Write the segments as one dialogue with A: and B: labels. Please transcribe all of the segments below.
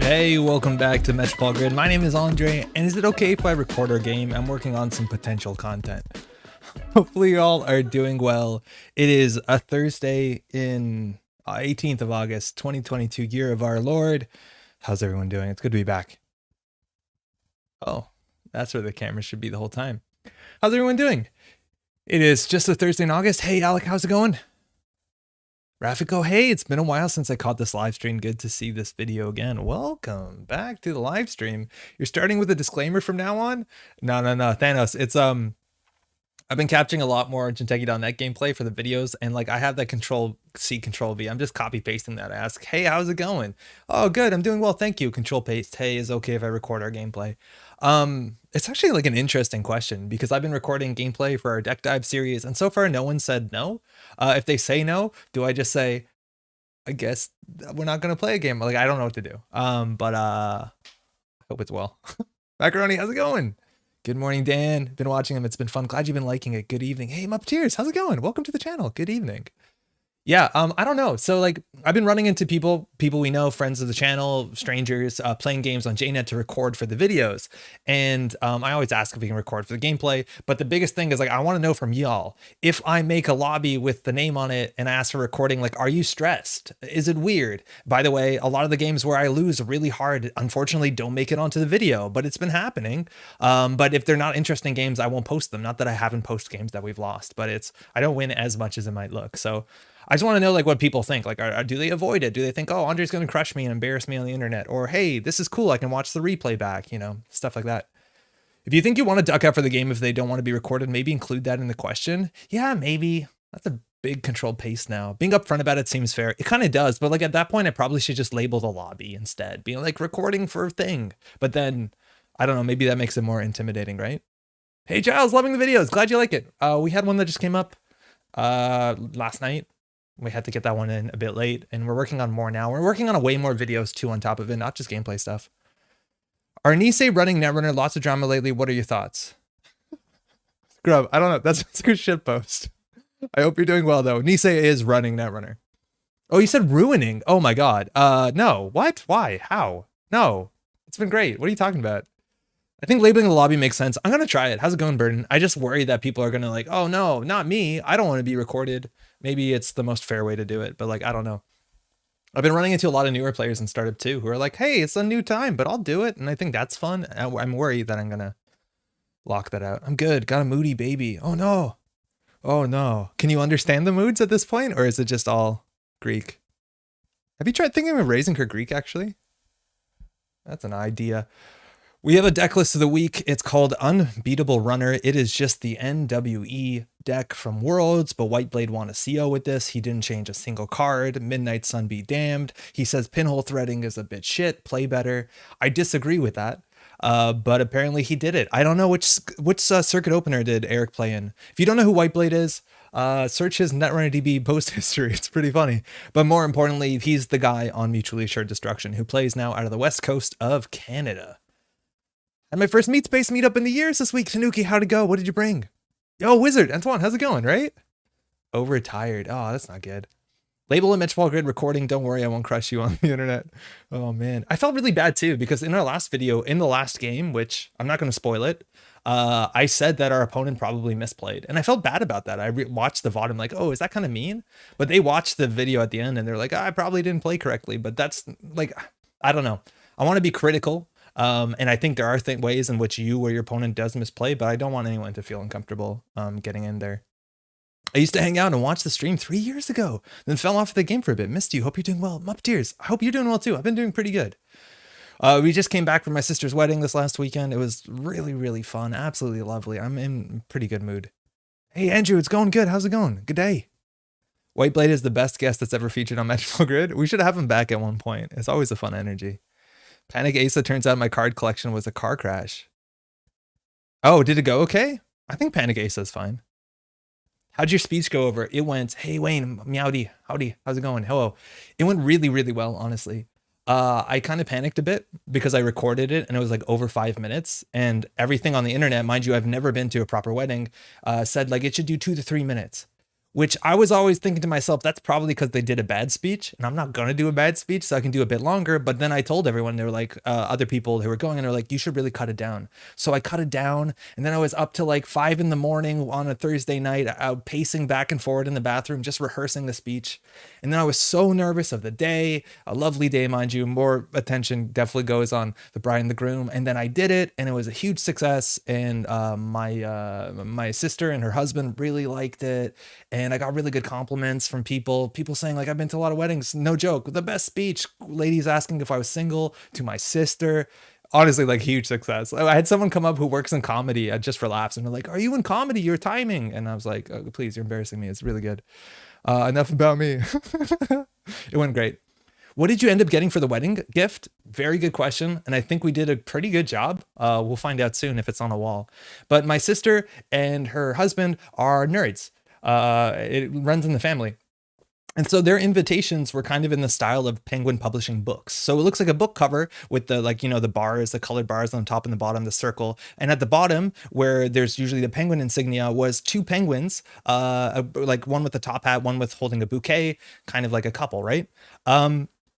A: Hey, welcome back to Metrunner Grid. My name is Andre, and is it okay if I record our game? I'm working on some potential content. Hopefully you all are doing well. It is a Thursday in 18th of August, 2022, year of our Lord. How's everyone doing? It's good to be back. Oh, that's where the camera should be the whole time. How's everyone doing? It is just a Thursday in August. Hey, Alec, how's it going? Rafiko, hey, it's been a while since I caught this live stream. Good to see this video again. Welcome back to the live stream. You're starting with a disclaimer from now on? No, Thanos. It's I've been capturing a lot more Jinteki.net gameplay for the videos, and like I have that Control-C, Control-V. I'm just copy pasting that. I ask, hey, how's it going? Oh, good, I'm doing well, thank you. Control paste, hey, is it okay if I record our gameplay? It's actually like an interesting question because I've been recording gameplay for our deck dive series, and so far no one said no. If they say no, do I just say, I guess we're not gonna play a game? Like I don't know what to do. I hope it's well. Macaroni, how's it going? Good morning, Dan. Been watching him. It's been fun. Glad you've been liking it. Good evening. Hey, Mupteers, how's it going? Welcome to the channel. Good evening. Yeah, I don't know. So like I've been running into people we know, friends of the channel, strangers, playing games on JNet to record for the videos. And I always ask if we can record for the gameplay. But the biggest thing is like, I want to know from y'all, if I make a lobby with the name on it and I ask for recording, like, are you stressed? Is it weird? By the way, a lot of the games where I lose really hard, unfortunately, don't make it onto the video, but it's been happening. But if they're not interesting games, I won't post them. Not that I haven't posted games that we've lost, but I don't win as much as it might look. So I just want to know like what people think. Like, do they avoid it? Do they think, oh, Andre's going to crush me and embarrass me on the internet? Or, hey, this is cool, I can watch the replay back, you know, stuff like that. If you think you want to duck out for the game if they don't want to be recorded, maybe include that in the question. Yeah, maybe. That's a big controlled pace now. Being upfront about it seems fair. It kind of does, but like at that point, I probably should just label the lobby instead, being like recording for a thing. But then, I don't know, maybe that makes it more intimidating, right? Hey, Giles, loving the videos. Glad you like it. We had one that just came up last night. We had to get that one in a bit late, and we're working on more now. We're working on way more videos too on top of it, not just gameplay stuff. Are Nisei running Netrunner? Lots of drama lately. What are your thoughts? Grub, I don't know. That's a good shit post. I hope you're doing well though. Nisei is running Netrunner. Oh, you said ruining. Oh my god. No. What? Why? How? No. It's been great. What are you talking about? I think labeling the lobby makes sense. I'm gonna try it. How's it going, Burden? I just worry that people are gonna like, oh no, not me. I don't want to be recorded. Maybe it's the most fair way to do it, but like, I don't know. I've been running into a lot of newer players in startup too, who are like, hey, it's a new time, but I'll do it. And I think that's fun. I'm worried that I'm gonna lock that out. I'm good. Got a moody baby. Oh no. Oh no. Can you understand the moods at this point? Or is it just all Greek? Have you tried thinking of raising her Greek actually? That's an idea. We have a deck list of the week. It's called Unbeatable Runner. It is just the NWE deck from Worlds, but Whiteblade won a CO with this. He didn't change a single card. Midnight Sun be damned. He says pinhole threading is a bit shit. Play better. I disagree with that, but apparently he did it. I don't know which circuit opener did Eric play in. If you don't know who Whiteblade is, search his Netrunner DB post history. It's pretty funny. But more importantly, he's the guy on Mutually Assured Destruction who plays now out of the west coast of Canada. And my first Meat Space meetup in the years this week. Tanuki, how'd it go? What did you bring? Yo, Wizard, Antoine, how's it going, right? Overtired. Oh, that's not good. Label a Metrunner Grid recording. Don't worry, I won't crush you on the internet. Oh, man. I felt really bad, too, because in our last video, in the last game, which I'm not going to spoil it, I said that our opponent probably misplayed. And I felt bad about that. I watched the VOD. I'm like, oh, is that kind of mean? But they watched the video at the end, and they're like, I probably didn't play correctly. But that's, like, I don't know. I want to be critical. And I think there are ways in which you or your opponent does misplay, but I don't want anyone to feel uncomfortable getting in there. I used to hang out and watch the stream 3 years ago, then fell off the game for a bit. Missed you. Hope you're doing well. Mupteers, I hope you're doing well too. I've been doing pretty good. We just came back from my sister's wedding this last weekend. It was really, really fun. Absolutely lovely. I'm in pretty good mood. Hey, Andrew, it's going good. How's it going? Good day. Whiteblade is the best guest that's ever featured on Metrunner Grid. We should have him back at one point. It's always a fun energy. Panic Asa, turns out my card collection was a car crash. Oh, did it go okay? I think Panic Asa is fine. How'd your speech go over? It went, hey Wayne, meowdy, howdy, how's it going? Hello. It went really, really well, honestly. I kind of panicked a bit because I recorded it and it was like over 5 minutes, and everything on the internet, mind you, I've never been to a proper wedding, said like it should do 2 to 3 minutes, which I was always thinking to myself, that's probably because they did a bad speech, and I'm not going to do a bad speech, so I can do a bit longer. But then I told everyone, they were like, other people who were going, and they're like, you should really cut it down. So I cut it down, and then I was up till like 5 a.m. on a Thursday night, pacing back and forward in the bathroom, just rehearsing the speech. And then I was so nervous of the day, a lovely day, mind you, more attention definitely goes on the bride and the groom. And then I did it, and it was a huge success. And my sister and her husband really liked it. And I got really good compliments from people saying like, I've been to a lot of weddings, no joke, the best speech, ladies asking if I was single, to my sister. Honestly, like huge success. I had someone come up who works in comedy just for laughs, and they're like, are you in comedy? You're timing. And I was like, oh, please, you're embarrassing me. It's really good. Enough about me. It went great. What did you end up getting for the wedding gift? Very good question. And I think we did a pretty good job. We'll find out soon if it's on a wall. But my sister and her husband are nerds. It runs in the family. And so their invitations were kind of in the style of Penguin Publishing books. So it looks like a book cover with the, like, you know, the bars, the colored bars on the top and the bottom, the circle. And at the bottom, where there's usually the penguin insignia, was 2 penguins, like one with the top hat, one with holding a bouquet, kind of like a couple, right?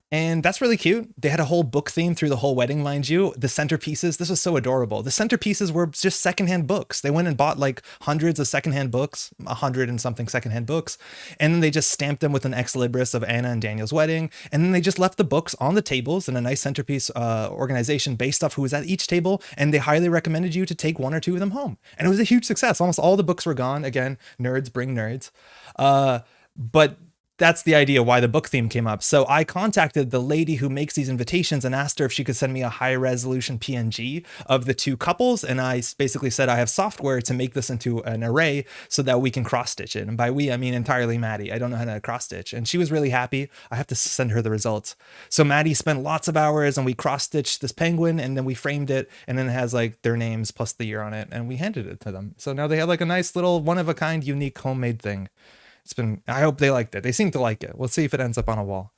A: And that's really cute. They had a whole book theme through the whole wedding, mind you. The centerpieces, this was so adorable. The centerpieces were just secondhand books. They went and bought like hundreds of secondhand books, 100 and something secondhand books. And then they just stamped them with an ex libris of Anna and Daniel's wedding. And then they just left the books on the tables in a nice centerpiece organization based off who was at each table. And they highly recommended you to take 1 or 2 of them home. And it was a huge success. Almost all the books were gone. Again, nerds bring nerds. But that's the idea why the book theme came up. So I contacted the lady who makes these invitations and asked her if she could send me a high resolution PNG of the 2 couples. And I basically said, I have software to make this into an array so that we can cross stitch it. And by we, I mean entirely Maddie. I don't know how to cross stitch. And she was really happy. I have to send her the results. So Maddie spent lots of hours, and we cross stitched this penguin, and then we framed it. And then it has like their names plus the year on it. And we handed it to them. So now they have like a nice little one of a kind, unique homemade thing. I hope they liked it. They seem to like it. We'll see if it ends up on a wall.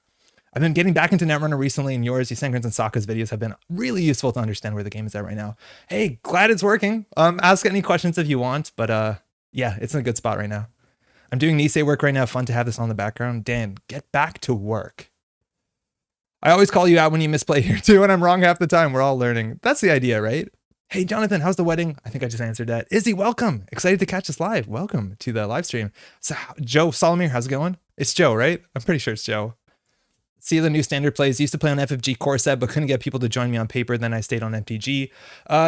A: I've been getting back into Netrunner recently, and yours, Yusengrins, and Sokka's videos have been really useful to understand where the game is at right now. Hey, glad it's working. Ask any questions if you want, but yeah, it's in a good spot right now. I'm doing Nisei work right now. Fun to have this on the background. Dan, get back to work. I always call you out when you misplay here too, and I'm wrong half the time. We're all learning. That's the idea, right? Hey, Jonathan, how's the wedding? I think I just answered that. Izzy, welcome. Excited to catch us live. Welcome to the live stream. So, Joe Solomir, how's it going? It's Joe, right? I'm pretty sure it's Joe. See the new standard plays. Used to play on FFG core set, but couldn't get people to join me on paper. Then I stayed on MTG.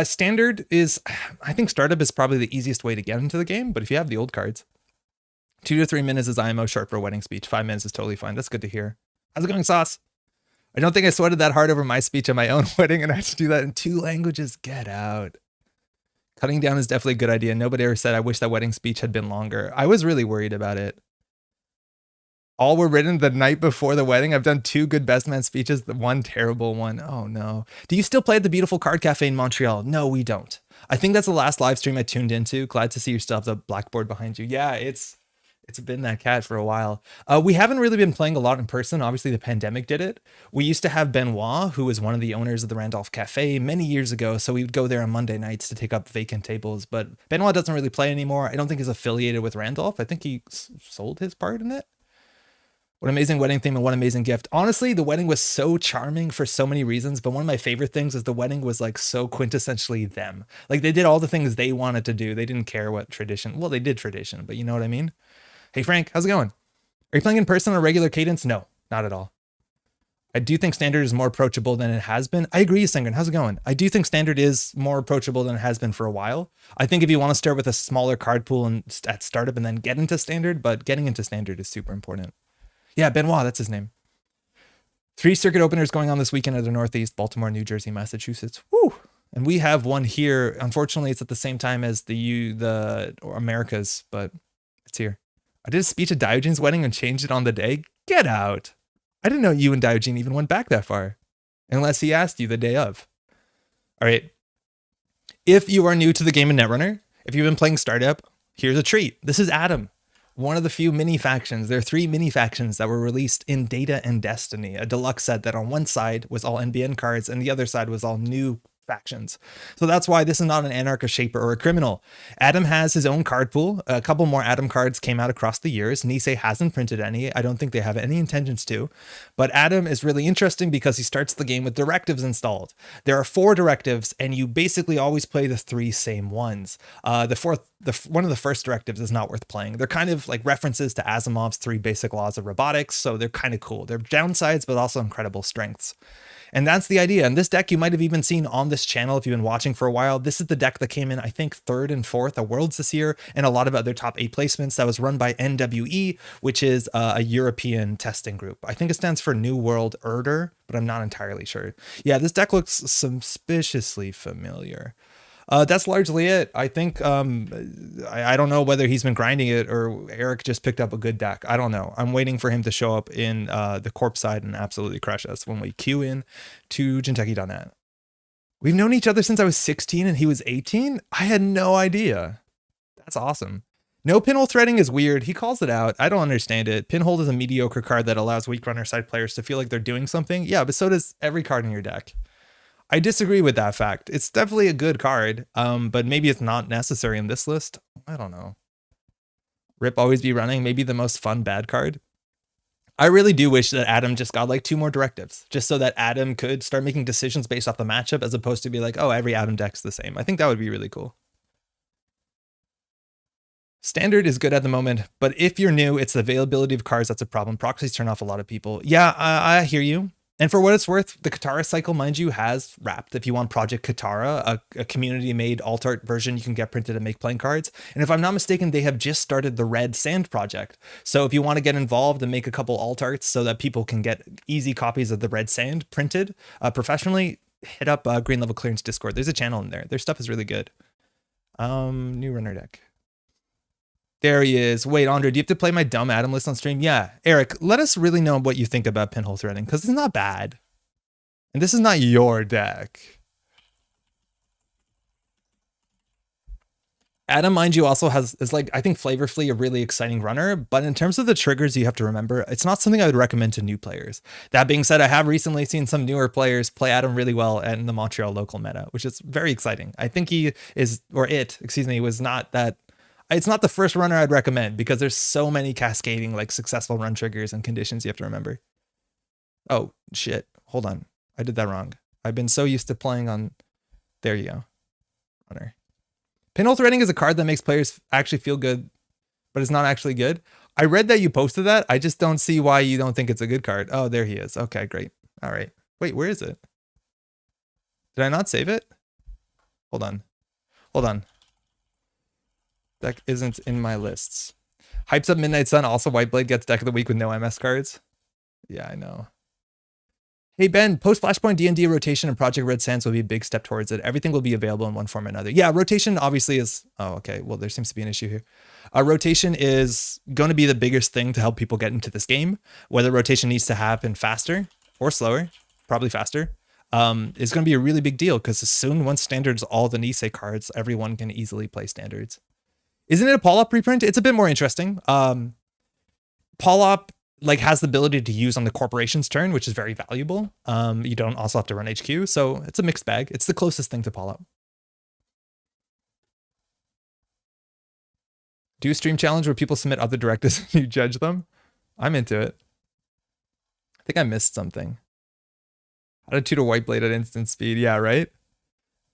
A: Standard is, I think startup is probably the easiest way to get into the game, but if you have the old cards, 2 to 3 minutes is IMO short for a wedding speech. 5 minutes is totally fine. That's good to hear. How's it going, Sauce? I don't think I sweated that hard over my speech at my own wedding, and I had to do that in 2 languages. Get out. Cutting down is definitely a good idea. Nobody ever said, I wish that wedding speech had been longer. I was really worried about it. All were written the night before the wedding. I've done 2 good best man speeches, 1 terrible one. Oh no. Do you still play at the beautiful card cafe in Montreal? No, we don't. I think that's the last live stream I tuned into. Glad to see you still have the blackboard behind you. Yeah, it's been that cat for a while. We haven't really been playing a lot in person. Obviously, the pandemic did it. We used to have Benoit, who was one of the owners of the Randolph Cafe many years ago. So we would go there on Monday nights to take up vacant tables. But Benoit doesn't really play anymore. I don't think he's affiliated with Randolph. I think he sold his part in it. What an amazing wedding theme and what an amazing gift. Honestly, the wedding was so charming for so many reasons. But one of my favorite things is the wedding was like so quintessentially them. Like they did all the things they wanted to do. They didn't care what tradition. Well, they did tradition, but you know what I mean? Hey, Frank, how's it going? Are you playing in person on a regular cadence? No, not at all. I do think standard is more approachable than it has been. I agree, Sengren. How's it going? I do think standard is more approachable than it has been for a while. I think if you want to start with a smaller card pool and at startup and then get into standard, but getting into standard is super important. Yeah, Benoit, that's his name. 3 circuit openers going on this weekend at the Northeast, Baltimore, New Jersey, Massachusetts. Woo! And we have one here. Unfortunately, it's at the same time as the Americas, but it's here. I did a speech at Diogene's wedding and changed it on the day. Get out. I didn't know you and Diogene even went back that far. Unless he asked you the day of. All right. If you are new to the game of Netrunner, if you've been playing Startup, here's a treat. This is Adam, one of the few mini factions. There are 3 mini factions that were released in Data and Destiny, a deluxe set that on one side was all NBN cards and the other side was all new factions. So that's why this is not an anarchist, shaper, or a criminal. Adam has his own card pool. A couple more Adam cards came out across the years. Nisei hasn't printed any. I don't think they have any intentions to. But Adam is really interesting because he starts the game with directives installed. There are 4 directives, and you basically always play the 3 same ones. One of the first directives is not worth playing. They're kind of like references to Asimov's 3 basic laws of robotics, so they're kind of cool. They're downsides, but also incredible strengths. And that's the idea. And this deck you might have even seen on this channel if you've been watching for a while. This is the deck that came in, I think, 3rd and 4th at Worlds this year, and a lot of other top 8 placements. That was run by NWE, which is a European testing group. I think it stands for New World Order, but I'm not entirely sure. Yeah, this deck looks suspiciously familiar. That's largely it. I think I don't know whether he's been grinding it or Eric just picked up a good deck. I don't know. I'm waiting for him to show up in the corp side and absolutely crush us when we queue in to Jinteki.net. We've known each other since I was 16 and he was 18? I had no idea. That's awesome. No pinhole threading is weird. He calls it out. I don't understand it. Pinhole is a mediocre card that allows weak runner side players to feel like they're doing something. Yeah, but so does every card in your deck. I disagree with that fact. It's definitely a good card, but maybe it's not necessary in this list. I don't know. Rip always be running, maybe the most fun bad card. I really do wish that Adam just got like 2 more directives, just so that Adam could start making decisions based off the matchup as opposed to be like, oh, every Adam deck's the same. I think that would be really cool. Standard is good at the moment, but if you're new, it's the availability of cards that's a problem. Proxies turn off a lot of people. Yeah, I hear you. And for what it's worth, the Katara cycle, mind you, has wrapped. If you want Project Katara, a community-made alt-art version you can get printed and make playing cards. And if I'm not mistaken, they have just started the Red Sand project. So if you want to get involved and make a couple alt-arts so that people can get easy copies of the Red Sand printed professionally, hit up Green Level Clearance Discord. There's a channel in there. Their stuff is really good. New runner deck. There he is. Wait, Andre, do you have to play my dumb Adam list on stream? Yeah. Eric, let us really know what you think about pinhole threading, because it's not bad. And this is not your deck. Adam, mind you, also is like, I think Flavorfully a really exciting runner, but in terms of the triggers you have to remember, it's not something I would recommend to new players. That being said, I have recently seen some newer players play Adam really well in the Montreal local meta, which is very exciting. I think he is, or it, excuse me, was not that... It's not the first runner I'd recommend because there's so many cascading like successful run triggers and conditions you have to remember. Oh, shit. Hold on. I did that wrong. I've been so used to playing on... There you go. Runner. Pinhole threading is a card that makes players actually feel good, but it's not actually good. I read that you posted that. I just don't see why you don't think it's a good card. Oh, there he is. Okay, great. All right. Wait, where is it? Did I not save it? Hold on. Hold on. Deck isn't in my lists. Hypes up Midnight Sun. Also, Whiteblade gets deck of the week with no MS cards. Yeah, I know. Hey, Ben, post Flashpoint D&D rotation and Project Red Sands will be a big step towards it. Everything will be available in one form or another. Yeah, rotation obviously is... Oh, okay. Well, there seems to be an issue here. Rotation is going to be the biggest thing to help people get into this game. Whether rotation needs to happen faster or slower, probably faster, is going to be a really big deal because soon, once standards all the Nisei cards, everyone can easily play standards. Isn't it a Polop reprint? It's a bit more interesting. Polop like has the ability to use on the corporation's turn, which is very valuable. You don't also have to run HQ, so it's a mixed bag. It's the closest thing to Polop. Do a stream challenge where people submit other directives and you judge them? I'm into it. I think I missed something. How to tutor Whiteblade at instant speed. Yeah, right?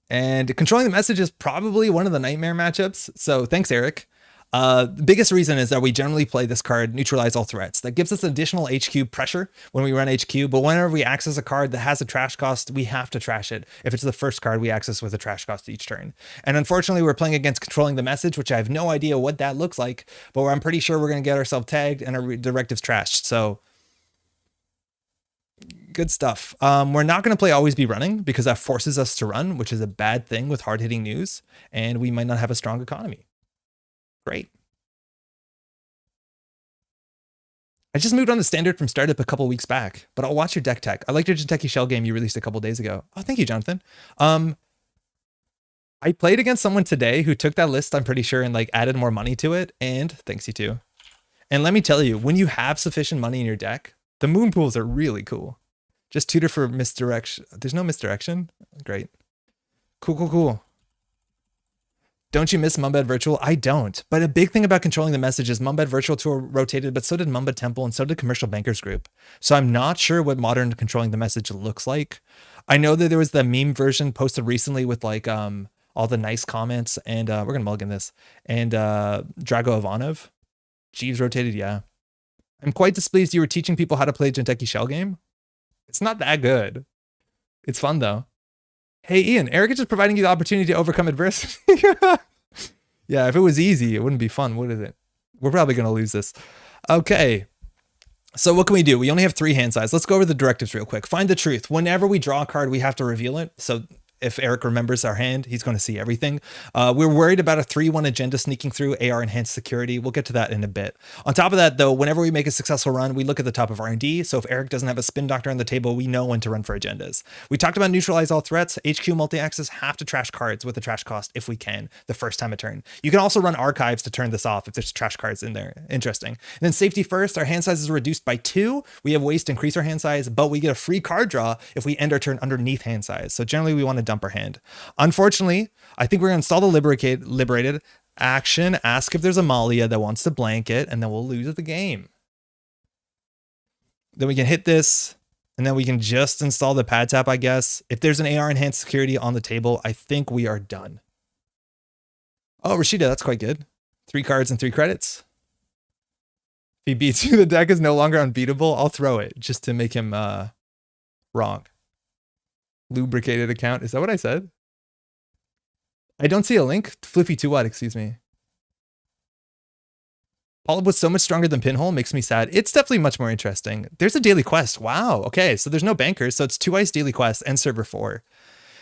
A: And controlling the message is probably one of the nightmare matchups. So thanks, Eric. The biggest reason is that we generally play this card, neutralize all threats. That gives us additional HQ pressure when we run HQ, but whenever we access a card that has a trash cost, we have to trash it. If it's the first card we access with a trash cost each turn. And unfortunately, we're playing against controlling the message, which I have no idea what that looks like, but I'm pretty sure we're going to get ourselves tagged and our directives trashed. So good stuff. We're not going to play always be running because that forces us to run, which is a bad thing with hard-hitting news, and we might not have a strong economy. Great. I just moved on to standard from startup a couple weeks back, but I'll watch your deck tech. I liked your Jinteki Shell game you released a couple days ago. Oh, thank you, Jonathan. I played against someone today who took that list, I'm pretty sure, and like added more money to it. And thanks, you too. And let me tell you, when you have sufficient money in your deck, the moon pools are really cool. Just tutor for misdirection. There's no misdirection. Great. Cool, cool, cool. Don't you miss Mumbed Virtual? I don't. But a big thing about controlling the message is Mumbed Virtual Tour rotated, but so did Mumbed Temple and so did Commercial Bankers Group. So I'm not sure what modern controlling the message looks like. I know that there was the meme version posted recently with like all the nice comments, and we're gonna mulligan this. And Drago Ivanov. Jeeves rotated, yeah. I'm quite displeased you were teaching people how to play Jinteki Shell game. It's not that good. It's fun though. Hey, Ian, Eric is just providing you the opportunity to overcome adversity. Yeah, if it was easy, it wouldn't be fun, would it? We're probably going to lose this. Okay. So what can we do? We only have 3 hand size. Let's go over the directives real quick. Find the truth. Whenever we draw a card, we have to reveal it. So if Eric remembers our hand, he's going to see everything. We're worried about a 3-1 agenda sneaking through AR enhanced security. We'll get to that in a bit. On top of that, though, whenever we make a successful run, we look at the top of R&D. So if Eric doesn't have a spin doctor on the table, we know when to run for agendas. We talked about neutralize all threats. HQ multi-axis have to trash cards with a trash cost if we can the first time a turn. You can also run archives to turn this off if there's trash cards in there. Interesting. And then safety first, our hand size is reduced by 2. We have ways to increase our hand size, but we get a free card draw if we end our turn underneath hand size. So generally we want to dump our hand. Unfortunately, I think we're going to install the liberated action, ask if there's a Malia that wants to blanket, and then we'll lose the game. Then we can hit this, and then we can just install the pad tap, I guess. If there's an AR enhanced security on the table, I think we are done. Oh, Rashida, that's quite good. 3 cards and 3 credits. If he beats you, the deck is no longer unbeatable. I'll throw it just to make him wrong. Lubricated account. Is that what I said? I don't see a link. Flippy 2 what? Excuse me. Polyp was so much stronger than Pinhole. Makes me sad. It's definitely much more interesting. There's a daily quest. Wow. Okay. So there's no bankers. So it's 2 ice daily quest and server 4.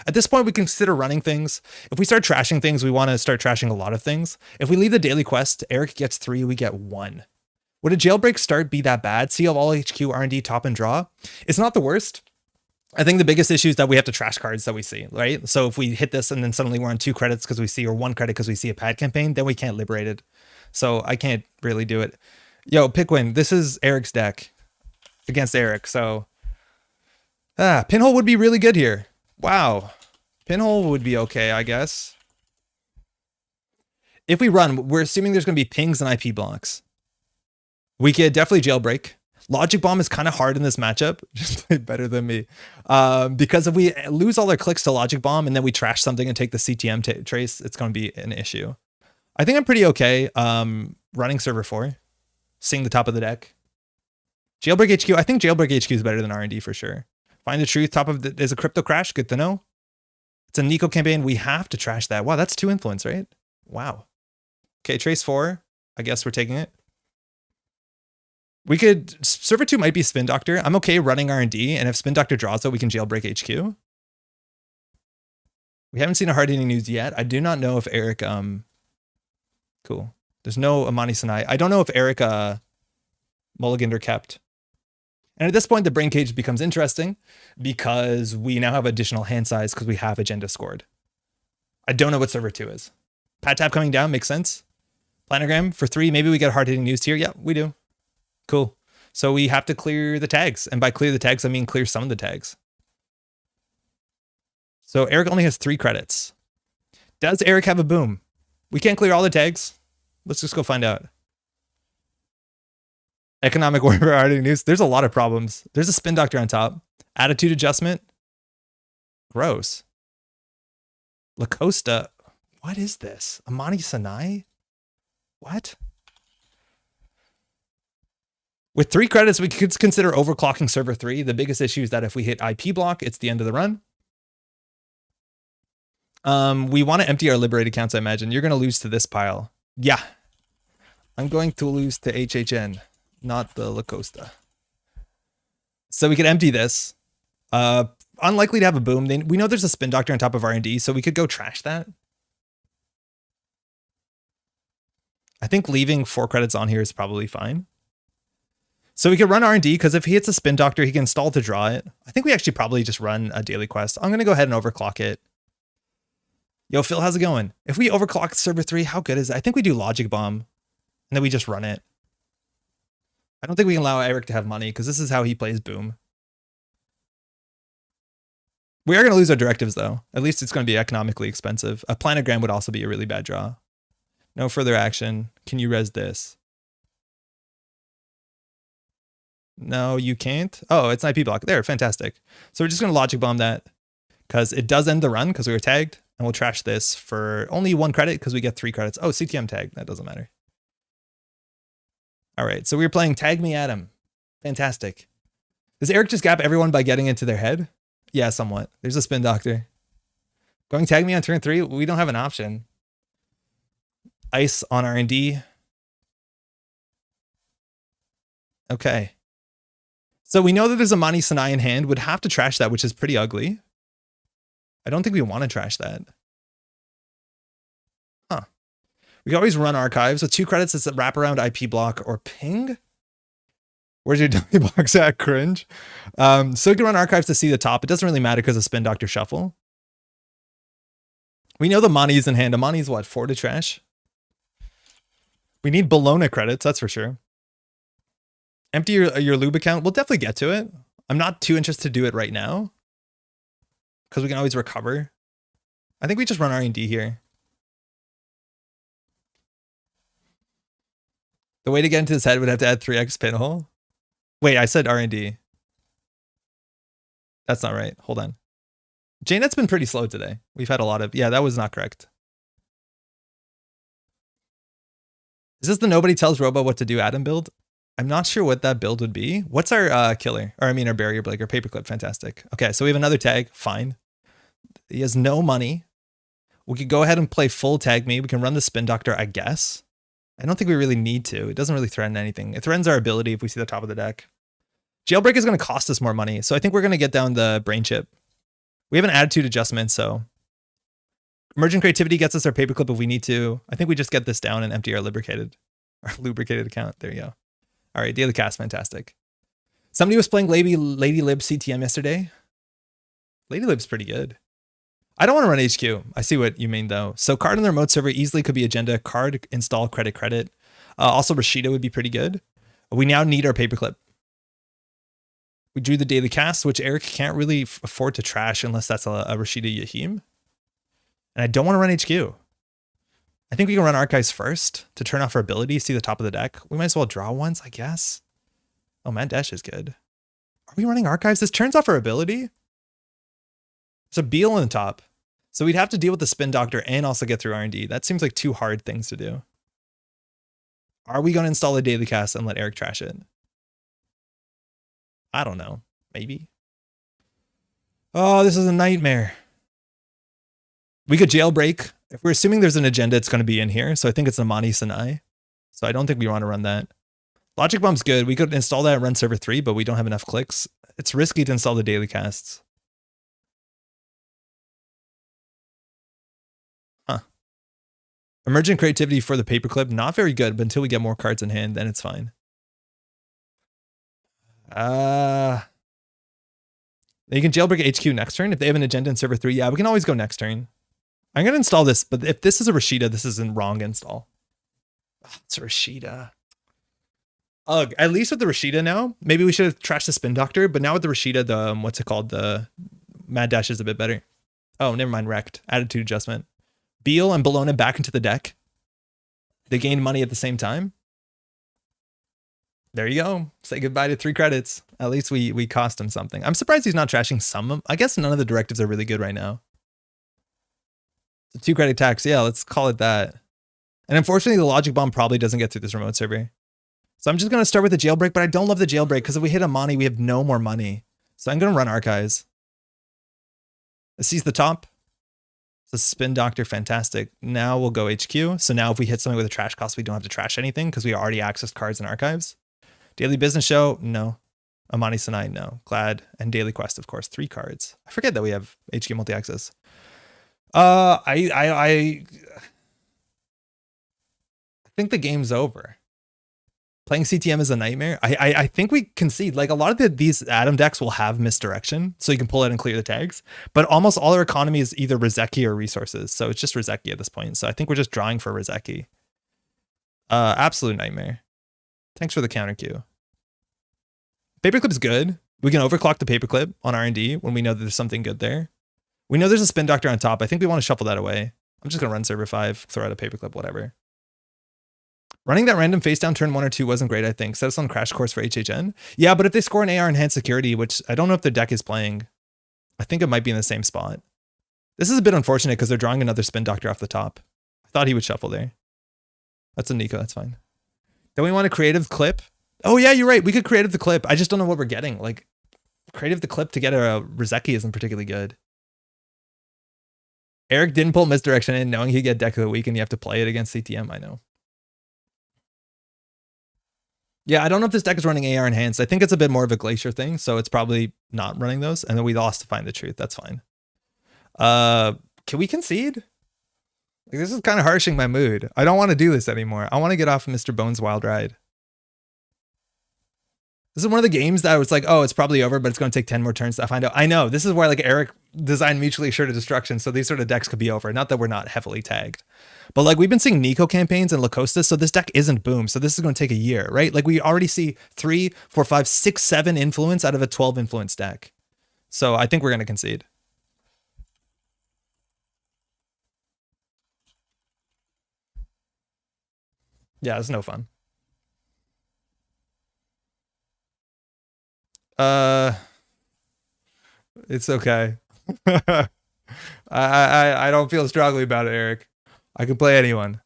A: At this point, we consider running things. If we start trashing things, we want to start trashing a lot of things. If we leave the daily quest, Eric gets 3, we get 1. Would a jailbreak start be that bad? Seal all HQ, R&D, top and draw? It's not the worst. I think the biggest issue is that we have to trash cards that we see, right? So if we hit this and then suddenly we're on 2 credits because we see, or 1 credit because we see a pad campaign, then we can't liberate it. So I can't really do it. Yo, Pickwin, this is Eric's deck against Eric. So Pinhole would be really good here. Wow. Pinhole would be okay, I guess. If we run, we're assuming there's going to be pings and IP blocks. We could definitely jailbreak. Logic Bomb is kind of hard in this matchup. Just play better than me. Because if we lose all our clicks to Logic Bomb and then we trash something and take the CTM trace, it's going to be an issue. I think I'm pretty okay running server 4. Seeing the top of the deck. Jailbreak HQ. I think Jailbreak HQ is better than R&D for sure. Find the truth. Top of the, there's a crypto crash. Good to know. It's a Nico campaign. We have to trash that. Wow, that's 2 influence, right? Wow. Okay, trace 4. I guess we're taking it. We could, server 2 might be Spin Doctor. I'm okay running R&D, and if Spin Doctor draws it, we can jailbreak HQ. We haven't seen a hard hitting news yet. I do not know if Eric, cool. There's no Amani Sanai. I don't know if Eric mulliganed or kept. And at this point, the brain cage becomes interesting because we now have additional hand size because we have agenda scored. I don't know what server 2 is. Pad tap coming down makes sense. Planogram for 3. Maybe we get hard hitting news here. Yeah, we do. Cool. So we have to clear the tags. And by clear the tags, I mean clear some of the tags. So Eric only has 3 credits. Does Eric have a boom? We can't clear all the tags. Let's just go find out. Economic warfare already news. There's a lot of problems. There's a Spin Doctor on top. Attitude adjustment. Gross. Lacosta. What is this? Amani Sanai? What? With 3 credits, we could consider overclocking server 3. The biggest issue is that if we hit IP block, it's the end of the run. We want to empty our liberated accounts, I imagine. You're going to lose to this pile. Yeah. I'm going to lose to HHN, not the Lacosta. So we could empty this. Unlikely to have a boom. We know there's a Spin Doctor on top of R&D, so we could go trash that. I think leaving 4 credits on here is probably fine. So we could run R&D because if he hits a Spin Doctor, he can stall to draw it. I think we actually probably just run a daily quest. I'm going to go ahead and overclock it. Yo, Phil, how's it going? If we overclock server 3, how good is it? I think we do Logic Bomb and then we just run it. I don't think we can allow Eric to have money because this is how he plays Boom. We are going to lose our directives, though. At least it's going to be economically expensive. A planogram would also be a really bad draw. No further action. Can you res this? No, you can't. Oh, it's an IP block. There, fantastic. So we're just going to logic bomb that because it does end the run because we were tagged. And we'll trash this for only 1 credit because we get 3 credits. Oh, CTM tag. That doesn't matter. All right, so we were playing Tag Me Adam. Fantastic. Does Eric just gap everyone by getting into their head? Yeah, somewhat. There's a spin doctor. Going Tag Me on turn 3? We don't have an option. Ice on R&D. Okay. So we know that there's a Mani Sanai in hand. Would have to trash that, which is pretty ugly. I don't think we want to trash that. Huh. We can always run archives with 2 credits. It's a wraparound IP block or ping. Where's your dummy box at? Cringe. So we can run archives to see the top. It doesn't really matter because of spin doctor shuffle. We know the Mani is in hand. A Mani is what? 4 to trash? We need Bologna credits, that's for sure. Empty your lube account. We'll definitely get to it. I'm not too interested to do it right now because we can always recover. I think we just run R&D here. The way to get into his head would have to add 3x pinhole. Wait, I said R&D. That's not right. Hold on. JNet's been pretty slow today. We've had a lot of... Yeah, that was not correct. Is this the nobody tells Robo what to do Adam build? I'm not sure what that build would be. What's our killer? Or I mean our barrier breaker, paperclip. Fantastic. Okay, so we have another tag. Fine. He has no money. We could go ahead and play full tag me. We can run the spin doctor, I guess. I don't think we really need to. It doesn't really threaten anything. It threatens our ability if we see the top of the deck. Jailbreak is going to cost us more money. So I think we're going to get down the brain chip. We have an attitude adjustment, so emergent creativity gets us our paperclip if we need to. I think we just get this down and empty our lubricated account. There you go. All right, daily cast, fantastic. Somebody was playing Lady Lib CTM yesterday. Lady Lib's pretty good. I don't want to run HQ. I see what you mean though. So card on the remote server easily could be agenda. Card, install, credit. Also Rashida would be pretty good. We now need our paperclip. We drew the daily cast, which Eric can't really afford to trash unless that's a Rashida Yahim. And I don't want to run HQ. I think we can run archives first to turn off our ability, see the top of the deck. We might as well draw ones, I guess. Oh, Mad Dash is good. Are we running archives? This turns off our ability. There's a Beal on the top. So we'd have to deal with the spin doctor and also get through R&D. That seems like 2 hard things to do. Are we going to install a daily cast and let Eric trash it? I don't know. Maybe. Oh, this is a nightmare. We could jailbreak. If we're assuming there's an agenda, it's going to be in here. So I think it's a Mani Sanai. So I don't think we want to run that. Logic Bomb's good. We could install that and run server 3, but we don't have enough clicks. It's risky to install the daily casts. Huh. Emergent creativity for the paperclip, not very good, but until we get more cards in hand, then it's fine. You can jailbreak HQ next turn if they have an agenda in server 3. Yeah, we can always go next turn. I'm going to install this, but if this is a Rashida, this is a wrong install. Oh, it's a Rashida. Ugh, at least with the Rashida now, maybe we should have trashed the spin doctor, but now with the Rashida, the, what's it called? The Mad Dash is a bit better. Oh, never mind, wrecked. Attitude adjustment. Beal and Bologna back into the deck. They gain money at the same time. There you go. Say goodbye to 3 credits. At least we cost him something. I'm surprised he's not trashing some of them. I guess none of the directives are really good right now. 2 credit tax. Yeah, let's call it that. And unfortunately, the logic bomb probably doesn't get through this remote server. So I'm just going to start with the jailbreak, but I don't love the jailbreak because if we hit a Mani, we have no more money. So I'm going to run archives. This sees the top. It's a spin doctor. Fantastic. Now we'll go HQ. So now if we hit something with a trash cost, we don't have to trash anything because we already accessed cards and archives. Daily business show. No. Amani Sanai. No. Glad and daily quest, of course. 3 cards. I forget that we have HQ multi-access. I think the game's over. Playing CTM is a nightmare. I think we concede. Like a lot of these Adam decks will have misdirection, so you can pull out and clear the tags. But almost all our economy is either Rizeki or resources, so it's just Rizeki at this point. So I think we're just drawing for Rizeki. Absolute nightmare. Thanks for the counter queue. Paperclip's good. We can overclock the paperclip on R&D when we know that there's something good there. We know there's a spin doctor on top. I think we want to shuffle that away. I'm just going to run server 5, throw out a paperclip, whatever. Running that random face down turn 1 or 2 wasn't great, I think. Set us on crash course for HHN. Yeah, but if they score an AR enhanced security, which I don't know if their deck is playing, I think it might be in the same spot. This is a bit unfortunate because they're drawing another spin doctor off the top. I thought he would shuffle there. That's a Nico, that's fine. Then we want a creative clip. Oh yeah, you're right. We could creative the clip. I just don't know what we're getting. Like, creative the clip to get a Rizeki isn't particularly good. Eric didn't pull misdirection in knowing he'd get deck of the week and you have to play it against CTM, I know. Yeah, I don't know if this deck is running AR enhanced. I think it's a bit more of a Glacier thing, so it's probably not running those. And then we lost to Find the Truth. That's fine. Can we concede? Like, this is kind of harshing my mood. I don't want to do this anymore. I want to get off of Mr. Bones' wild ride. This is one of the games that I was like, oh, it's probably over, but it's going to take 10 more turns to find out. I know. This is where like Eric designed Mutually Assured Destruction, so these sort of decks could be over. Not that we're not heavily tagged. But like we've been seeing Nico campaigns and Lacosta, so this deck isn't boom. So this is going to take a year, right? Like we already see 3, 4, 5, 6, 7 influence out of a 12 influence deck. So I think we're going to concede. Yeah, it's no fun. It's okay. I don't feel strongly about it, Eric. I can play anyone.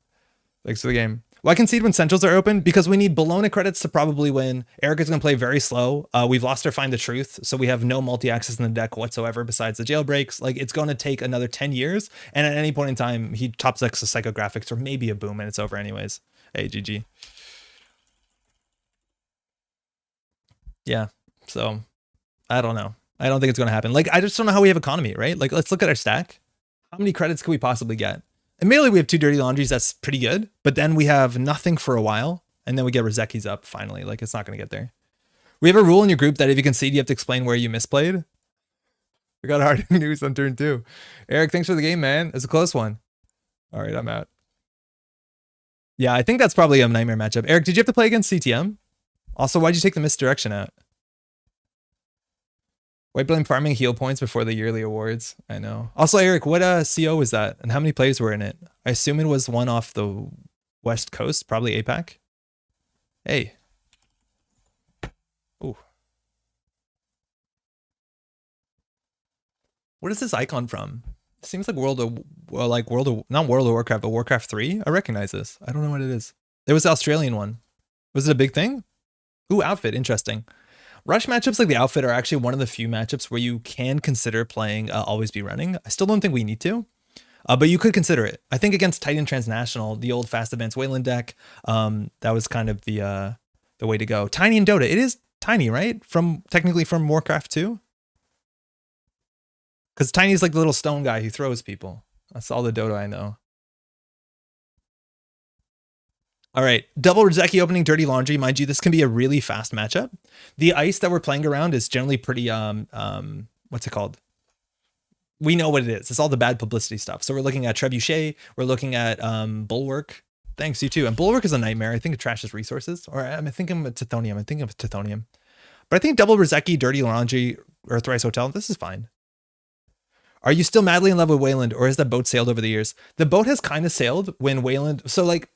A: Thanks for the game. Well, I concede when centrals are open because we need Bologna credits to probably win. Eric is going to play very slow. We've lost our Find the Truth, so we have no multi-access in the deck whatsoever besides the jailbreaks. Like, it's going to take another 10 years, and at any point in time, he top decks a psychographics or maybe a boom, and it's over anyways. Hey, GG. Yeah, so I don't know. I don't think it's going to happen. Like, I just don't know how we have economy, right? Like, let's look at our stack. How many credits can we possibly get? Immediately, we have 2 Dirty Laundries. That's pretty good. But then we have nothing for a while. And then we get Rizeki's up finally. Like, it's not going to get there. We have a rule in your group that if you concede, you have to explain where you misplayed. We got hard news on turn 2. Eric, thanks for the game, man. It's a close one. All right, I'm out. Yeah, I think that's probably a nightmare matchup. Eric, did you have to play against CTM? Also, why'd you take the misdirection out? White blame farming heal points before the yearly awards. I know. Also, Eric, what CO was that? And how many players were in it? I assume it was one off the West Coast, probably APAC. Hey. Ooh. What is this icon from? It seems like not World of Warcraft, but Warcraft 3. I recognize this. I don't know what it is. There was the Australian one. Was it a big thing? Ooh, outfit. Interesting. Rush matchups like the outfit are actually one of the few matchups where you can consider playing Always Be Running. I still don't think we need to, but you could consider it. I think against Titan Transnational, the old Fast Advanced Wayland deck, that was kind of the way to go. Tiny in Dota. It is tiny, right? Technically from Warcraft 2? Because Tiny is like the little stone guy who throws people. That's all the Dota I know. All right, double Rizeki opening Dirty Laundry. Mind you, this can be a really fast matchup. The ice that we're playing around is generally pretty, what's it called? We know what it is. It's all the bad publicity stuff. So we're looking at Trebuchet. We're looking at Bulwark. Thanks, you too. And Bulwark is a nightmare. I think it trashes resources. Or I'm thinking of Tithonium. But I think double Rizeki, Dirty Laundry, Earthrise Hotel, this is fine. Are you still madly in love with Wayland, or has that boat sailed over the years? The boat has kind of sailed when Wayland... So, like,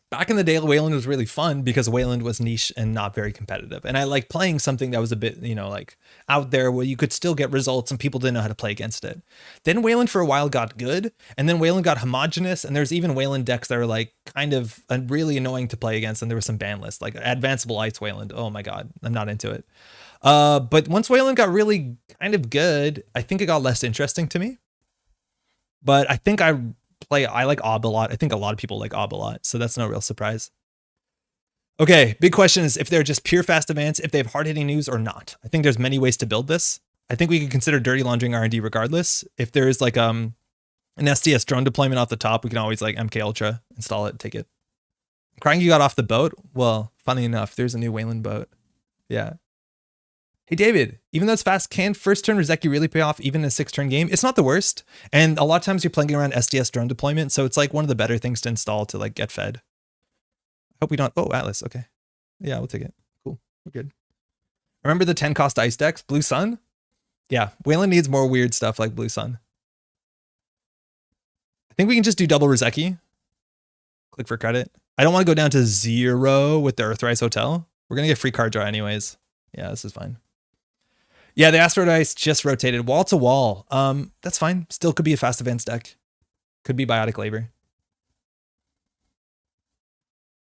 A: back in the day, Wayland was really fun because Wayland was niche and not very competitive. And I like playing something that was a bit, you know, like out there where you could still get results and people didn't know how to play against it. Then Wayland for a while got good, and then Wayland got homogenous, and there's even Wayland decks that are like kind of really annoying to play against, and there was some ban lists, like Advanceable Ice Wayland. Oh my god, I'm not into it. But once Wayland got really kind of good, I think it got less interesting to me. But I think I like Ob a lot. I think a lot of people like Ob a lot, so that's no real surprise. Okay, big question is if they're just pure fast advance, if they have hard-hitting news or not. I think there's many ways to build this. I think we could consider dirty laundering R&D regardless. If there's like an SDS drone deployment off the top, we can always like MK Ultra, install it, take it. Crying you got off the boat? Well, funny enough, there's a new Wayland boat. Yeah. Hey, David, even though it's fast, can first turn Rizeki really pay off even in a 6-turn game? It's not the worst. And a lot of times you're playing around SDS drone deployment, so it's like one of the better things to install to like get fed. I hope we don't... Oh, Atlas, okay. Yeah, we'll take it. Cool, we're good. Remember the 10 cost ice decks? Blue Sun? Yeah, Wayland needs more weird stuff like Blue Sun. I think we can just do double Rozeki. Click for credit. I don't want to go down to 0 with the Earthrise Hotel. We're going to get free card draw anyways. Yeah, this is fine. Yeah, the Asteroid Ice just rotated wall to wall. That's fine. Still could be a fast advance deck. Could be Biotic Labor.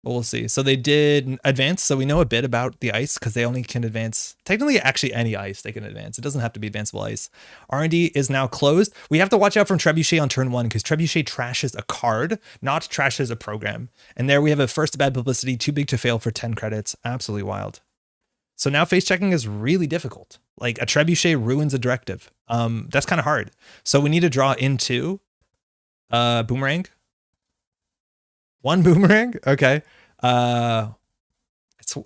A: But we'll see. So they did advance, so we know a bit about the ice because they only can advance. Technically, actually, any ice they can advance. It doesn't have to be advanceable ice. R&D is now closed. We have to watch out from Trebuchet on turn 1 because Trebuchet trashes a card, not trashes a program. And there we have a first bad publicity, too big to fail for 10 credits. Absolutely wild. So now face checking is really difficult. Like a Trebuchet ruins a directive. That's kind of hard. So we need to draw into Boomerang. 1 Boomerang? Okay.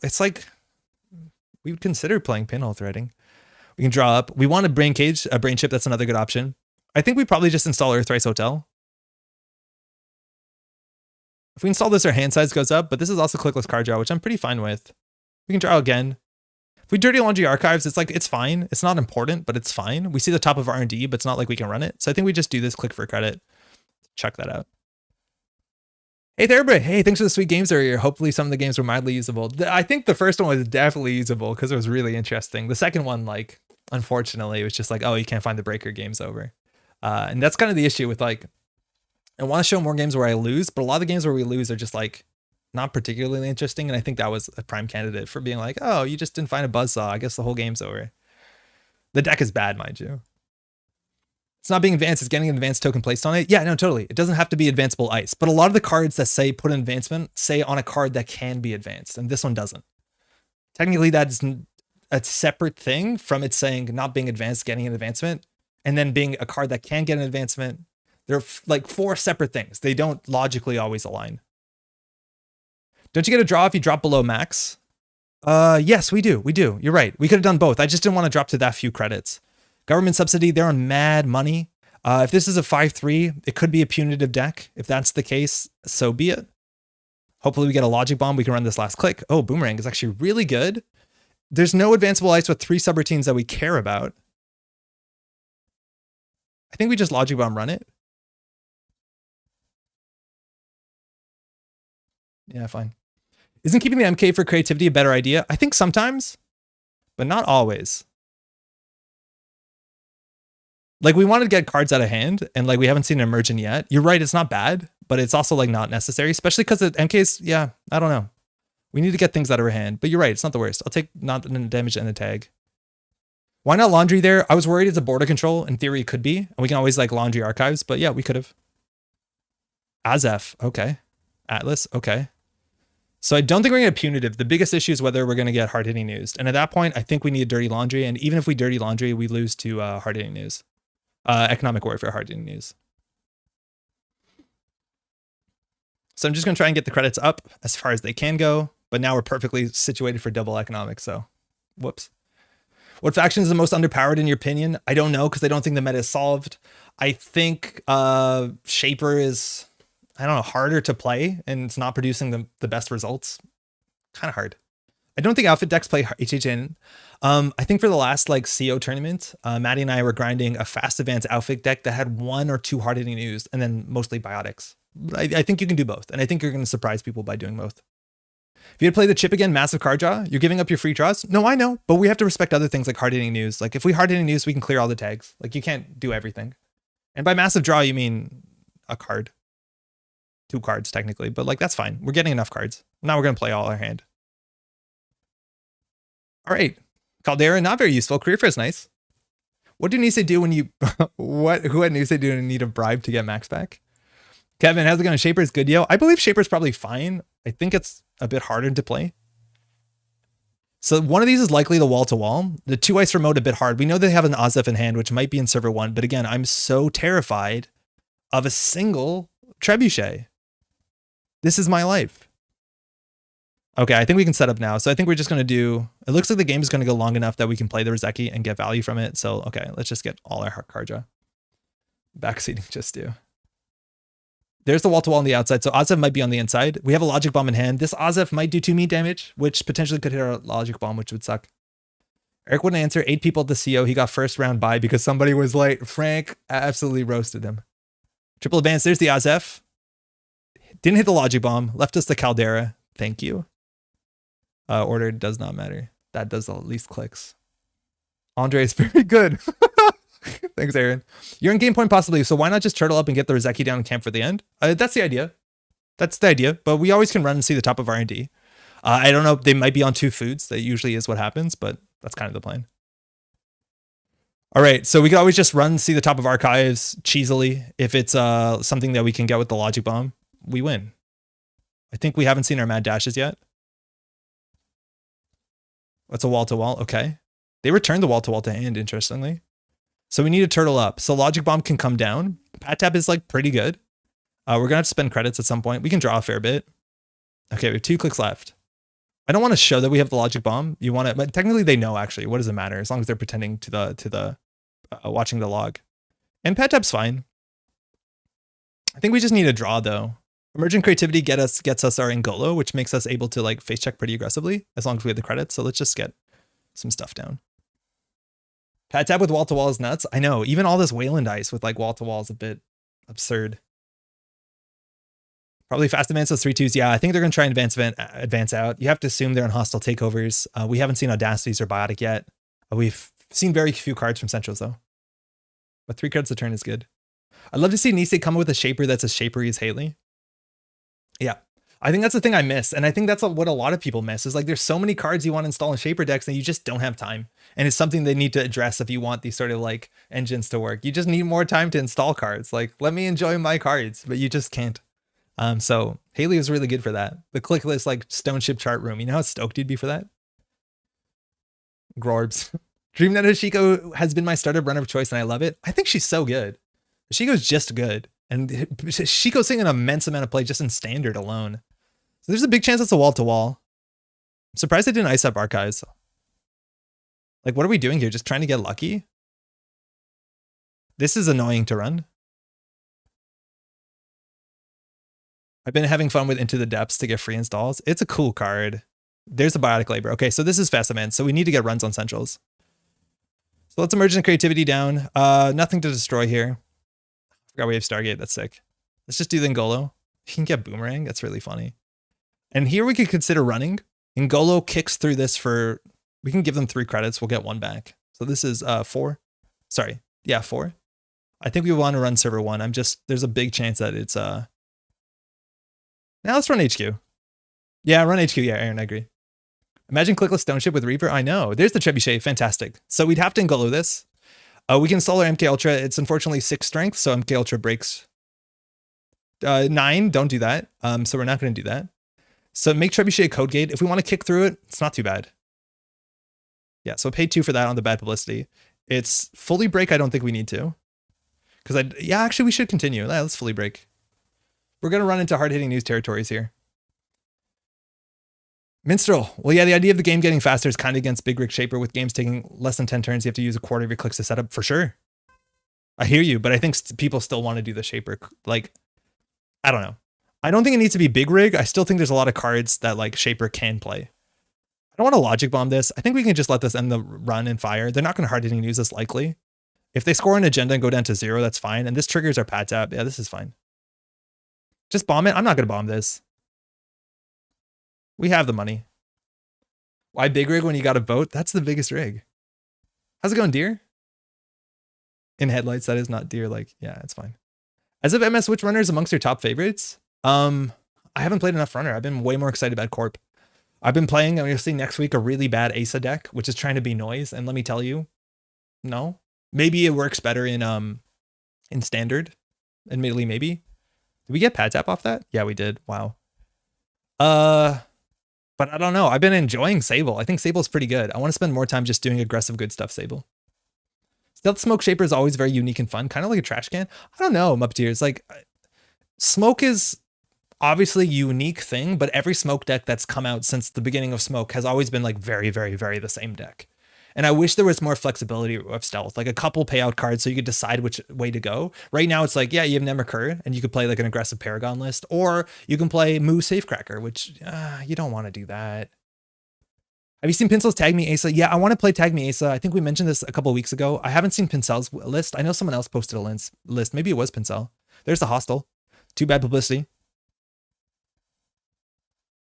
A: It's like we would consider playing Pinhole Threading. We can draw up. We want a Brain Cage, a Brain Chip. That's another good option. I think we probably just install Earthrise Hotel. If we install this, our hand size goes up, but this is also clickless card draw, which I'm pretty fine with. We can draw again. If we Dirty Laundry Archives, it's like, it's fine. It's not important, but it's fine. We see the top of R&D, but it's not like we can run it. So I think we just do this, click for credit. Check that out. Hey there, everybody. Hey, thanks for the sweet games earlier. Hopefully some of the games were mildly usable. I think the first one was definitely usable because it was really interesting. The second one, like, unfortunately, it was just like, oh, you can't find the breaker, game's over. And that's kind of the issue with like, I want to show more games where I lose, but a lot of the games where we lose are just like, not particularly interesting. And I think that was a prime candidate for being like, oh, you just didn't find a buzzsaw. I guess the whole game's over. The deck is bad, mind you. It's not being advanced, it's getting an advanced token placed on it. Yeah, no, totally. It doesn't have to be advanceable ice, but a lot of the cards that say put an advancement say on a card that can be advanced, and this one doesn't. Technically, that's a separate thing from it saying not being advanced, getting an advancement, and then being a card that can get an advancement. They're like 4 separate things. They don't logically always align. Don't you get a draw if you drop below max? Yes, we do. We do. You're right. We could have done both. I just didn't want to drop to that few credits. Government subsidy, they're on mad money. If this is a 5-3, it could be a punitive deck. If that's the case, so be it. Hopefully we get a logic bomb. We can run this last click. Oh, Boomerang is actually really good. There's no advanceable ice with 3 subroutines that we care about. I think we just logic bomb run it. Yeah, fine. Isn't keeping the MK for creativity a better idea? I think sometimes, but not always. Like we wanted to get cards out of hand and like we haven't seen an emergent yet. You're right, it's not bad, but it's also like not necessary, especially because the MKs, yeah, I don't know. We need to get things out of our hand, but you're right, it's not the worst. I'll take not the damage and the tag. Why not Laundry there? I was worried it's a border control. In theory, it could be. And we can always like Laundry Archives, but yeah, we could have. Azef, okay. Atlas, okay. So I don't think we're going to get punitive. The biggest issue is whether we're going to get hard-hitting news. And at that point, I think we need Dirty Laundry. And even if we Dirty Laundry, we lose to hard-hitting news. Economic Warfare, hard-hitting news. So I'm just going to try and get the credits up as far as they can go. But now we're perfectly situated for double economics. So, whoops. What faction is the most underpowered in your opinion? I don't know because I don't think the meta is solved. I think Shaper is, I don't know, harder to play and it's not producing the best results. Kind of hard. I don't think outfit decks play HHN. I think for the last like CO tournament, Maddie and I were grinding a fast advanced outfit deck that had 1 or 2 hard-hitting news and then mostly biotics. I think you can do both. And I think you're going to surprise people by doing both. If you had to play the chip again, massive card draw, you're giving up your free draws. No, I know, but we have to respect other things like hard-hitting news. Like if we hard-hitting news, we can clear all the tags. Like you can't do everything. And by massive draw, you mean a card. 2 cards technically, but like that's fine. We're getting enough cards. Now we're going to play all our hand. All right. Caldera, not very useful. Career Fair is nice. What do Nisei do when you... Who had Nisei do and need a bribe to get max back? Kevin, how's it going? Shaper is good, yo. I believe Shaper is probably fine. I think it's a bit harder to play. So one of these is likely the wall-to-wall. The 2 ice remote a bit hard. We know they have an Azef in hand, which might be in server 1. But again, I'm so terrified of a single Trebuchet. This is my life. Okay, I think we can set up now. So I think we're just going to do... It looks like the game is going to go long enough that we can play the Rozeki and get value from it. So, okay, let's just get all our card draw. Backseating just do. There's the wall-to-wall on the outside. So Azef might be on the inside. We have a Logic Bomb in hand. This Azef might do 2 meat damage, which potentially could hit our Logic Bomb, which would suck. Eric wouldn't answer. 8 people at the CO. He got first round bye because somebody was late. Frank absolutely roasted him. Triple advance. There's the Azef. Didn't hit the logic bomb. Left us the Caldera. Thank you. Order does not matter. That does the least clicks. Andre is very good. Thanks, Aaron. You're in game point possibly, so why not just turtle up and get the Rozeki down in camp for the end? That's the idea. That's the idea. But we always can run and see the top of R&D. I don't know. They might be on 2 foods. That usually is what happens, but that's kind of the plan. All right, so we could always just run, see the top of archives cheesily. If it's something that we can get with the logic bomb, we win. I think we haven't seen our mad dashes yet. What's a wall-to-wall? Okay. They returned the wall-to-wall to hand, interestingly. So we need to turtle up. So logic bomb can come down. Pat tap is like pretty good. We're going to have to spend credits at some point. We can draw a fair bit. Okay, we have 2 clicks left. I don't want to show that we have the logic bomb. You want it, but technically they know actually. What does it matter? As long as they're pretending to the watching the log. And pat tap's fine. I think we just need a draw though. Emergent creativity gets us our Ngolo, which makes us able to like face check pretty aggressively as long as we have the credits. So let's just get some stuff down. Pat tap with wall to wall is nuts. I know. Even all this Wayland ice with like wall to wall is a bit absurd. Probably fast advance those 3-2s. Yeah, I think they're going to try and advance out. You have to assume they're in hostile takeovers. We haven't seen Audacities or Biotic yet. We've seen very few cards from Centrals though. But 3 cards a turn is good. I'd love to see Nisei come up with a shaper that's as shapery as Haley. Yeah, I think that's the thing I miss. And I think that's what a lot of people miss is like there's so many cards you want to install in shaper decks and you just don't have time. And it's something they need to address if you want these sort of like engines to work. You just need more time to install cards. Like, let me enjoy my cards, but you just can't. So Haley was really good for that. The click list, like Stone Ship chart room. You know how stoked you'd be for that? Grorbs. DreamNet Hashiko has been my startup runner of choice and I love it. I think she's so good. Hashiko's just good. And Hashiko's seeing an immense amount of play just in standard alone. So there's a big chance it's a wall to wall. I'm surprised I didn't ice up archives. Like, what are we doing here? Just trying to get lucky? This is annoying to run. I've been having fun with Into the Depths to get free installs. It's a cool card. There's the Biotic Labor. Okay, so this is fast event, so we need to get runs on Centrals. So let's Emergent Creativity down. Nothing to destroy here. I forgot we have Stargate. That's sick. Let's just do the Ngolo. He can get Boomerang. That's really funny. And here we could consider running. Ngolo kicks through this for... We can give them 3 credits. We'll get 1 back. So this is 4. Sorry. Yeah, 4. I think we want to run server 1. There's a big chance that it's... Now let's run HQ. Yeah, run HQ. Yeah, Aaron, I agree. Imagine clickless Stone Ship with Reaper. I know. There's the Trebuchet. Fantastic. So we'd have to Ngolo this. We can install our MK Ultra. It's unfortunately 6 strength, so MK Ultra breaks 9. Don't do that. So we're not going to do that. So make Trebuchet Code Gate. If we want to kick through it, it's not too bad. Yeah, so pay 2 for that on the bad publicity. It's fully break. I don't think we need to. Yeah, actually, we should continue. Let's fully break. We're going to run into hard-hitting news territories here. Minstrel. Well, yeah, the idea of the game getting faster is kind of against Big Rig Shaper. With games taking less than 10 turns, you have to use a quarter of your clicks to set up, for sure. I hear you, but I think people still want to do the Shaper. Like, I don't know. I don't think it needs to be Big Rig. I still think there's a lot of cards that, like, Shaper can play. I don't want to Logic Bomb this. I think we can just let this end the run and fire. They're not going to hard-hitting news this likely. If they score an agenda and go down to 0, that's fine. And this triggers our pad tap. Yeah, this is fine. Just bomb it. I'm not going to bomb this. We have the money. Why Big Rig when you got a boat? That's the biggest rig. How's it going, deer? In headlights, that is not deer. Like, yeah, it's fine. As of MS, which runner is amongst your top favorites? I haven't played enough runner. I've been way more excited about Corp. I've been playing, I'm going to see next week, a really bad Asa deck, which is trying to be noise. And let me tell you, no. Maybe it works better in standard. Admittedly, maybe. Did we get pad tap off that? Yeah, we did. Wow. But I don't know. I've been enjoying Sable. I think Sable's pretty good. I want to spend more time just doing aggressive good stuff, Sable. Stealth Smoke Shaper is always very unique and fun. Kind of like a trash can. I don't know, Muppeteers. Like, Smoke is obviously a unique thing, but every Smoke deck that's come out since the beginning of Smoke has always been like very, very, very the same deck. And I wish there was more flexibility of Stealth, like a couple payout cards so you could decide which way to go. Right now it's like, yeah, you have Nemercur and you could play like an aggressive Paragon list, or you can play Moo Safecracker, which you don't want to do that. Have you seen Pincel's Tag Me Asa? Yeah, I want to play Tag Me Asa. I think we mentioned this a couple of weeks ago. I haven't seen Pincel's list. I know someone else posted a list. Maybe it was Pincel. There's the hostel. Too bad publicity.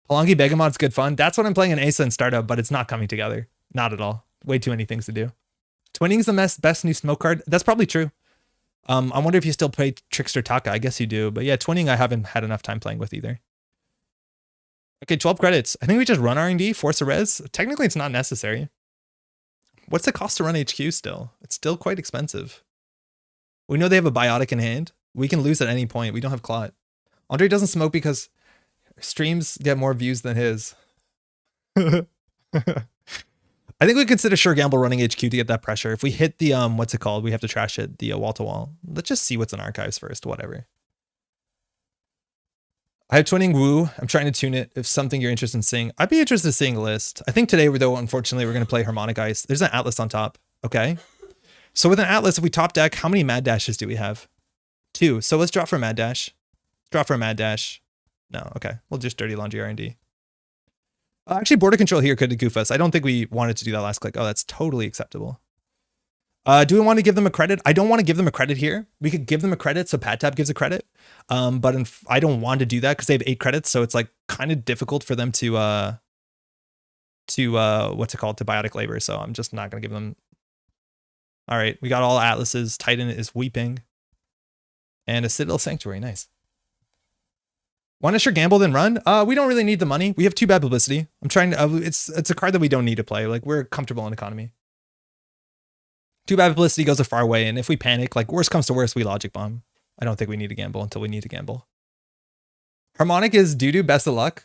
A: Palangi Begamot's good fun. That's what I'm playing in Asa and Startup, but it's not coming together. Not at all. Way too many things to do. Twinning's the best new smoke card. That's probably true. I wonder if you still play Trickster Taka. I guess you do. But yeah, Twinning I haven't had enough time playing with either. Okay, 12 credits. I think we just run R&D, force a res. Technically, it's not necessary. What's the cost to run HQ still? It's still quite expensive. We know they have a biotic in hand. We can lose at any point. We don't have Clot. Andre doesn't smoke because streams get more views than his. I think we consider Sure Gamble running HQ to get that pressure. If we hit the, what's it called? We have to trash it, the wall-to-wall. Let's just see what's in archives first, whatever. I have Twinning Woo. I'm trying to tune it. If something you're interested in seeing, I'd be interested in seeing a list. I think today, though, unfortunately, we're going to play Harmonic Ice. There's an Atlas on top. Okay. So with an Atlas, if we top deck, how many Mad Dashes do we have? 2. So let's drop for a Mad Dash. Drop for a Mad Dash. No, okay. We'll just Dirty Laundry R&D. Actually, border control here could goof us. I don't think we wanted to do that last click. Oh, that's totally acceptable. Do we want to give them a credit? I don't want to give them a credit here. We could give them a credit, so Pad Tab gives a credit. But I don't want to do that because they have 8 credits, so it's like kind of difficult for them to what's it called, to biotic labor. So I'm just not gonna give them. All right, we got all Atlases. Titan is weeping, and a Citadel Sanctuary. Nice. Want to Sure Gamble then run? We don't really need the money. We have 2 bad publicity. I'm trying to. It's a card that we don't need to play. Like, we're comfortable in economy. 2 bad publicity goes a far way, and if we panic, like worst comes to worst, we Logic Bomb. I don't think we need to gamble until we need to gamble. Harmonic is doo-doo. Best of luck.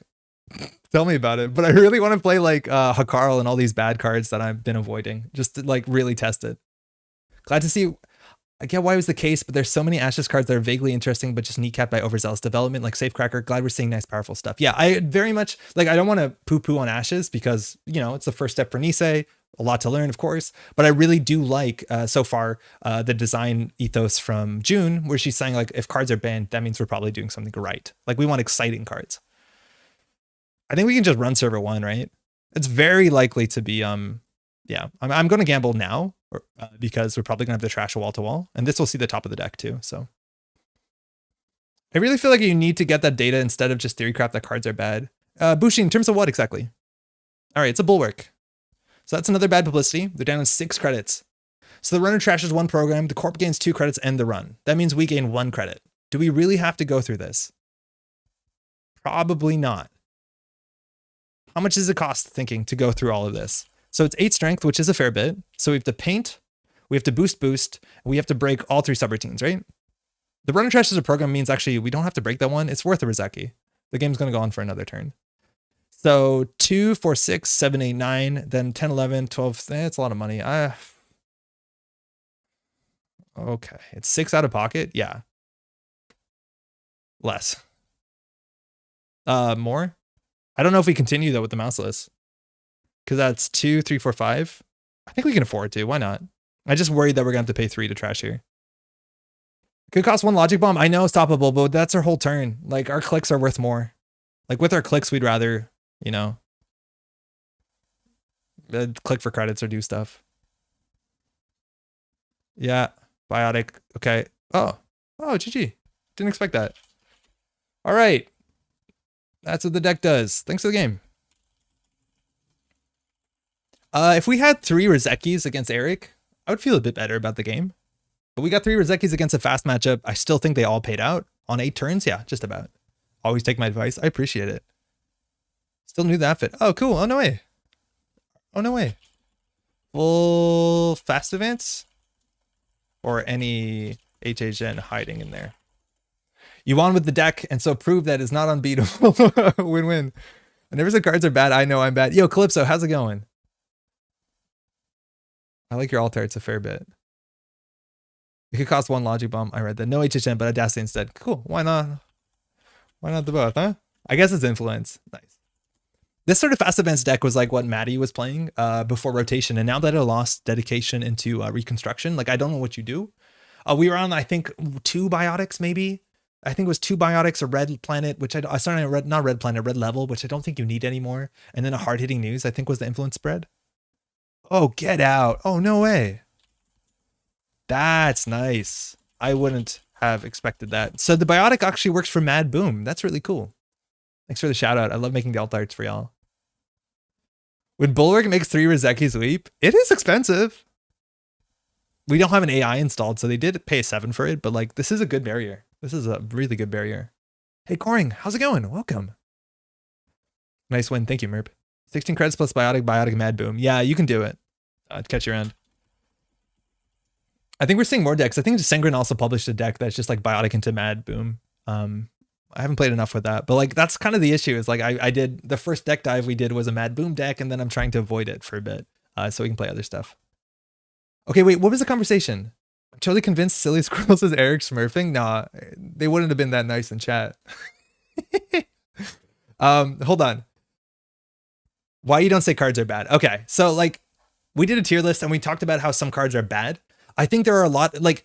A: Tell me about it. But I really want to play like Hakarl and all these bad cards that I've been avoiding, just to like really test it. Glad to see. I get why it was the case, but there's so many Ashes cards that are vaguely interesting, but just kneecapped by overzealous development, like Safecracker. Glad we're seeing nice, powerful stuff. Yeah, I very much, like, I don't want to poo-poo on Ashes because, you know, it's the first step for Nisei. A lot to learn, of course, but I really do like, so far, the design ethos from June, where she's saying, like, if cards are banned, that means we're probably doing something right. Like, we want exciting cards. I think we can just run server 1, right? It's very likely to be, yeah, I'm going to gamble now. Because we're probably gonna have to trash a wall-to-wall, and this will see the top of the deck too. So I really feel like you need to get that data instead of just theory crap that cards are bad. Bushi, in terms of what exactly? All right, it's a bulwark. So that's another bad publicity. They're down in 6 credits. So the runner trashes 1 program, the corp gains 2 credits, and the run. That means we gain 1 credit. Do we really have to go through this? Probably not. How much does it cost thinking to go through all of this? So it's 8 strength, which is a fair bit. So we have to paint, we have to boost, and we have to break all 3 subroutines, right? The runner trash as a program means actually we don't have to break that one. It's worth a Rizeki. The game's going to go on for another turn. So 2, 4, 6, 7, 8, 9, then 10, 11, 12. It's a lot of money. Okay, it's 6 out of pocket. Yeah. Less. More? I don't know if we continue though with the mouseless. Because that's 2, 3, 4, 5. I think we can afford to. Why not? I just worried that we're going to have to pay 3 to trash here. Could cost 1 Logic Bomb. I know, stoppable, but that's our whole turn. Like, our clicks are worth more. Like, with our clicks, we'd rather, you know, click for credits or do stuff. Yeah. Biotic. Okay. Oh, GG. Didn't expect that. All right. That's what the deck does. Thanks for the game. If we had 3 Rizekis against Eric, I would feel a bit better about the game. But we got 3 Rizekis against a fast matchup. I still think they all paid out on 8 turns. Yeah, just about. Always take my advice. I appreciate it. Still knew the outfit. Oh, cool. Oh, no way. Oh, no way. Full fast advance? Or any HHN hiding in there? You won with the deck, and so prove that it's not unbeatable. Win-win. I never said cards are bad. I know I'm bad. Yo, Calypso, how's it going? I like your altar. It's a fair bit. It could cost 1 Logic Bomb. I read that. No HHN, but Audacity instead. Cool. Why not? Why not the both, huh? I guess it's influence. Nice. This sort of fast advance deck was like what Maddie was playing before rotation. And now that it lost dedication into reconstruction, like I don't know what you do. We were on, I think, 2 biotics maybe. I think it was 2 biotics, a red planet, which I started not red planet, red level, which I don't think you need anymore. And then a hard hitting news, I think was the influence spread. Oh, get out. Oh, no way. That's nice. I wouldn't have expected that. So the biotic actually works for Mad Boom. That's really cool. Thanks for the shout out. I love making the alt arts for y'all. When Bulwark makes 3 Rozeki's Leap, it is expensive. We don't have an AI installed, so they did pay a 7 for it, but like this is a good barrier. This is a really good barrier. Hey Coring, how's it going? Welcome. Nice win. Thank you, Merp. 16 credits plus biotic, Mad Boom. Yeah, you can do it. Catch your end. I think we're seeing more decks. I think Sengrin also published a deck that's just like biotic into Mad Boom. I haven't played enough with that, but like that's kind of the issue. Is like I did the first deck dive we did was a Mad Boom deck, and then I'm trying to avoid it for a bit, so we can play other stuff. Okay, wait, what was the conversation? I'm totally convinced Silly Squirrels is Eric smurfing. Nah, they wouldn't have been that nice in chat. Hold on. Why you don't say cards are bad? Okay, so like we did a tier list and we talked about how some cards are bad. I think there are a lot like,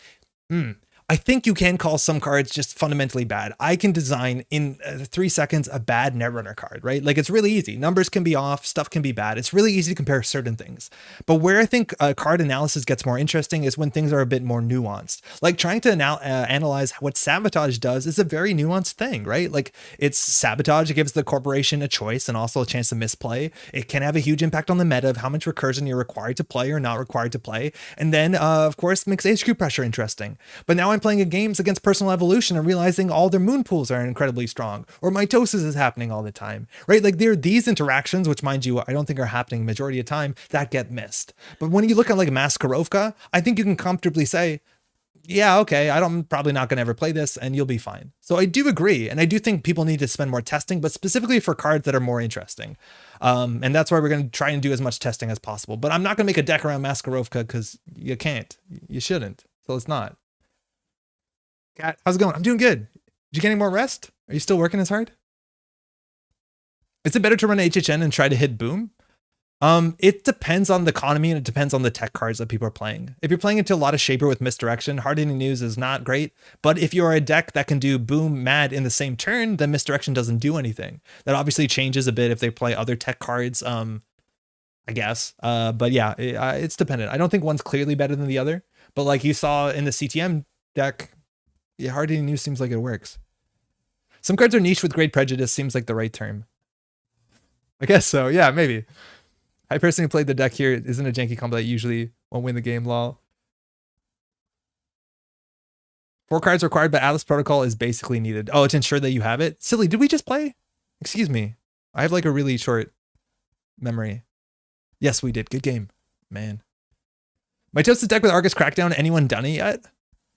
A: I think you can call some cards just fundamentally bad. I can design in 3 seconds a bad Netrunner card, right? Like it's really easy. Numbers can be off, stuff can be bad. It's really easy to compare certain things. But where I think card analysis gets more interesting is when things are a bit more nuanced. Like trying to analyze what sabotage does is a very nuanced thing, right? Like it's sabotage. It gives the corporation a choice and also a chance to misplay. It can have a huge impact on the meta of how much recursion you're required to play or not required to play. And then, of course, makes HQ pressure interesting. But now I'm playing games against personal evolution and realizing all their moon pools are incredibly strong, or mitosis is happening all the time, right? Like there are these interactions, which mind you, I don't think are happening majority of time, that get missed. But when you look at like Maskarovka, I think you can comfortably say, yeah, okay, I'm probably not going to ever play this and you'll be fine. So I do agree. And I do think people need to spend more testing, but specifically for cards that are more interesting. And that's why we're going to try and do as much testing as possible. But I'm not going to make a deck around Maskarovka because you can't. You shouldn't. So it's not. Cat, how's it going? I'm doing good. Did you get any more rest? Are you still working as hard? Is it better to run HHN and try to hit Boom? It depends on the economy and it depends on the tech cards that people are playing. If you're playing into a lot of Shaper with Misdirection, Hard Hitting News is not great. But if you're a deck that can do Boom, Mad in the same turn, then Misdirection doesn't do anything. That obviously changes a bit if they play other tech cards, I guess. But yeah, it's dependent. I don't think one's clearly better than the other. But like you saw in the CTM deck, yeah, Hard Hitting News seems like it works. Some cards are niche with great prejudice seems like the right term. I guess so. Yeah, maybe. I personally played the deck here. It isn't a janky combo that usually won't win the game, lol. 4 cards required by Atlas Protocol is basically needed. Oh, to ensure that you have it? Silly, did we just play? Excuse me. I have like a really short memory. Yes, we did. Good game. Man. My toasted deck with Argus Crackdown, anyone done it yet?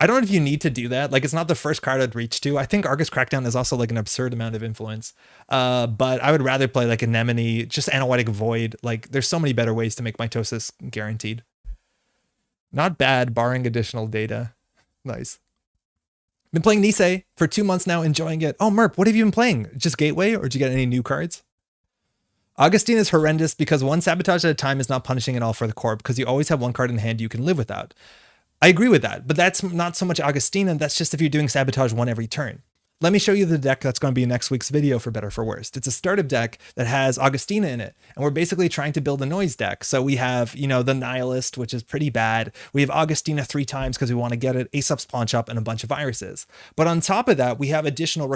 A: I don't know if you need to do that. Like, it's not the first card I'd reach to. I think Argus Crackdown is also like an absurd amount of influence. But I would rather play like Anemone, just Analytic Void. Like, there's so many better ways to make mitosis guaranteed. Not bad, barring additional data. Nice. Been playing Nisei for 2 months now, enjoying it. Oh, Merp, what have you been playing? Just Gateway, or did you get any new cards? Augustine is horrendous because one sabotage at a time is not punishing at all for the corp, because you always have one card in hand you can live without. I agree with that, but that's not so much Augustina. That's just if you're doing sabotage one every turn. Let me show you the deck that's going to be in next week's video for better or for worse. It's a startup deck that has Augustina in it, and we're basically trying to build a noise deck. So we have, you know, the Nihilist, which is pretty bad. We have Augustina 3 times because we want to get it, Aesop's Pawn Shop, and a bunch of viruses. But on top of that, we have additional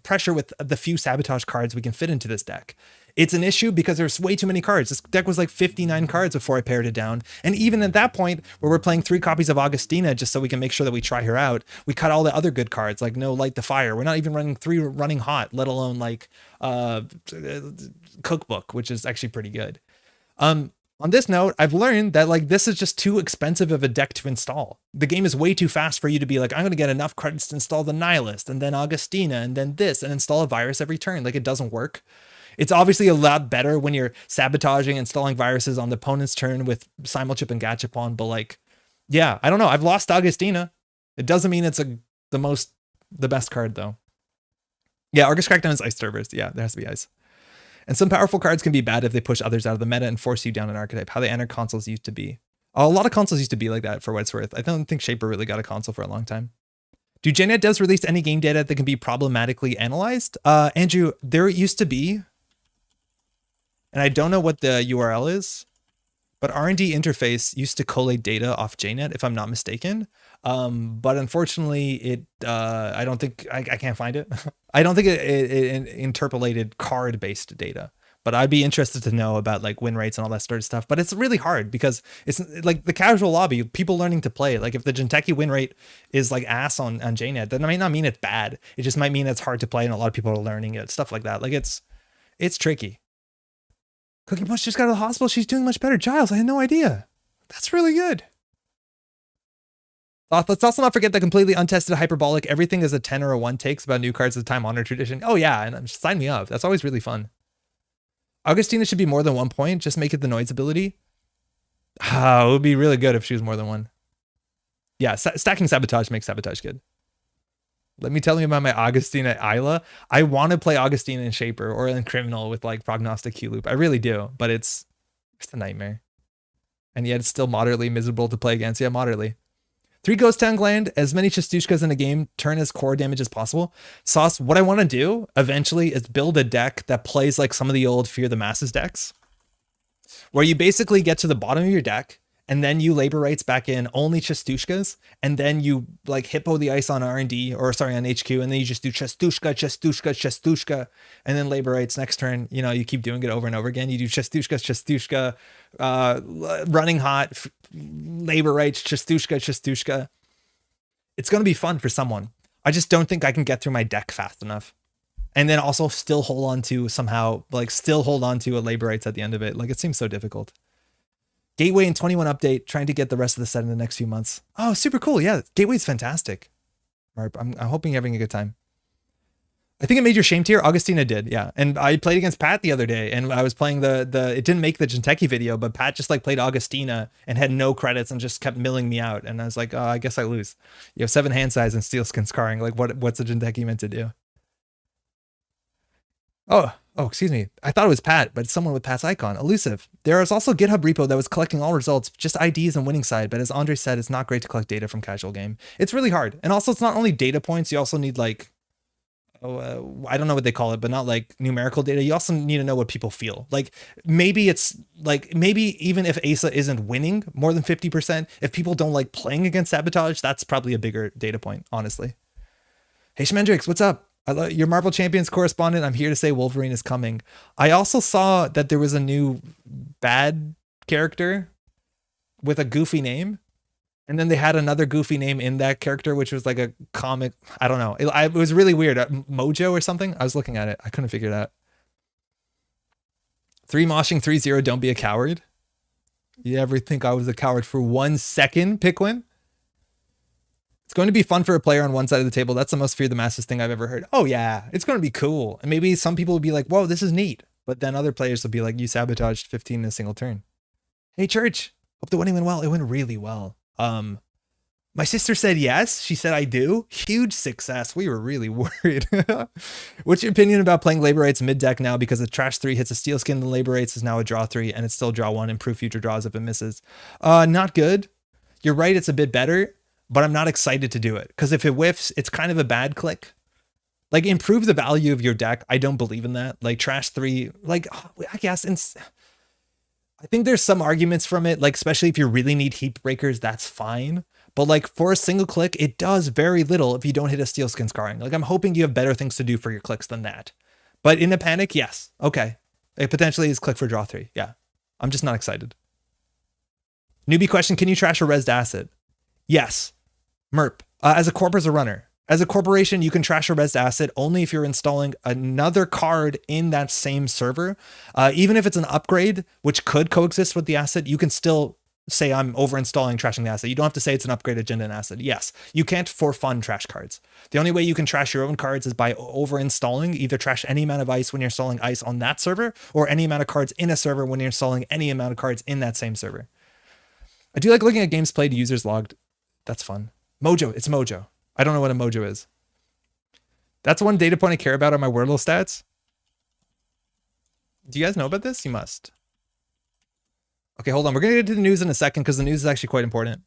A: pressure with the few sabotage cards we can fit into this deck. It's an issue because there's way too many cards. This deck was like 59 cards before I pared it down. And even at that point, where we're playing 3 copies of Augustina just so we can make sure that we try her out, we cut all the other good cards, like no Light the Fire. We're not even running 3 running hot, let alone like Cookbook, which is actually pretty good. On this note, I've learned that like this is just too expensive of a deck to install. The game is way too fast for you to be like, I'm going to get enough credits to install the Nihilist and then Augustina and then this and install a virus every turn. Like it doesn't work. It's obviously a lot better when you're sabotaging, installing viruses on the opponent's turn with Simulchip and Gachapon, but like, yeah, I don't know. I've lost Augustina. It doesn't mean it's the best card though. Yeah, Argus Crackdown is Ice servers. Yeah, there has to be ice. And some powerful cards can be bad if they push others out of the meta and force you down an archetype. How they enter consoles used to be. A lot of consoles used to be like that for what it's worth. I don't think Shaper really got a console for a long time. Do JNet devs release any game data that can be problematically analyzed? Andrew, there used to be, and I don't know what the URL is, but R&D interface used to collate data off JNet, if I'm not mistaken. But unfortunately, I don't think, I can't find it. I don't think it interpolated card-based data. But I'd be interested to know about like win rates and all that sort of stuff. But it's really hard because it's like the casual lobby, people learning to play. Like if the Jinteki win rate is like ass on JNet, then it might not mean it's bad. It just might mean it's hard to play and a lot of people are learning it, stuff like that. Like it's tricky. Cookie Push just got out of the hospital. She's doing much better. Giles, I had no idea. That's really good. Let's also not forget the completely untested hyperbolic. Everything is a 10 or a 1 takes about new cards as a time-honored tradition. Oh yeah, and sign me up. That's always really fun. Augustina should be more than 1 point. Just make it the noise ability. It would be really good if she was more than 1. Yeah, stacking Sabotage makes Sabotage good. Let me tell you about my Augustina Isla. I want to play Augustina in Shaper or in Criminal with like Prognostic Q Loop. I really do, but it's a nightmare. And yet it's still moderately miserable to play against. Yeah, moderately. 3 Ghost Town Gland, as many Chastushkas in the game, turn as core damage as possible. Sauce, what I want to do eventually is build a deck that plays like some of the old Fear the Masses decks, where you basically get to the bottom of your deck, and then you labor rights back in only Chastushkas, and then you like hippo the ice on R&D, or sorry, on HQ, and then you just do Chastushka, Chastushka, Chastushka, and then labor rights next turn. You know, you keep doing it over and over again. You do Chastushka, Chastushka, running hot, labor rights, Chastushka. It's going to be fun for someone. I just don't think I can get through my deck fast enough. And then also still hold on to a labor rights at the end of it. Like it seems so difficult. Gateway in 21 update, trying to get the rest of the set in the next few months. Oh, super cool. Yeah, Gateway's fantastic. I'm hoping you're having a good time. I think it made your shame tier. Augustina did, yeah. And I played against Pat the other day, and I was playing it didn't make the Jinteki video, but Pat just like played Augustina and had no credits and just kept milling me out. And I was like, oh, I guess I lose. You have 7 hand size and steel skin scarring. Like what's a Jinteki meant to do? Oh, excuse me. I thought it was Pat, but it's someone with Pat's icon. Elusive. There is also a GitHub repo that was collecting all results, just IDs and winning side. But as Andre said, it's not great to collect data from casual game. It's really hard. And also it's not only data points. You also need like, I don't know what they call it, but not like numerical data. You also need to know what people feel. Like maybe even if Asa isn't winning more than 50%, if people don't like playing against Sabotage, that's probably a bigger data point, honestly. Hey, Shmendrix, what's up? I love your Marvel Champions correspondent. I'm here to say Wolverine is coming. I also saw that there was a new bad character with a goofy name. And then they had another goofy name in that character, which was like a comic. I don't know. It was really weird. Mojo or something. I was looking at it. I couldn't figure it out. 3 moshing 3-0. Don't be a coward. You ever think I was a coward for 1 second, Pickwin? It's going to be fun for a player on one side of the table. That's the most Fear the Masses thing I've ever heard. Oh yeah, it's going to be cool. And maybe some people will be like, whoa, this is neat. But then other players will be like, you sabotaged 15 in a single turn. Hey, Church. Hope the wedding went well. It went really well. My sister said yes. She said I do. Huge success. We were really worried. What's your opinion about playing labor rights mid deck now? Because the trash 3 hits a steel skin, the labor rights is now a draw 3, and it's still draw 1. Improve future draws if it misses. Not good. You're right. It's a bit better, but I'm not excited to do it because if it whiffs, it's kind of a bad click. Like improve the value of your deck. I don't believe in that. Like trash 3, like I guess I think there's some arguments from it, like especially if you really need heap breakers, that's fine. But like for a single click, it does very little if you don't hit a steel skin scarring. Like I'm hoping you have better things to do for your clicks than that. But in a panic, yes. Okay. It potentially is click for draw 3. Yeah. I'm just not excited. Newbie question, can you trash a rezzed asset? Yes. Merp. As a corp or as a runner? As a corporation, you can trash a rezzed asset only if you're installing another card in that same server. Even if it's an upgrade, which could coexist with the asset, you can still say I'm over-installing trashing the asset. You don't have to say it's an upgrade agenda and asset. Yes, you can't for fun trash cards. The only way you can trash your own cards is by over-installing. Either trash any amount of ice when you're installing ice on that server, or any amount of cards in a server when you're installing any amount of cards in that same server. I do like looking at games played, users logged. That's fun. Mojo, it's Mojo. I don't know what a Mojo is. That's one data point I care about on my Wordle stats. Do you guys know about this? You must. Okay, hold on. We're going to get to the news in a second because the news is actually quite important.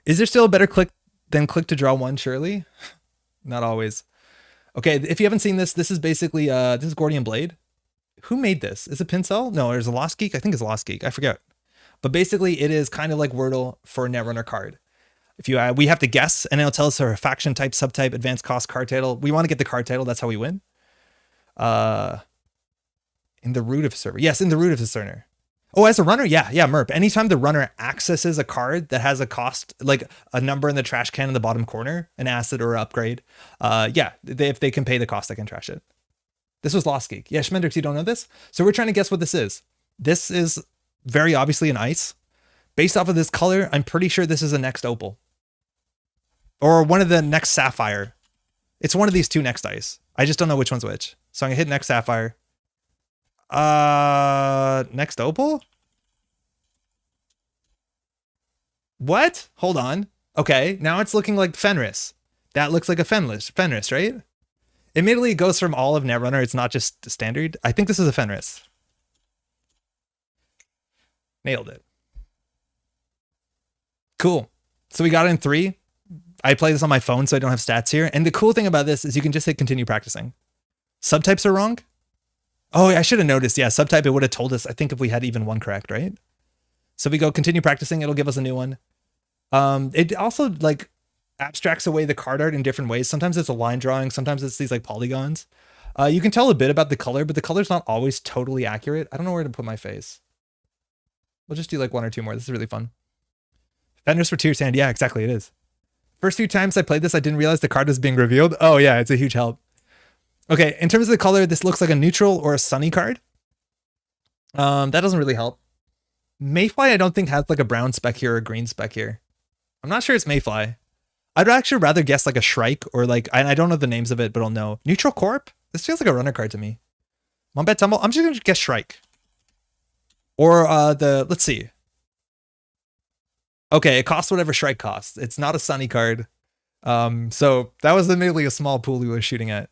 A: Is there still a better click than click to draw 1, surely? Not always. Okay, if you haven't seen this, this is basically this is Gordian Blade. Who made this? Is it Pincel? No, there's a Lost Geek. I think it's Lost Geek. I forget. But basically, it is kind of like Wordle for a Netrunner card. If you we have to guess, and it'll tell us our faction type, subtype, advanced cost, card title. We want to get the card title. That's how we win. In the root of server. Yes, in the root of the discerner. Oh, as a runner, yeah, Merp. Anytime the runner accesses a card that has a cost, like a number in the trash can in the bottom corner, an asset or upgrade, yeah, if they can pay the cost, they can trash it. This was Lost Geek. Yeah, Schmendrix, you don't know this? So we're trying to guess what this is. This is very obviously an ice. Based off of this color, I'm pretty sure this is a next opal. Or one of the next sapphire. It's one of these two next ice. I just don't know which one's which. So I'm gonna hit next sapphire. Next opal? What? Hold on. Okay, now it's looking like Fenris. That looks like a Fenris, right? Admittedly, it goes from all of Netrunner. It's not just standard. I think this is a Fenris. Nailed it. Cool. So we got it in 3. I play this on my phone, so I don't have stats here. And the cool thing about this is you can just hit continue practicing. Subtypes are wrong. Oh, I should have noticed. Yeah, subtype, it would have told us, I think, if we had even one correct, right? So we go continue practicing, it'll give us a new one. It also like abstracts away the card art in different ways. Sometimes it's a line drawing, sometimes it's these like polygons. You can tell a bit about the color, but the color's not always totally accurate. I don't know where to put my face. We'll just do like 1 or 2 more. This is really fun. Fenders for Tears Hand. Yeah, exactly, it is. First few times I played this, I didn't realize the card was being revealed. Oh yeah, it's a huge help. Okay, in terms of the color, this looks like a neutral or a sunny card. That doesn't really help. Mayfly, I don't think has like a brown speck here or a green speck here. I'm not sure it's Mayfly. I'd actually rather guess like a Shrike or like, I don't know the names of it, but I'll know. Neutral Corp? This feels like a runner card to me. Wombat Tumble? I'm just gonna guess Shrike. Or let's see. Okay, it costs whatever Shrike costs. It's not a sunny card. So that was admittedly a small pool we were shooting at.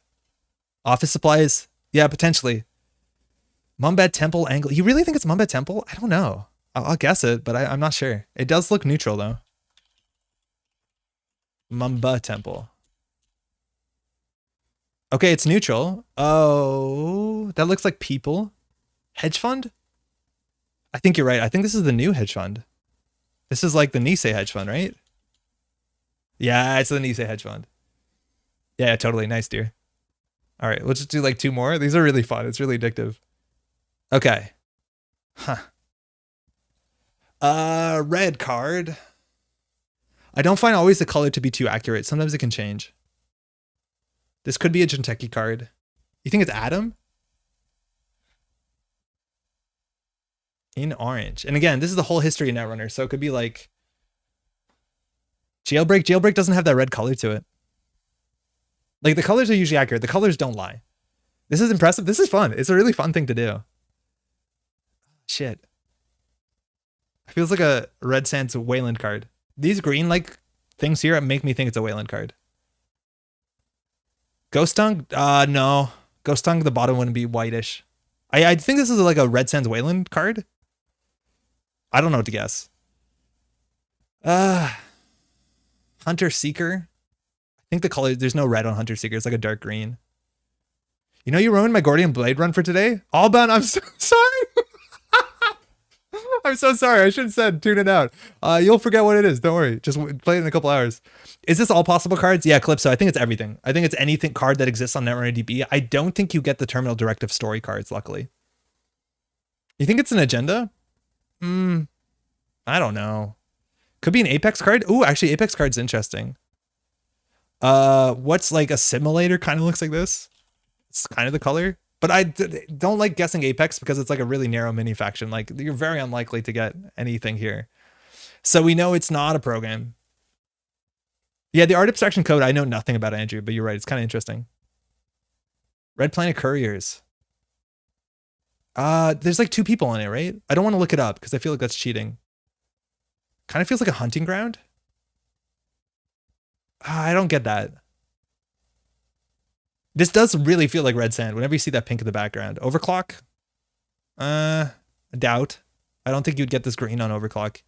A: Office supplies? Yeah, potentially. Mumbad Temple angle. You really think it's Mumbad Temple? I don't know. I'll guess it, but I'm not sure. It does look neutral though. Mumba Temple. Okay, it's neutral. Oh, that looks like people. Hedge fund? I think you're right. I think this is the new hedge fund. This is like the Nisei hedge fund, right? Yeah, it's the Nisei hedge fund. Yeah, totally. Nice, dear. All right, let's just do like 2 more. These are really fun. It's really addictive. Okay. Huh. Red card. I don't find always the color to be too accurate. Sometimes it can change. This could be a Jinteki card. You think it's Adam? In orange. And again, this is the whole history of Netrunner, so it could be like Jailbreak. Jailbreak doesn't have that red color to it. Like the colors are usually accurate. The colors don't lie. This is impressive. This is fun. It's a really fun thing to do. Shit. It feels like a Red Sands Wayland card. These green like things here make me think it's a Wayland card. Ghost Tongue? No. Ghost Tongue, the bottom wouldn't be whitish. I think this is like a Red Sands Wayland card. I don't know what to guess. Hunter Seeker. I think the color, there's no red on Hunter Seeker. It's like a dark green. You know, you ruined my Gordian Blade run for today. Alban, I'm so sorry. I'm so sorry. I should have said tune it out. You'll forget what it is. Don't worry. Just play it in a couple hours. Is this all possible cards? Yeah, Calypso. I think it's everything. I think it's anything card that exists on Netrunner DB. I don't think you get the Terminal Directive story cards, luckily. You think it's an agenda? I don't know. Could be an Apex card. Ooh, actually, Apex card's interesting. What's like a simulator kind of looks like this? It's kind of the color. But I don't like guessing Apex because it's like a really narrow mini faction. Like you're very unlikely to get anything here. So we know it's not a program. Yeah, the art abstraction code, I know nothing about, Andrew, but you're right. It's kind of interesting. Red Planet Couriers. There's like 2 people on it, right? I don't want to look it up because I feel like that's cheating. Kind of feels like a hunting ground. I don't get that. This does really feel like Red Sand whenever you see that pink in the background. Overclock? I doubt. I don't think you'd get this green on Overclock.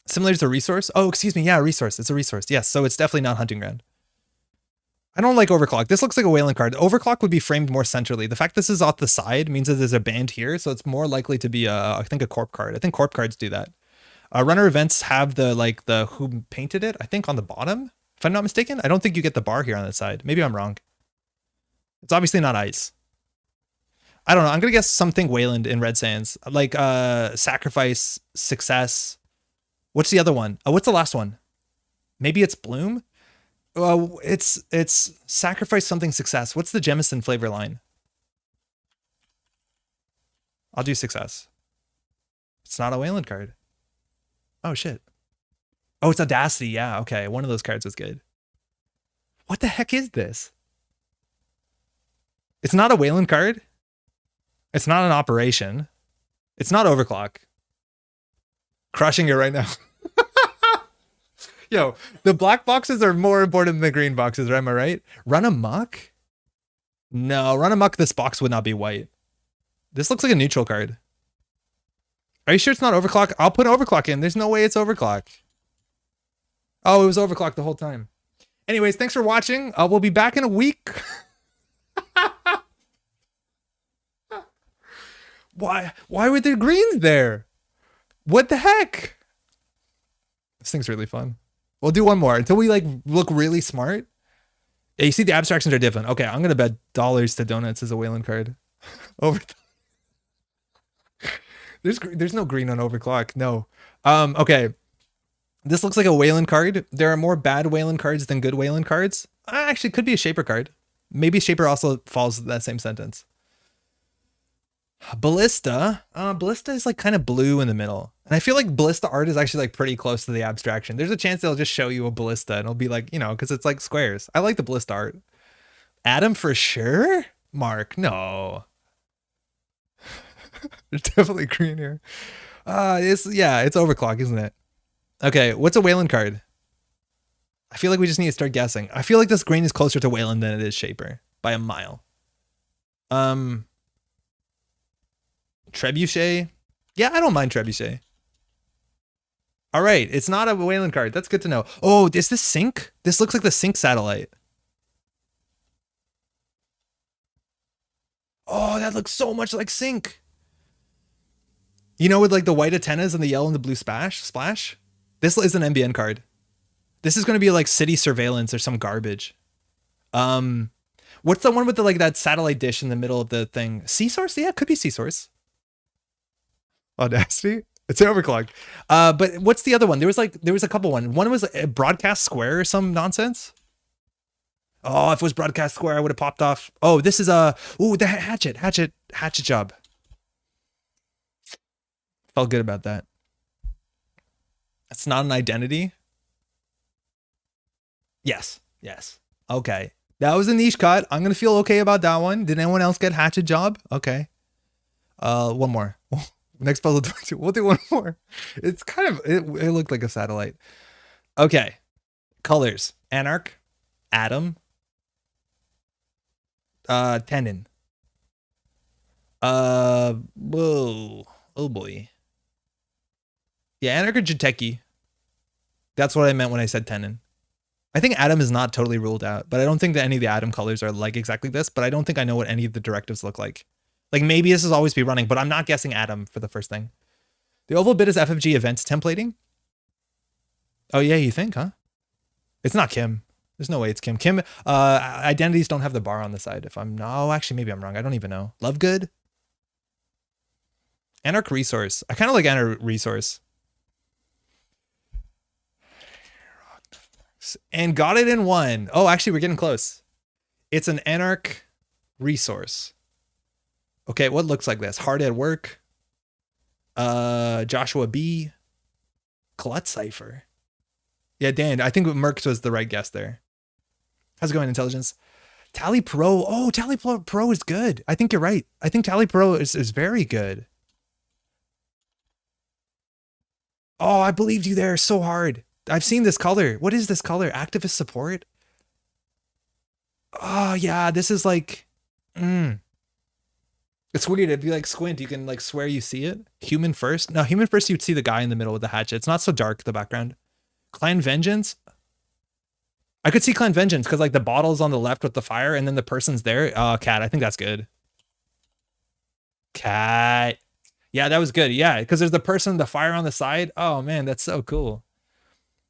A: Similar to a resource? Oh, excuse me. Yeah, resource. It's a resource. Yes, so it's definitely not hunting ground. I don't like overclock. This looks like a Wayland card. Overclock would be framed more centrally. The fact this is off the side means that there's a band here, so it's more likely to be I think a corp card. I think corp cards do that. Runner events have the who painted it, I think on the bottom, if I'm not mistaken. I don't think you get the bar here on the side. Maybe I'm wrong. It's obviously not ice. I don't know. I'm gonna guess something Wayland in Red Sands. Like sacrifice, success. What's the other one? Oh, what's the last one? Maybe it's Bloom? It's sacrifice something success. What's the Jemison flavor line? I'll do success. It's not a Wayland card. Oh, shit. Oh, it's Audacity. Yeah, okay. One of those cards was good. What the heck is this? It's not a Wayland card. It's not an operation. It's not overclock. Crushing it right now. Yo, the black boxes are more important than the green boxes, right? Am I right? Run amok? No, run amok, this box would not be white. This looks like a neutral card. Are you sure it's not overclock? I'll put overclock in. There's no way it's overclock. Oh, it was overclock the whole time. Anyways, thanks for watching. We'll be back in a week. Why were there greens there? What the heck? This thing's really fun. We'll do one more until we like look really smart. Yeah, you see the abstractions are different. Okay, I'm gonna bet dollars to donuts as a Wayland card. Over. There's no green on overclock. No. Okay. This looks like a Wayland card. There are more bad Wayland cards than good Wayland cards. Actually, it could be a Shaper card. Maybe Shaper also falls in that same sentence. Ballista. Ballista is like kind of blue in the middle. And I feel like Ballista art is actually like pretty close to the abstraction. There's a chance they'll just show you a Ballista and it'll be like, you know, because it's like squares. I like the Ballista art. Adam for sure? Mark, no. There's definitely green here. It's overclock, isn't it? Okay, what's a Wayland card? I feel like we just need to start guessing. I feel like this green is closer to Wayland than it is Shaper by a mile. Trebuchet. Yeah, I don't mind Trebuchet. All right, it's not a Wayland card. That's good to know. Oh, is this Sync? This looks like the Sync satellite. Oh, that looks so much like Sync. You know, with like the white antennas and the yellow and the blue splash? This is an NBN card. This is going to be like city surveillance or some garbage. What's the one with the like that satellite dish in the middle of the thing? C-Source? Yeah, it could be C-Source. Audacity? It's overclocked. But what's the other one? There was a couple one. One was a Broadcast Square or some nonsense. Oh, if it was Broadcast Square, I would have popped off. Oh, this is the hatchet job. Felt good about that. It's not an identity. Yes. Okay. That was a niche cut. I'm gonna feel okay about that one. Did anyone else get hatchet job? Okay. One more. Next puzzle, we'll do one more. It's kind of it looked like a satellite. Okay. Colors. Anarch, Atom, Tendon. Whoa. Oh boy. Yeah, Anarch or Jateki. That's what I meant when I said Tendon. I think Atom is not totally ruled out, but I don't think that any of the Atom colors are like exactly this, but I don't think I know what any of the directives look like. Like maybe this is always be running, but I'm not guessing Atom for the first thing. The oval bit is FFG events templating. Oh yeah, you think, huh? It's not Kim. There's no way it's Kim. Kim, identities don't have the bar on the side. If I'm no, actually maybe I'm wrong. I don't even know. Lovegood. Anarch Resource. I kind of like Anarch Resource. And got it in one. Oh, actually, we're getting close. It's an Anarch Resource. Okay, what looks like this? Hard at Work. Joshua B. Klutz Cipher. Yeah, Dan, I think Merckx was the right guess there. How's it going, Intelligence? Tally Pro. Oh, Tally Pro is good. I think you're right. I think Tally Pro is very good. Oh, I believed you there so hard. I've seen this color. What is this color? Activist support? Oh, yeah, this is like... It's weird. If you like squint, you can like swear you see it. Human First? No, Human First, you'd see the guy in the middle with the hatchet. It's not so dark, the background. Clan Vengeance? I could see Clan Vengeance because like the bottle's on the left with the fire and then the person's there. Cat. I think that's good. Cat. Yeah, that was good. Yeah, because there's the person, the fire on the side. Oh man, that's so cool.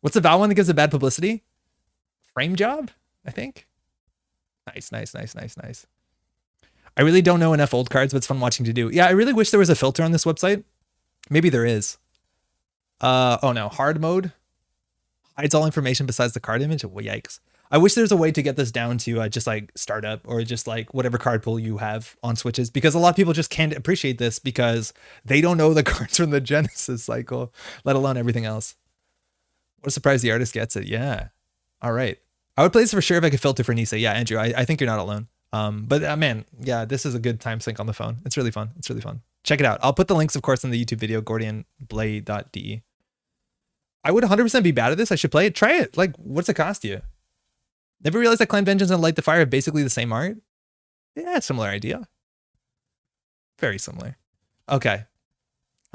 A: What's the Val one that gives a bad publicity? Frame job, I think. Nice, nice, nice, nice, nice. I really don't know enough old cards, but it's fun watching to do. Yeah, I really wish there was a filter on this website. Maybe there is. Oh no, hard mode hides all information besides the card image. Well, yikes. I wish there's a way to get this down to just like startup or just like whatever card pool you have on Switches, because a lot of people just can't appreciate this because they don't know the cards from the Genesis cycle, let alone everything else. What a surprise the artist gets it. Yeah. All right. I would play this for sure if I could filter for Nisei. Yeah, Andrew, I think you're not alone. But man, yeah, this is a good time sync on the phone. It's really fun. It's really fun. Check it out. I'll put the links, of course, in the YouTube video, gordianblade.de. I would 100% be bad at this. I should play it. Try it. Like, what's it cost you? Never realized that Clan Vengeance and Light the Fire are basically the same art? Yeah, similar idea. Very similar. Okay.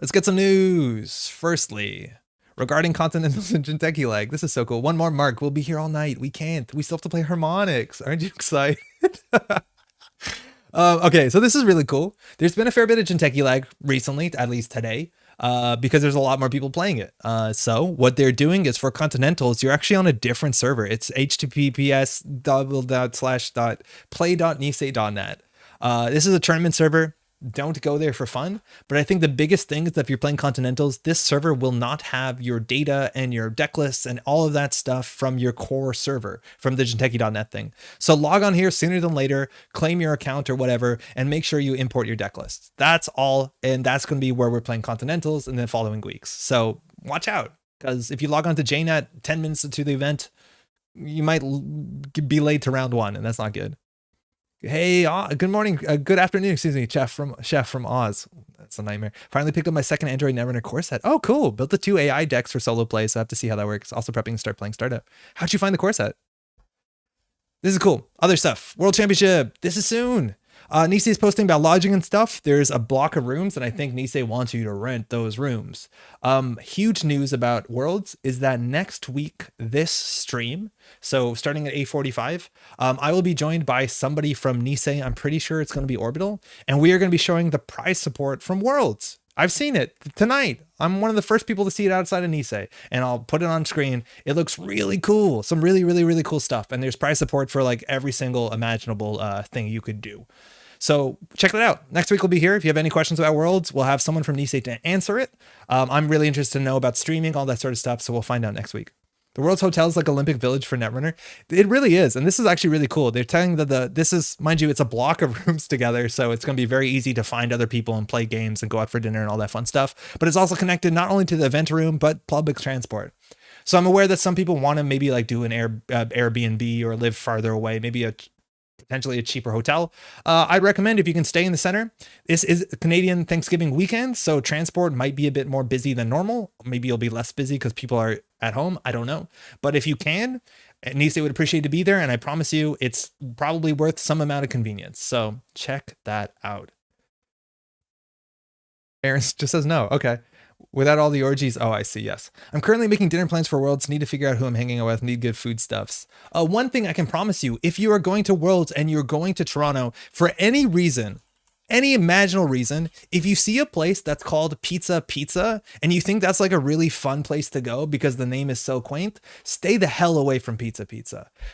A: Let's get some news. Firstly, regarding Continentals and Jinteki Lag. This is so cool. One more, Mark. We'll be here all night. We can't. We still have to play Harmonics. Aren't you excited? Okay, so this is really cool. There's been a fair bit of Jinteki Lag recently, at least today. Because there's a lot more people playing it. So what they're doing is for Continentals, you're actually on a different server. It's https://play.nisei.net. This is a tournament server. Don't go there for fun. But I think the biggest thing is that if you're playing Continentals, this server will not have your data and your deck lists and all of that stuff from your core server, from the Jinteki.net thing. So log on here sooner than later, claim your account or whatever, and make sure you import your deck lists. That's all. And that's going to be where we're playing Continentals in the following weeks. So watch out, because if you log on to JNet 10 minutes into the event, you might be late to round one, and that's not good. Hey, good morning, good afternoon, excuse me, Chef from Oz. That's a nightmare. Finally picked up my second Android Netrunner core set. Oh, cool. Built the 2 AI decks for solo play, so I have to see how that works. Also prepping to start playing Startup. How'd you find the core set? This is cool. Other stuff. World Championship. This is soon. Nisei is posting about lodging and stuff. There's a block of rooms, and I think Nisei wants you to rent those rooms. Huge news about Worlds is that next week, this stream, so starting at 8:45, I will be joined by somebody from Nisei. I'm pretty sure it's going to be Orbital, and we are going to be showing the prize support from Worlds. I've seen it tonight. I'm one of the first people to see it outside of Nisei, and I'll put it on screen. It looks really cool. Some really, really, really cool stuff. And there's prize support for like every single imaginable thing you could do. So check that out. Next week we'll be here. If you have any questions about Worlds, we'll have someone from Nisei to answer it. I'm really interested to know about streaming, all that sort of stuff. So we'll find out next week. The World's Hotel is like Olympic Village for Netrunner. It really is. And this is actually really cool. They're telling that this is, mind you, it's a block of rooms together. So it's going to be very easy to find other people and play games and go out for dinner and all that fun stuff. But it's also connected not only to the event room, but public transport. So I'm aware that some people want to maybe like do an Airbnb or live farther away, maybe potentially a cheaper hotel. I'd recommend if you can stay in the center. This is Canadian Thanksgiving weekend, so transport might be a bit more busy than normal. Maybe you'll be less busy because people are at home. I don't know. But if you can, Nisei would appreciate to be there, and I promise you it's probably worth some amount of convenience. So check that out. Aaron just says no. Okay. Without all the orgies. Oh, I see. Yes. I'm currently making dinner plans for Worlds. Need to figure out who I'm hanging out with. Need good foodstuffs. One thing I can promise you, if you are going to Worlds and you're going to Toronto for any reason, any imaginable reason, if you see a place that's called Pizza and you think that's like a really fun place to go because the name is so quaint, stay the hell away from Pizza.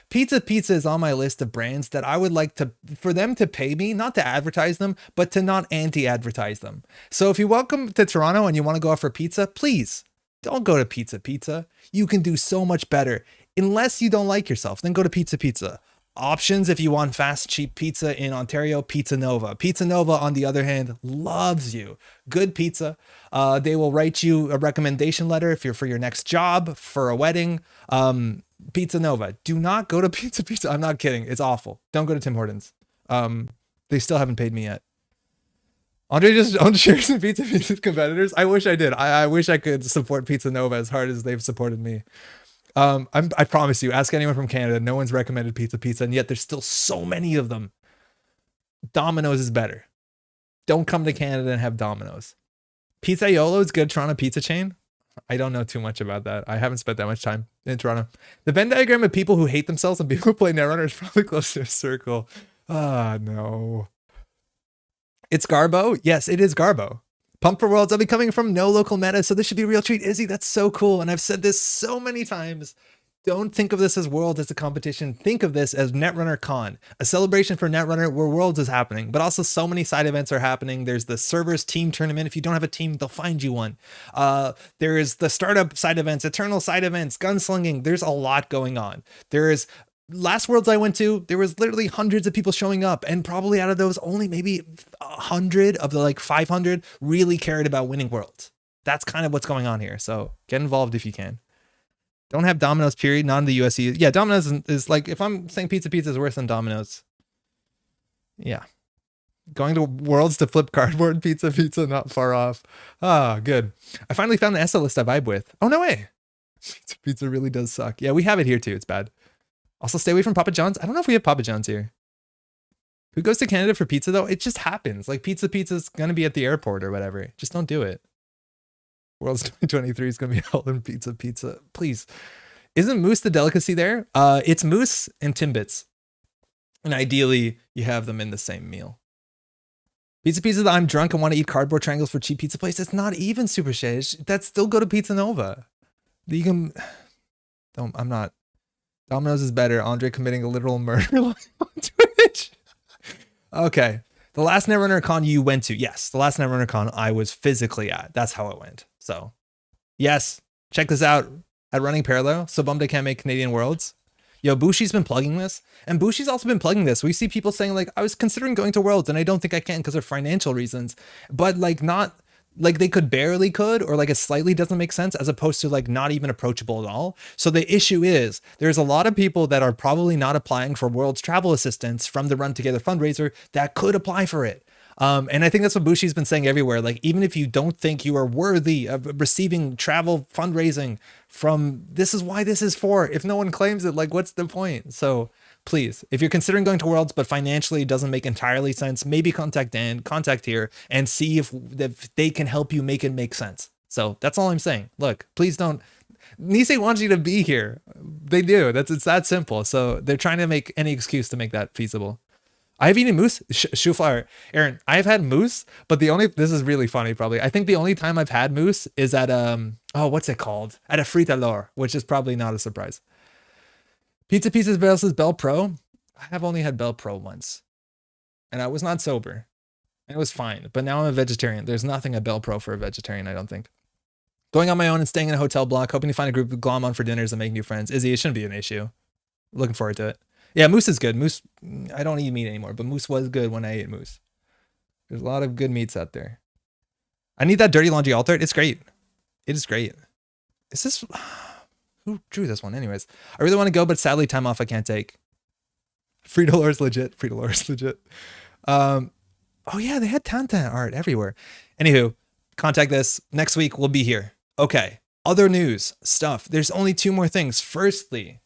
A: Pizza is on my list of brands that I would like for them to pay me, not to advertise them, but to not anti-advertise them. So if you're welcome to Toronto and you want to go out for pizza, please don't go to Pizza. You can do so much better. Unless you don't like yourself, then go to Pizza. Options if you want fast, cheap pizza in Ontario, Pizza Nova. Pizza Nova, on the other hand, loves you. Good pizza. They will write you a recommendation letter if you're for your next job, for a wedding. Pizza Nova. Do not go to Pizza. I'm not kidding. It's awful. Don't go to Tim Hortons. They still haven't paid me yet. Andre just owned shares in Pizza's competitors. I wish I did. I wish I could support Pizza Nova as hard as they've supported me. I promise you, ask anyone from Canada, no one's recommended Pizza, and yet there's still so many of them. Domino's is better. Don't come to Canada and have Domino's. Pizzaiolo is good Toronto pizza chain. I don't know too much about that. I haven't spent that much time in Toronto. The Venn diagram of people who hate themselves and people who play Netrunner is probably close to a circle. Ah, no. It's Garbo? Yes, it is Garbo. Pump for Worlds. I'll be coming from no local meta, so this should be a real treat. Izzy, that's so cool. And I've said this so many times. Don't think of this as Worlds as a competition. Think of this as Netrunner Con, a celebration for Netrunner where Worlds is happening, but also so many side events are happening. There's the servers team tournament. If you don't have a team, they'll find you one. There is the startup side events, eternal side events, gunslinging. There's a lot going on. There is last Worlds I went to, there was literally hundreds of people showing up, and probably out of those, only maybe 100 of the like 500 really cared about winning Worlds. That's kind of what's going on here. So get involved if you can. Don't have Domino's, period. Not in the USC. Yeah, Domino's is like, if I'm saying pizza is worse than Domino's. Yeah. Going to Worlds to flip cardboard pizza, not far off. Ah, good. I finally found the ESO list I vibe with. Oh, no way. Pizza really does suck. Yeah, we have it here too. It's bad. Also, stay away from Papa John's. I don't know if we have Papa John's here. Who goes to Canada for pizza, though? It just happens. Like, pizza's going to be at the airport or whatever. Just don't do it. Worlds 2023 is going to be all in pizza. Please. Isn't moose the delicacy there? It's moose and Timbits. And ideally, you have them in the same meal. Pizza that I'm drunk and want to eat cardboard triangles for cheap pizza place. It's not even Super Shade. That's still go to Pizza Nova. You can... I'm not... Domino's is better. Andre committing a literal murder on Twitch. Okay. The last Netrunner Con you went to. Yes. The last Netrunner Con I was physically at. That's how it went. So, yes. Check this out at Running Parallel. So bummed I can't make Canadian Worlds. Yo, Bushi's been plugging this. And Bushi's also been plugging this. We see people saying, like, I was considering going to Worlds and I don't think I can because of financial reasons. But, like, not... like they barely could, or like it slightly doesn't make sense, as opposed to like not even approachable at all. So the issue is there's a lot of people that are probably not applying for World's travel assistance from the Run Together fundraiser that could apply for it. And I think that's what Bushi's been saying everywhere. Like, even if you don't think you are worthy of receiving travel fundraising from, this is why this is for. If no one claims it, like, what's the point? So please, if you're considering going to Worlds, but financially it doesn't make entirely sense, maybe contact Dan, contact here, and see if they can help you make it make sense. So that's all I'm saying. Look, please don't. Nisei wants you to be here. They do. It's that simple. So they're trying to make any excuse to make that feasible. I've eaten moose, shoe flower. Aaron, I've had moose, but this is really funny probably. I think the only time I've had moose is at, what's it called? At a Frita Lor, which is probably not a surprise. Pizza Pieces versus Bell Pro. I have only had Bell Pro once, and I was not sober. It was fine, but now I'm a vegetarian. There's nothing at Bell Pro for a vegetarian, I don't think. Going on my own and staying in a hotel block, hoping to find a group of glom on for dinners and make new friends. Izzy, it shouldn't be an issue. Looking forward to it. Yeah, moose is good. Moose, I don't eat meat anymore, but moose was good when I ate moose. There's a lot of good meats out there. I need that dirty laundry altar. It's great. It is great. Is this... who drew this one? Anyways, I really want to go, but sadly time off I can't take. Frito Lor's legit. Frito Lor's legit. Oh yeah, they had Tantan art everywhere. Anywho, contact this. Next week we'll be here. Okay. Other news stuff. There's only two more things. Firstly,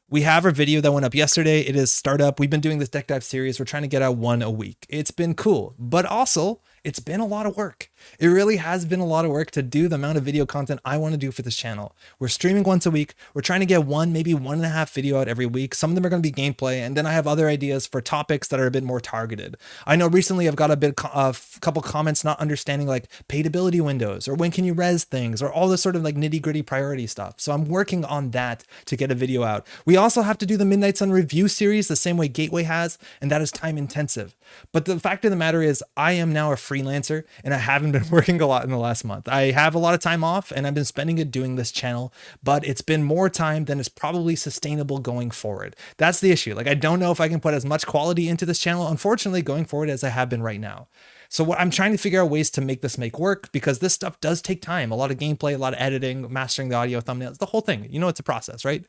A: we have our video that went up yesterday. It is startup. We've been doing this deck dive series. We're trying to get out one a week. It's been cool, but also it's been a lot of work. It really has been a lot of work to do the amount of video content I want to do for this channel. We're streaming once a week. We're trying to get one, maybe 1.5 video out every week. Some of them are going to be gameplay. And then I have other ideas for topics that are a bit more targeted. I know recently I've got a couple comments not understanding like paidability windows or when can you res things or all this sort of like nitty gritty priority stuff. So I'm working on that to get a video out. We also have to do the Midnight Sun review series the same way Gateway has, and that is time intensive. But the fact of the matter is I am now a freelancer and I haven't been working a lot in the last month. I have a lot of time off and I've been spending it doing this channel, but it's been more time than is probably sustainable going forward. That's the issue. Like, I don't know if I can put as much quality into this channel, unfortunately, going forward as I have been right now. So what I'm trying to figure out ways to make this work, because this stuff does take time, a lot of gameplay, a lot of editing, mastering the audio, thumbnails, the whole thing. You know, it's a process, right?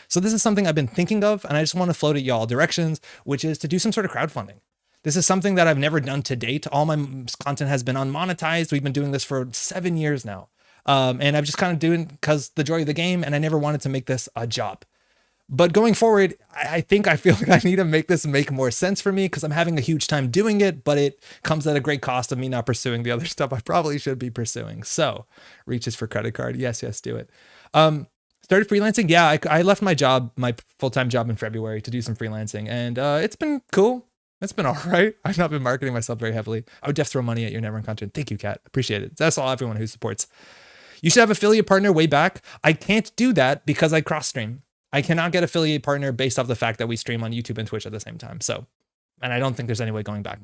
A: So this is something I've been thinking of, and I just want to float at y'all directions, which is to do some sort of crowdfunding. This is something that I've never done to date. All my content has been unmonetized. We've been doing this for 7 years now. And I've just kind of doing because the joy of the game, and I never wanted to make this a job. But going forward, I think I feel like I need to make this make more sense for me because I'm having a huge time doing it, but it comes at a great cost of me not pursuing the other stuff I probably should be pursuing. So reaches for credit card. Yes, do it. Started freelancing. Yeah, I left my job, my full-time job in February to do some freelancing, and it's been cool. It's been all right. I've not been marketing myself very heavily. I would just throw money at your Netrunner content. Thank you, Kat. Appreciate it. That's all everyone who supports. You should have affiliate partner way back. I can't do that because I cross stream. I cannot get affiliate partner based off the fact that we stream on YouTube and Twitch at the same time. So, and I don't think there's any way going back.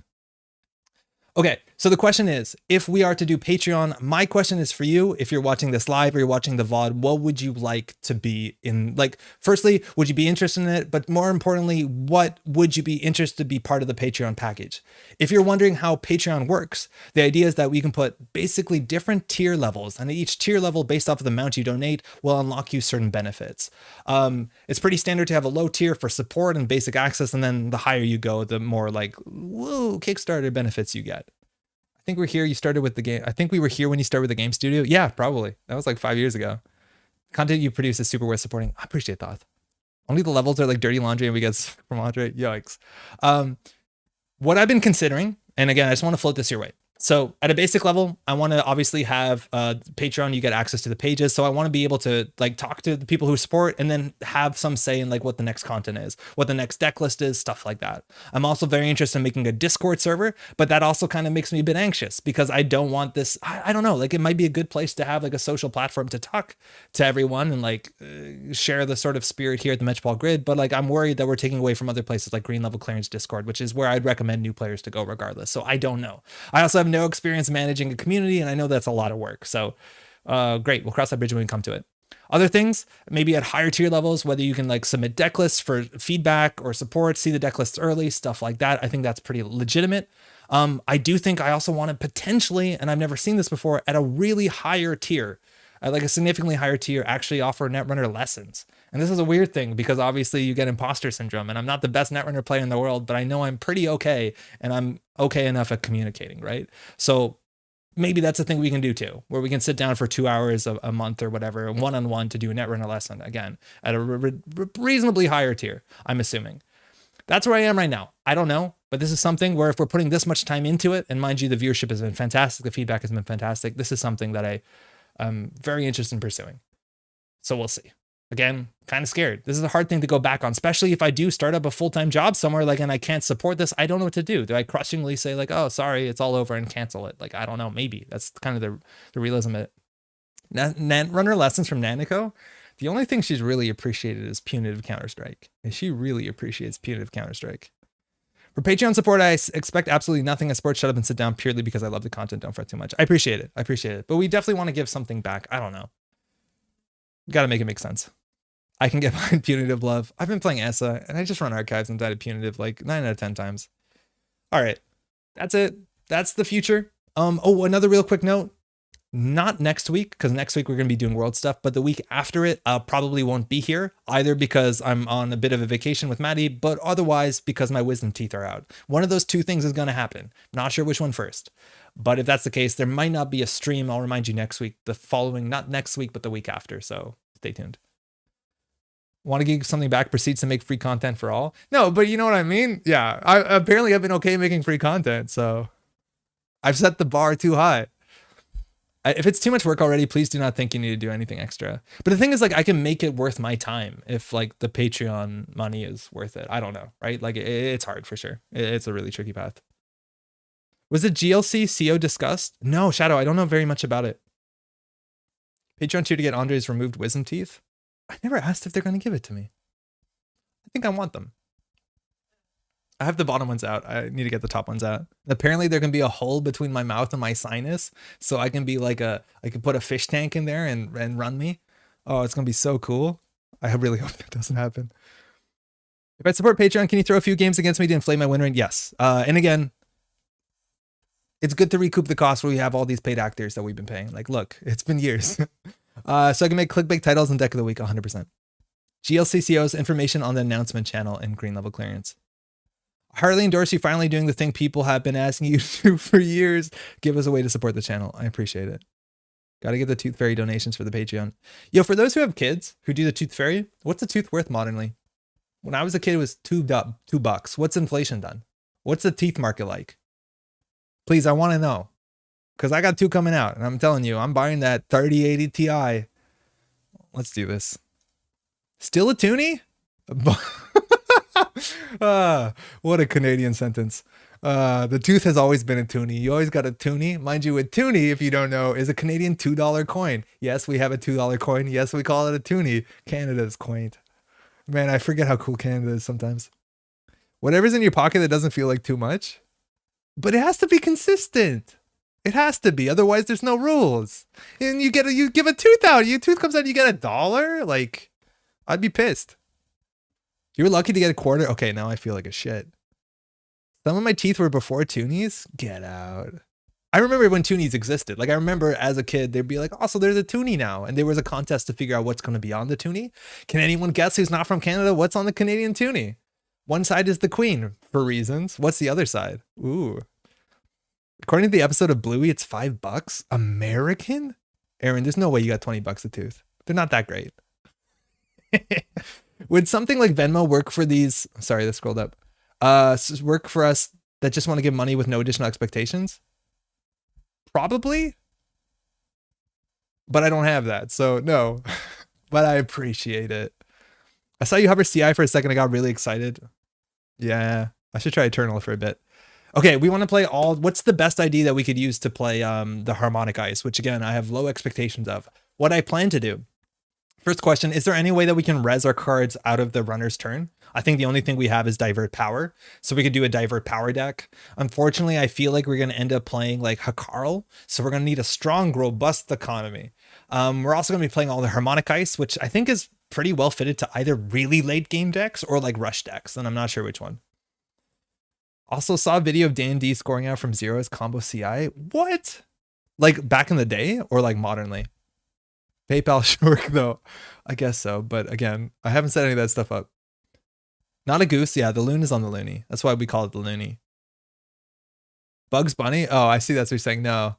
A: Okay, so the question is, if we are to do Patreon, my question is for you, if you're watching this live or you're watching the VOD, what would you like to be in? Like, firstly, would you be interested in it? But more importantly, what would you be interested to be part of the Patreon package? If you're wondering how Patreon works, the idea is that we can put basically different tier levels, and each tier level based off of the amount you donate will unlock you certain benefits. It's pretty standard to have a low tier for support and basic access, and then the higher you go, the more like, whoa, Kickstarter benefits you get. I think we're here. You started with the game. I think we were here when you started with the game studio. Yeah, probably. That was like 5 years ago. Content you produce is super worth supporting. I appreciate that. Only the levels are like dirty laundry and we get from Andre. Yikes. What I've been considering, and again, I just want to float this your way. So at a basic level, I want to obviously have Patreon, you get access to the pages. So I want to be able to like talk to the people who support and then have some say in like what the next content is, what the next deck list is, stuff like that. I'm also very interested in making a Discord server, but that also kind of makes me a bit anxious because I don't want this. I don't know, like it might be a good place to have like a social platform to talk to everyone and like share the sort of spirit here at the Metropol Grid. But like, I'm worried that we're taking away from other places like Green Level Clearance Discord, which is where I'd recommend new players to go regardless. So I don't know. I also have no experience managing a community, and I know that's a lot of work. So great, we'll cross that bridge when we come to it. Other things, maybe at higher tier levels, whether you can like submit deck lists for feedback or support, see the deck lists early, stuff like that. I think that's pretty legitimate. I do think I also want to potentially, and I've never seen this before, at a really higher tier, at like a significantly higher tier, actually offer Netrunner lessons. And this is a weird thing because obviously you get imposter syndrome, and I'm not the best Netrunner player in the world, but I know I'm pretty okay, and I'm okay enough at communicating, right? So maybe that's a thing we can do too, where we can sit down for 2 hours a month or whatever, one-on-one to do a Netrunner lesson, again, at a reasonably higher tier, I'm assuming. That's where I am right now. I don't know, but this is something where if we're putting this much time into it, and mind you, the viewership has been fantastic, the feedback has been fantastic, this is something that I'm very interested in pursuing. So we'll see. Again, kind of scared. This is a hard thing to go back on, especially if I do start up a full-time job somewhere, like, and I can't support this. I don't know what to do. Do I crushingly say like, oh, sorry, it's all over and cancel it? Like, I don't know. Maybe that's kind of the realism of it. Netrunner lessons from Nanako. The only thing she's really appreciated is punitive Counter-Strike. And she really appreciates punitive Counter-Strike. For Patreon support, I expect absolutely nothing. I support Shut Up and Sit Down purely because I love the content. Don't fret too much. I appreciate it. But we definitely want to give something back. I don't know. Got to make it make sense. I can get behind punitive love. I've been playing ESA and I just run archives and died of punitive like 9 out of 10 times. All right. That's it. That's the future. Oh, another real quick note. Not next week, because next week we're going to be doing world stuff, but the week after it, I probably won't be here, either because I'm on a bit of a vacation with Maddie, but otherwise because my wisdom teeth are out. One of those two things is going to happen. Not sure which one first. But if that's the case, there might not be a stream. I'll remind you next week, the following, not next week, but the week after. So stay tuned. Want to give something back, proceeds to make free content for all? No, but you know what I mean? Yeah, apparently I've been okay making free content, so I've set the bar too high. If it's too much work already, please do not think you need to do anything extra. But the thing is, like, I can make it worth my time if like the Patreon money is worth it. I don't know, right? Like it's hard for sure. It's a really tricky path. Was the GLC CO discussed? No, Shadow, I don't know very much about it. Patreon tier to get Andre's removed wisdom teeth? I never asked if they're going to give it to me. I think I want them. I have the bottom ones out. I need to get the top ones out. Apparently there can be a hole between my mouth and my sinus. So I can be like I can put a fish tank in there and run me. Oh, it's going to be so cool. I really hope that doesn't happen. If I support Patreon, can you throw a few games against me to inflate my win rate? Yes. And again, it's good to recoup the cost where we have all these paid actors that we've been paying. Like, look, it's been years. So I can make clickbait titles and deck of the week 100%. GLCCO's information on the announcement channel in Green Level Clearance. Harley and Dorsey finally doing the thing people have been asking you to do for years. Give us a way to support the channel. I appreciate it. Gotta get the Tooth Fairy donations for the Patreon. Yo, for those who have kids who do the Tooth Fairy, what's the tooth worth modernly? When I was a kid, it was $2. What's inflation done? What's the teeth market like? Please, I want to know. Because I got 2 coming out, and I'm telling you, I'm buying that 3080 Ti. Let's do this. Still a toonie? What a Canadian sentence. The tooth has always been a toonie. You always got a toonie. Mind you, a toonie, if you don't know, is a Canadian $2 coin. Yes, we have a $2 coin. Yes, we call it a toonie. Canada's quaint. Man, I forget how cool Canada is sometimes. Whatever's in your pocket that doesn't feel like too much. But it has to be consistent. It has to be. Otherwise, there's no rules. And you give a tooth out. Your tooth comes out, you get $1? Like, I'd be pissed. You were lucky to get a quarter? Okay, now I feel like a shit. Some of my teeth were before toonies? Get out. I remember when toonies existed. Like, I remember as a kid, they'd be like, oh, so there's a toonie now. And there was a contest to figure out what's going to be on the toonie. Can anyone guess who's not from Canada? What's on the Canadian toonie? One side is the Queen for reasons. What's the other side? Ooh. According to the episode of Bluey, it's $5. American? Aaron, there's no way you got $20 a tooth. They're not that great. Would something like Venmo work for these? Sorry, that scrolled up. Work for us that just want to give money with no additional expectations? Probably. But I don't have that, so no. But I appreciate it. I saw you hover CI for a second. I got really excited. Yeah, I should try Eternal for a bit. Okay, we want to play all. What's the best idea that we could use to play the harmonic ice, which again, I have low expectations of. What I plan to do. First question, is there any way that we can res our cards out of the runner's turn? I think the only thing we have is divert power. So we could do a divert power deck. Unfortunately, I feel like we're going to end up playing like Hakarl. So we're going to need a strong, robust economy. We're also going to be playing all the harmonic ice, which I think is pretty well fitted to either really late game decks or like rush decks. And I'm not sure which one. Also saw a video of D&D scoring out from 0 as combo CI. What? Like back in the day or like modernly? PayPal should work though. I guess so. But again, I haven't set any of that stuff up. Not a goose. Yeah, the loon is on the loony. That's why we call it the loony. Bugs Bunny? Oh, I see. That's what you're saying. No,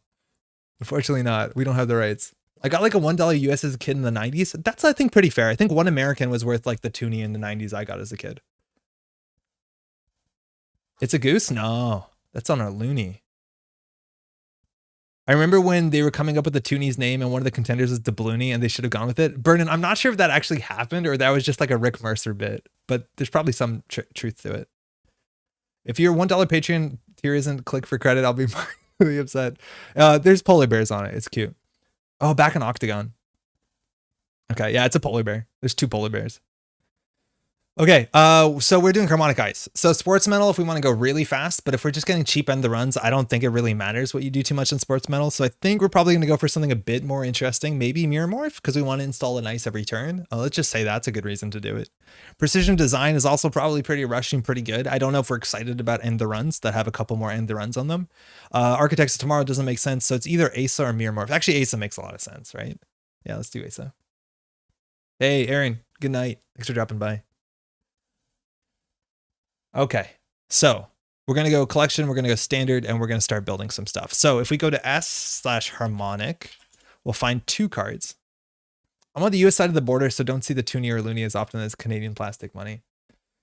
A: unfortunately not. We don't have the rights. I got like a $1 US as a kid in the 90s. That's, I think, pretty fair. I think one American was worth like the toonie in the 90s I got as a kid. It's a goose? No, that's on our loony. I remember when they were coming up with the toonie's name and one of the contenders was Doubloony and they should have gone with it. Vernon, I'm not sure if that actually happened or that was just like a Rick Mercer bit, but there's probably some truth to it. If your $1 Patreon tier isn't click for credit, I'll be really upset. There's polar bears on it. It's cute. Oh, back in Octagon. Okay, yeah, it's a polar bear. There's 2 polar bears. Okay, so we're doing harmonic ice. So sports metal if we want to go really fast, but if we're just getting cheap end the runs, I don't think it really matters what you do too much in sports metal. So I think we're probably going to go for something a bit more interesting, maybe mirror morph, because we want to install an ice every turn. Let's just say that's a good reason to do it. Precision design is also probably pretty rushing, pretty good. I don't know if we're excited about end the runs that have a couple more end the runs on them. Architects of Tomorrow doesn't make sense, so it's either Asa or mirror morph. Actually, Asa makes a lot of sense, right? Yeah, let's do Asa. Hey, Aaron, good night. Thanks for dropping by. Okay, so we're going to go collection, we're going to go standard, and we're going to start building some stuff. So if we go to S/harmonic, we'll find 2 cards. I'm on the US side of the border, so don't see the toonie or loony as often as Canadian plastic money.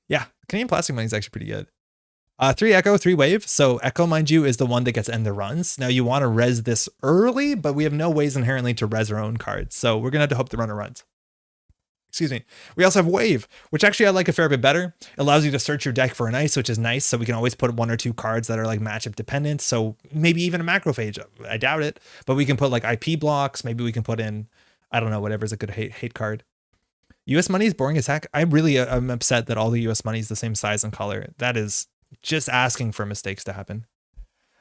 A: Yeah, Canadian plastic money is actually pretty good. 3 Echo, 3 Wave. So Echo, mind you, is the one that gets end the runs. Now you want to res this early, but we have no ways inherently to res our own cards. So we're going to have to hope the runner runs. Excuse me. We also have Wave, which actually I like a fair bit better. It allows you to search your deck for an ice, which is nice. So we can always put 1 or 2 cards that are like matchup dependent. So maybe even a macrophage. I doubt it, but we can put like IP blocks. Maybe we can put in, I don't know, whatever's a good hate card. US money is boring as heck. I'm upset that all the US money is the same size and color. That is just asking for mistakes to happen.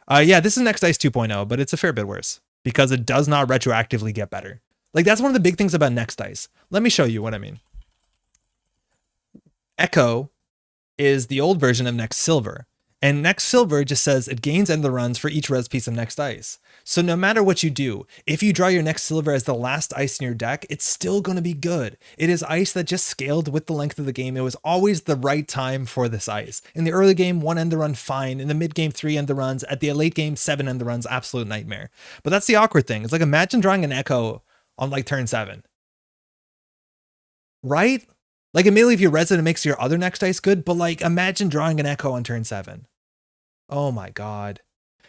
A: Yeah, this is Next Ice 2.0, but it's a fair bit worse because it does not retroactively get better. Like, that's one of the big things about Next Ice. Let me show you what I mean. Echo is the old version of Next Silver. And next silver just says it gains end the runs for each res piece of next ice. So no matter what you do, if you draw your next silver as the last ice in your deck, it's still going to be good. It is ice that just scaled with the length of the game. It was always the right time for this ice. In the early game, 1 end the run, fine. In the mid game, 3 end the runs. At the late game, 7 end the runs, absolute nightmare. But that's the awkward thing. It's like imagine drawing an Echo on like turn 7. Right? Like immediately if you res it, it makes your other next ice good, but like imagine drawing an Echo on turn 7. Oh my God.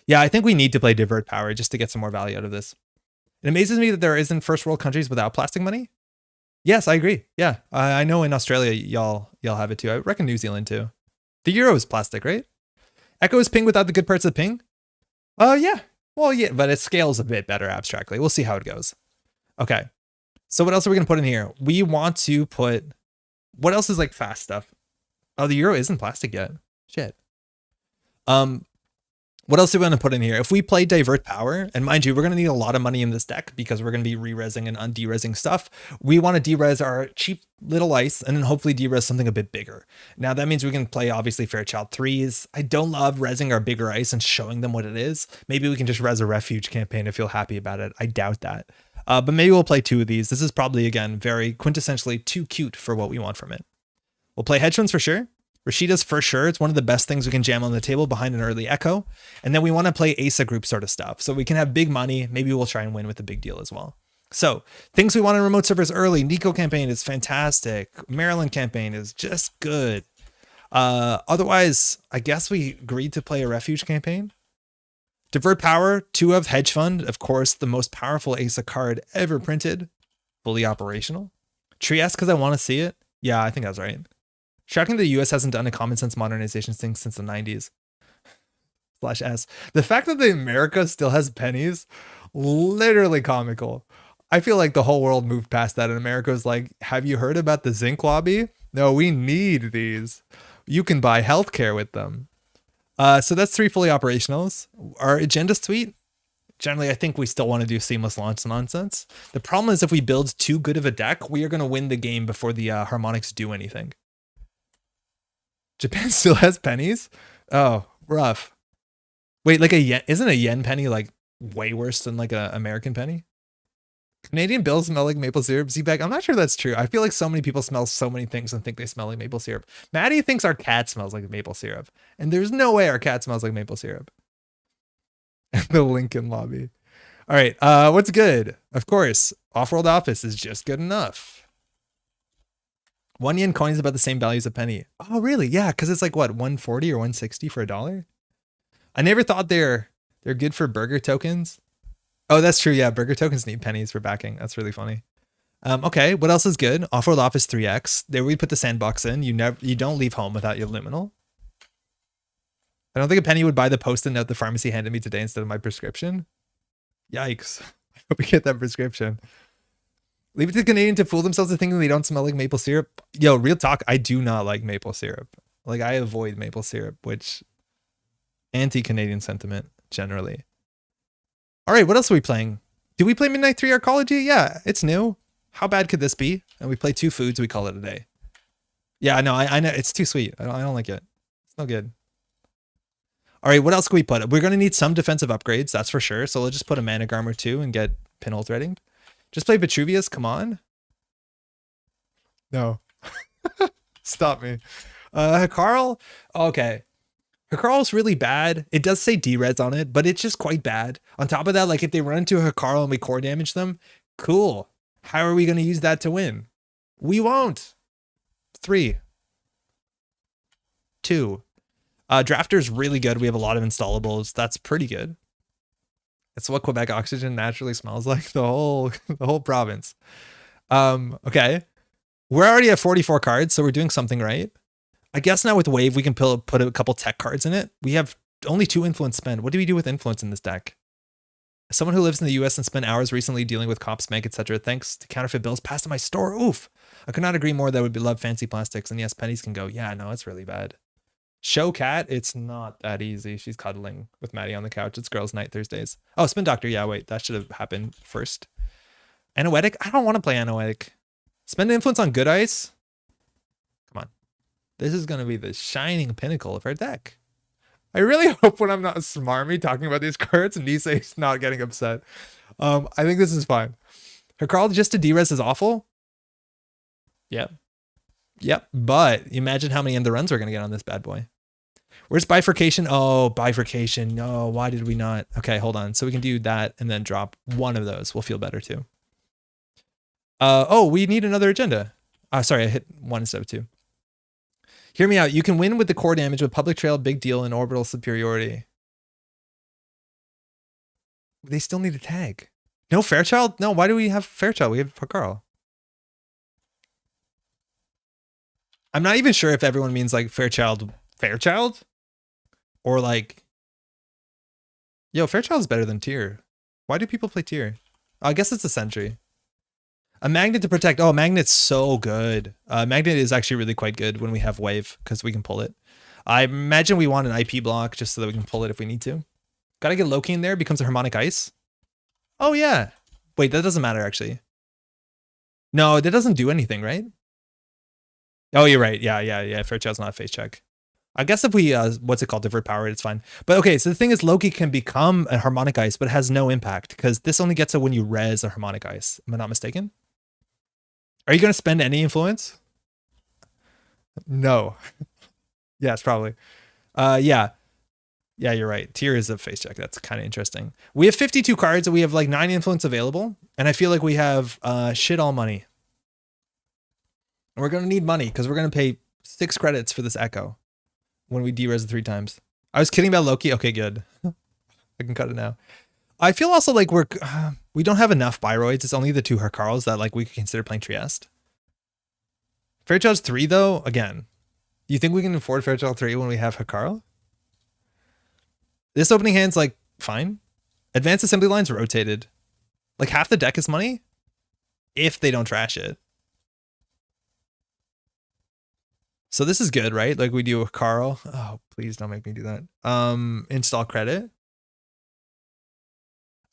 A: Yeah, I think we need to play Divert Power just to get some more value out of this. It amazes me that there isn't first world countries without plastic money. Yes, I agree. Yeah, I know in Australia y'all have it too. I reckon New Zealand too. The euro is plastic, right? Echo is ping without the good parts of the ping. Oh yeah. Well, yeah, but it scales a bit better abstractly. We'll see how it goes. Okay. So what else are we gonna put in here? We want to put. What else is like fast stuff? Oh, the euro isn't plastic yet. Shit. What else do we want to put in here? If we play Divert Power, and mind you, we're going to need a lot of money in this deck because we're going to be re-resing and un-de-resing stuff. We want to de-res our cheap little ice and then hopefully de-res something a bit bigger. Now that means we can play obviously Fairchild 3s. I don't love resing our bigger ice and showing them what it is. Maybe we can just res a Refuge campaign and feel happy about it. I doubt that. But maybe we'll play 2 of these. This is probably, again, very quintessentially too cute for what we want from it. We'll play hedge funds for sure. Rashida's for sure. It's one of the best things we can jam on the table behind an early Echo. And then we want to play ASA group sort of stuff. So we can have big money. Maybe we'll try and win with a big deal as well. So things we want in remote servers early. Nico campaign is fantastic. Maryland campaign is just good. Otherwise, I guess we agreed to play a Refuge campaign. Divert Power, 2 of Hedge Fund. Of course, the most powerful ASA card ever printed. Fully operational. Trieste because I want to see it. Yeah, I think that's right. Shocking the US hasn't done a common sense modernization thing since the 90s. /S. The fact that the America still has pennies, literally comical. I feel like the whole world moved past that and America was like, have you heard about the zinc lobby? No, we need these. You can buy healthcare with them. So that's 3 fully operationals. Our agenda suite, generally, I think we still want to do seamless launch nonsense. The problem is if we build too good of a deck, we are going to win the game before the harmonics do anything. Japan still has pennies? Oh, rough. Wait, like a yen, isn't a yen penny like way worse than like a American penny? Canadian bills smell like maple syrup. Z-Bag, I'm not sure that's true. I feel like so many people smell so many things and think they smell like maple syrup. Maddie thinks our cat smells like maple syrup. And there's no way our cat smells like maple syrup. The Lincoln lobby. All right, what's good? Of course, Off-World Office is just good enough. 1 yen coin is about the same value as a penny. Oh, really? Yeah, because it's like, what, 140 or 160 for $1? I never thought they're good for burger tokens. Oh, that's true. Yeah, burger tokens need pennies for backing. That's really funny. Okay, what else is good? Off-World Office 3x. There we put the sandbox in. You don't leave home without your liminal. I don't think a penny would buy the post-it note the pharmacy handed me today instead of my prescription. Yikes. I hope we get that prescription. Leave it to the Canadian to fool themselves into thinking they don't smell like maple syrup. Yo, real talk, I do not like maple syrup. Like, I avoid maple syrup, which anti-Canadian sentiment, generally. All right, what else are we playing? Do we play Midnight 3 Arcology? Yeah, it's new. How bad could this be? And we play 2 foods, we call it a day. Yeah, no, I know, it's too sweet. I don't like it. It's no good. All right, what else can we put? We're going to need some defensive upgrades, that's for sure. So we'll just put a Managarm or 2 and get pinhole threading. Just play Vitruvius, come on. No. Stop me. Carl, okay. Hakarl's really bad. It does say D-Reds on it, but it's just quite bad. On top of that, like if they run into a Hakarl and we core damage them, cool. How are we going to use that to win? We won't. 3. 2. Drafter's really good. We have a lot of installables. That's pretty good. It's what Quebec oxygen naturally smells like. The whole province. Okay. We're already at 44 cards, so we're doing something right. I guess now with Wave, we can put a couple tech cards in it. We have only 2 influence spend. What do we do with influence in this deck? As someone who lives in the US and spent hours recently dealing with cops, Meg, etc., thanks to counterfeit bills passed in my store. Oof. I could not agree more. That would be love fancy plastics. And yes, pennies can go. Yeah, no, it's really bad. Show Cat, it's not that easy. She's cuddling with Maddie on the couch. It's girls' night Thursdays. Oh, Spin Doctor. Yeah, wait, that should have happened first. Anoetic? I don't want to play Anoetic. Spend influence on good ice? Come on. This is going to be the shining pinnacle of our deck. I really hope when I'm not smarmy talking about these cards, Nisei's not getting upset. I think this is fine. Her call just to D-res is awful. Yep. Yep. But imagine how many end the runs we're going to get on this bad boy. Where's bifurcation? Oh, bifurcation. No, why did we not? Okay, hold on. So we can do that and then drop one of those. We'll feel better too. Oh, we need another agenda. Sorry, I hit 1 instead of 2. Hear me out. You can win with the core damage with public trail, big deal, and orbital superiority. They still need a tag. No Fairchild? No, why do we have Fairchild? We have Carl. I'm not even sure if everyone means like Fairchild, or like, yo, Fairchild's better than Tier. Why do people play Tier? Oh, I guess it's a sentry. A magnet to protect. Oh, magnet's so good. Magnet is actually really quite good when we have wave because we can pull it. I imagine we want an IP block just so that we can pull it if we need to. Gotta get Loki in there. Becomes a harmonic ice. Oh yeah. Wait, that doesn't matter actually. No, that doesn't do anything, right? Oh, you're right. Yeah. Fairchild's not a face check. I guess if we, what's it called? Divert power, it's fine. But okay, so the thing is Loki can become a harmonic ice, but it has no impact because this only gets it when you res a harmonic ice. Am I not mistaken? Are you going to spend any influence? No. Yes, probably. Yeah, you're right. Tier is a face check. That's kind of interesting. We have 52 cards and we have like 9 influence available. And I feel like we have shit all money. And we're going to need money because we're going to pay 6 credits for this echo when we de-res it 3 times. I was kidding about Loki. Okay, good. I can cut it now. I feel also like we don't have enough Biroids. It's only the 2 Harkarls that like we could consider playing Trieste. Fairchild's 3 though, again. Do you think we can afford Fairchild 3 when we have Harkarl? This opening hand's like fine. Advanced assembly lines rotated. Like half the deck is money if they don't trash it. So this is good, right? Like we do with Carl. Oh, please don't make me do that. Install credit.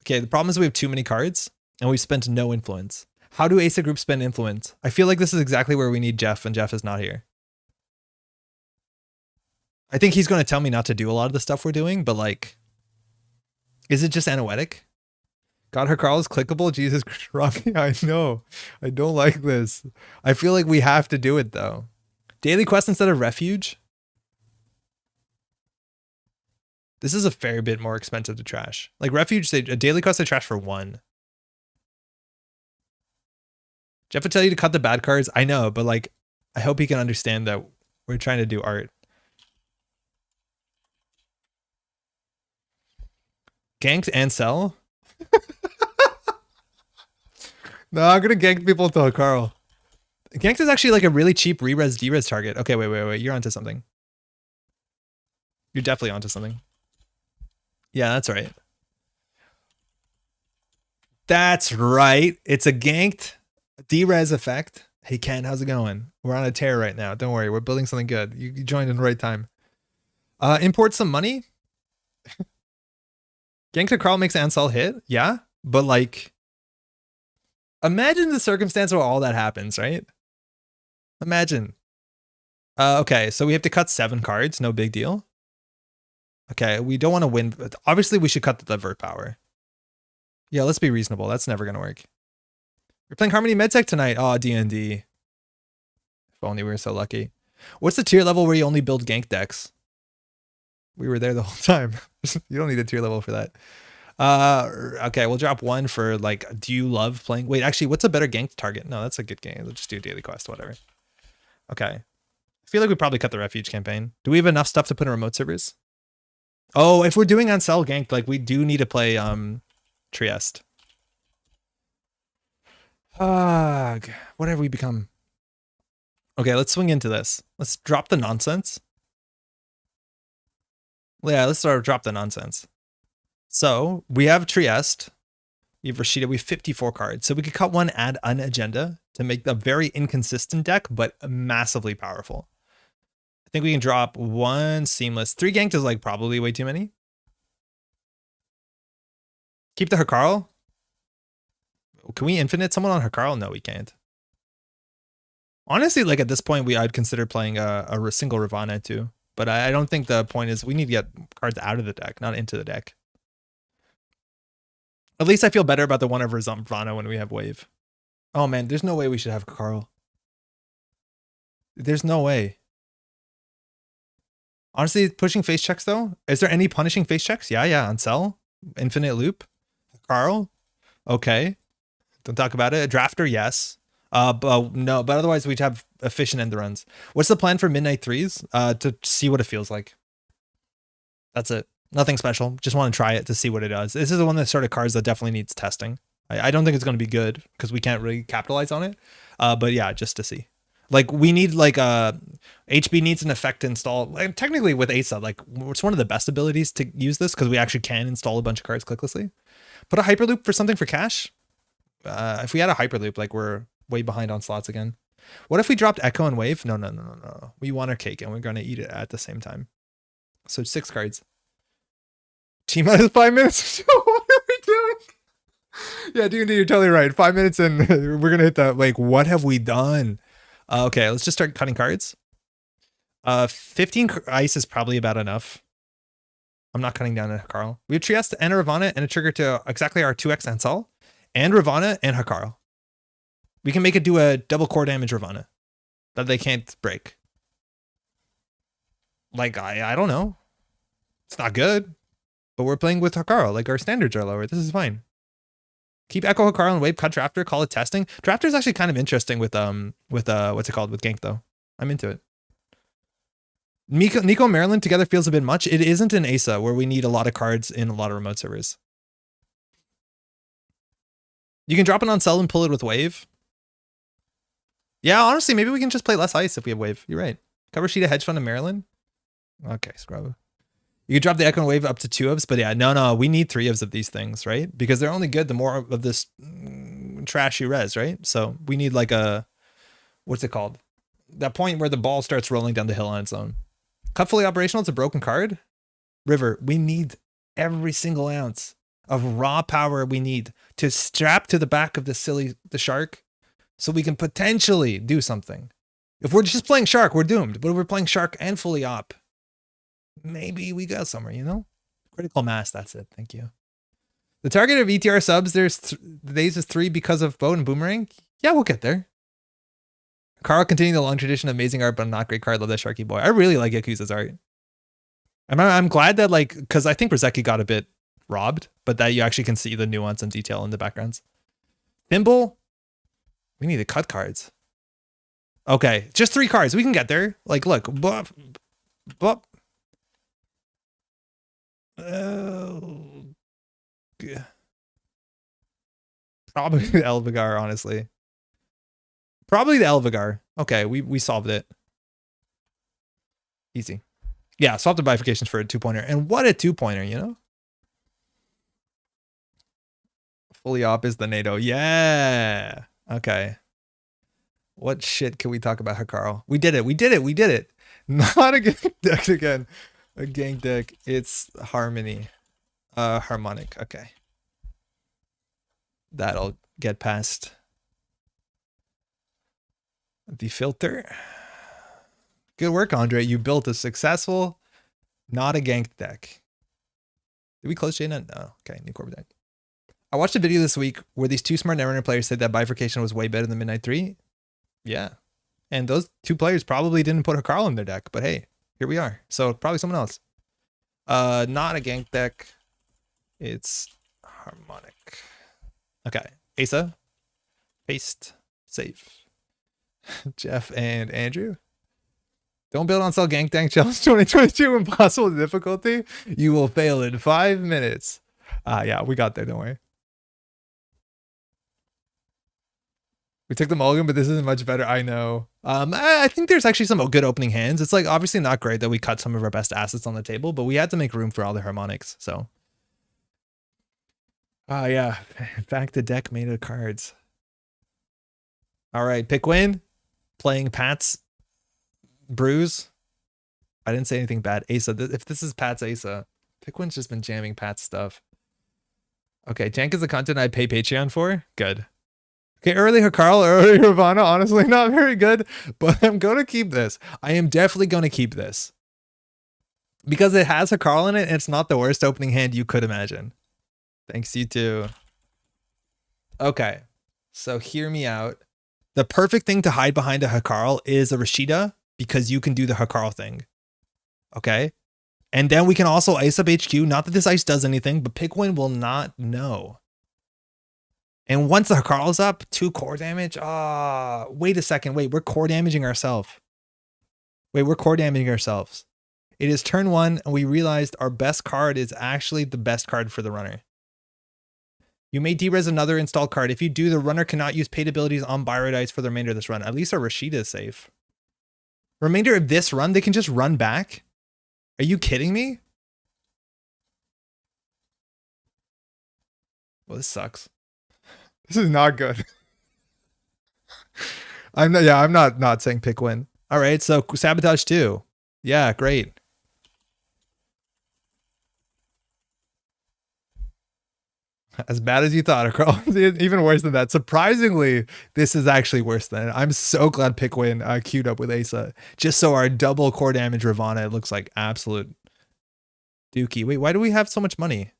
A: Okay, the problem is we have too many cards and we've spent no influence. How do ASA groups spend influence? I feel like this is exactly where we need Jeff and Jeff is not here. I think he's going to tell me not to do a lot of the stuff we're doing, but like, is it just anoetic? God, her Carl is clickable. Jesus Christ, Rocky. I know. I don't like this. I feel like we have to do it though. Daily quest instead of refuge. This is a fair bit more expensive to trash. Like refuge, a daily quest they trash for 1. Jeff would tell you to cut the bad cards. I know, but like, I hope he can understand that we're trying to do art. Ganked and sell? No, I'm gonna gank people to Carl. Ganked is actually like a really cheap re-res D-res target. Okay, wait. You're onto something. You're definitely onto something. Yeah, that's right. That's right. It's a ganked D-res effect. Hey Ken, how's it going? We're on a tear right now. Don't worry, we're building something good. You joined in the right time. Import some money. Gank to Carl makes Ansel hit. Yeah, but like, imagine the circumstance where all that happens, right? Imagine. Okay, so we have to cut 7 cards. No big deal. Okay, we don't want to win. But obviously, we should cut the divert power. Yeah, let's be reasonable. That's never going to work. We're playing Harmony Medtech tonight. Oh, D&D. If only we were so lucky. What's the tier level where you only build gank decks? We were there the whole time. You don't need a tier level for that. Okay, we'll drop 1 for like, do you love playing? Wait, actually, what's a better gank target? No, that's a good game. Let's just do a daily quest, whatever. Okay. I feel like we probably cut the refuge campaign. Do we have enough stuff to put in remote servers? Oh, if we're doing on cell gank, like we do need to play Trieste. What have we become? Okay, let's swing into this. Let's drop the nonsense. Yeah, let's drop the nonsense. So we have Trieste. We have Rashida. We have 54 cards. So we could cut 1, add an agenda to make a very inconsistent deck, but massively powerful. I think we can drop 1 seamless. 3 ganked is like probably way too many. Keep the Harkarl. Can we infinite someone on Harkarl? No, we can't. Honestly, like at this point, I'd consider playing a single Ravana too. but I don't think the point is we need to get cards out of the deck, not into the deck. At least I feel better about the one over Zombrano when we have Wave. Oh man, there's no way we should have Carl. There's no way. Honestly, pushing face checks though. Is there any punishing face checks? Yeah, on Cell. Infinite Loop. Carl. Okay. Don't talk about it. A Drafter, yes. But no, but otherwise we'd have efficient end runs. What's the plan for Midnight Threes? To see what it feels like. That's it. Nothing special. Just want to try it to see what it does. This is the one that sort of cards that definitely needs testing. I don't think it's going to be good because we can't really capitalize on it. But yeah, just to see. Like we need like HB needs an effect to install. Like, technically with Asa, like it's one of the best abilities to use this because we actually can install a bunch of cards clicklessly. Put a Hyperloop for something for cash. If we had a Hyperloop, like we're way behind on slots again. What if we dropped Echo and Wave? No. We want our cake and we're going to eat it at the same time. So 6 cards. T-minus 5 minutes. What are we doing? Yeah, D&D, you're totally right. 5 minutes in, we're going to hit that. Like, what have we done? Okay, let's just start cutting cards. 15 ice is probably about enough. I'm not cutting down a Hakarl. We have Trieste and a Ravana and a trigger to exactly our 2x Ansel and Ravana and Hakarl. We can make it do a double core damage Ravana that they can't break. Like, I don't know. It's not good, but we're playing with Hakarl. Like, our standards are lower. This is fine. Keep Echo Hakarl and Wave, cut Drafter, call it testing. Drafter is actually kind of interesting with what's it called? With Gank, though. I'm into it. Nico and Maryland together feels a bit much. It isn't an Asa where we need a lot of cards in a lot of remote servers. You can drop it on Cell and pull it with Wave. Yeah, honestly, maybe we can just play less ice if we have Wave. You're right. Cover sheet of Hedge Fund in Maryland. Okay, scrub. You could drop the Echo and Wave up to 2 ofs, but yeah, no, we need 3 ofs of these things, right? Because they're only good the more of this trashy res, right? So we need like a, what's it called? That point where the ball starts rolling down the hill on its own. Cut fully operational, it's a broken card. River, we need every single ounce of raw power we need to strap to the back of the shark so we can potentially do something. If we're just playing shark, we're doomed. But if we're playing shark and fully op, maybe we go somewhere, you know? Critical mass, that's it. Thank you. The target of ETR subs, there's days is 3 because of Bow and Boomerang. Yeah, we'll get there. Carl continuing the long tradition of amazing art, but not great card. Love that Sharky boy. I really like Yakuza's art. I'm glad that, like, because I think Rozeki got a bit robbed, but that you actually can see the nuance and detail in the backgrounds. Thimble, we need to cut cards. Okay, just 3 cards. We can get there. Like, look. Bop, bop. Probably the Elvigar, honestly. Probably the Elvigar. Okay, we solved it. Easy. Yeah, swap the bifurcations for a 2-pointer. And what a 2-pointer, you know? Fully op is the NATO. Yeah. Okay. What shit can we talk about, Hakarl? We did it. Not a gank deck again. A gank deck. It's Harmony. Harmonic. Okay. That'll get past the filter. Good work, Andre. You built a successful, not a gank deck. Did we close Jaina? No. Okay, new core deck. I watched a video this week where these 2 smart Netrunner players said that bifurcation was way better than Midnight 3. Yeah. And those 2 players probably didn't put Hakarl in their deck, but hey, here we are. So probably someone else. Not a gank deck. It's Harmonic. Okay. Asa. Paste. Save. Jeff and Andrew. Don't build on Cell Gank Tank Challenge 2022 impossible difficulty. You will fail in 5 minutes. Yeah, we got there. Don't worry. We took the mulligan, but this isn't much better. I know. I think there's actually some good opening hands. It's like obviously not great that we cut some of our best assets on the table, but we had to make room for all the harmonics. So, yeah. Back to deck made of cards. All right, pick win. Playing Pat's Bruise. I didn't say anything bad. Asa. If this is Pat's Asa, Pickwin's just been jamming Pat's stuff. Okay, Jank is the content I pay Patreon for. Good. Okay, early Hakarl, early Ravana, honestly not very good, but I'm going to keep this. I am definitely going to keep this. Because it has a Carl in it, and it's not the worst opening hand you could imagine. Thanks, you too. Okay, so hear me out. The perfect thing to hide behind a Hakarl is a Rashida, because you can do the Hakarl thing. Okay? And then we can also ice up HQ. Not that this ice does anything, but Pigwin will not know. And once the Hakarl is up, 2 core damage. Wait a second. Wait, we're core damaging ourselves. It is turn 1, and we realized our best card is actually the best card for the runner. You may derez another installed card. If you do, the runner cannot use paid abilities on Byroid Ice for the remainder of this run. At least our Rashida is safe. Remainder of this run, they can just run back? Are you kidding me? Well, this sucks. This is not good. I'm not saying pick win. All right, so sabotage 2. Yeah, great. As bad as you thought, Carl. Even worse than that. Surprisingly, this is actually worse than it. I'm so glad Pickwin queued up with Asa. Just so our double core damage Ravana, it looks like absolute dookie. Wait, why do we have so much money?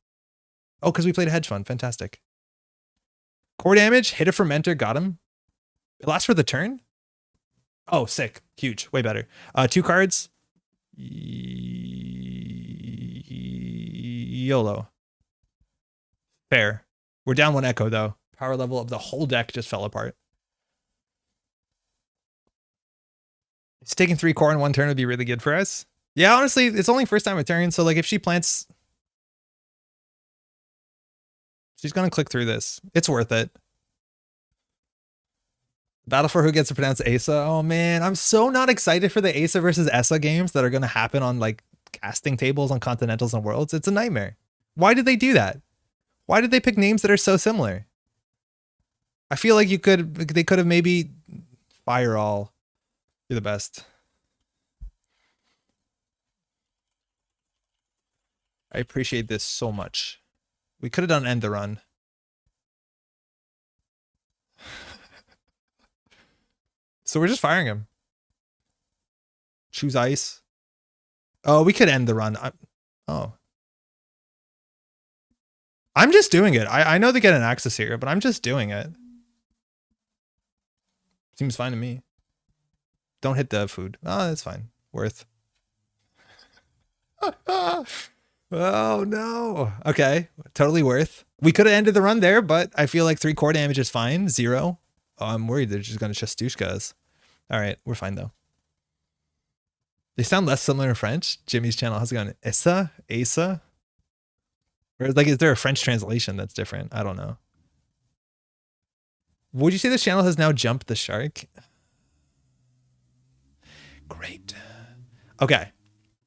A: Oh, because we played a hedge fund. Fantastic. Core damage, hit a fermenter, got him. It lasts for the turn? Oh, sick. Huge. Way better. 2 cards. YOLO. Fair. We're down 1 echo, though. Power level of the whole deck just fell apart. It's taking 3 core in 1 turn would be really good for us. Yeah, honestly, it's only first time a turn, so like if she plants... She's going to click through this. It's worth it. Battle for who gets to pronounce Asa. Oh man, I'm so not excited for the Asa versus Essa games that are going to happen on like casting tables on Continentals and Worlds. It's a nightmare. Why did they do that? Why did they pick names that are so similar? I feel like they could have maybe Fire All. You're the best. I appreciate this so much. We could have done End the Run. So we're just firing him. Choose ice. Oh, we could end the run. I'm just doing it. I know they get an access here, but I'm just doing it. Seems fine to me. Don't hit the food. Oh, that's fine. Worth. Oh no. Okay. Totally worth. We could have ended the run there, but I feel like 3 core damage is fine. 0. Oh, I'm worried they're just going to Chastushka us. All right. We're fine though. They sound less similar in French. Jimmy's channel. How's it going? Issa? Asa? Or like, is there a French translation that's different? I don't know. Would you say this channel has now jumped the shark? Great. Okay.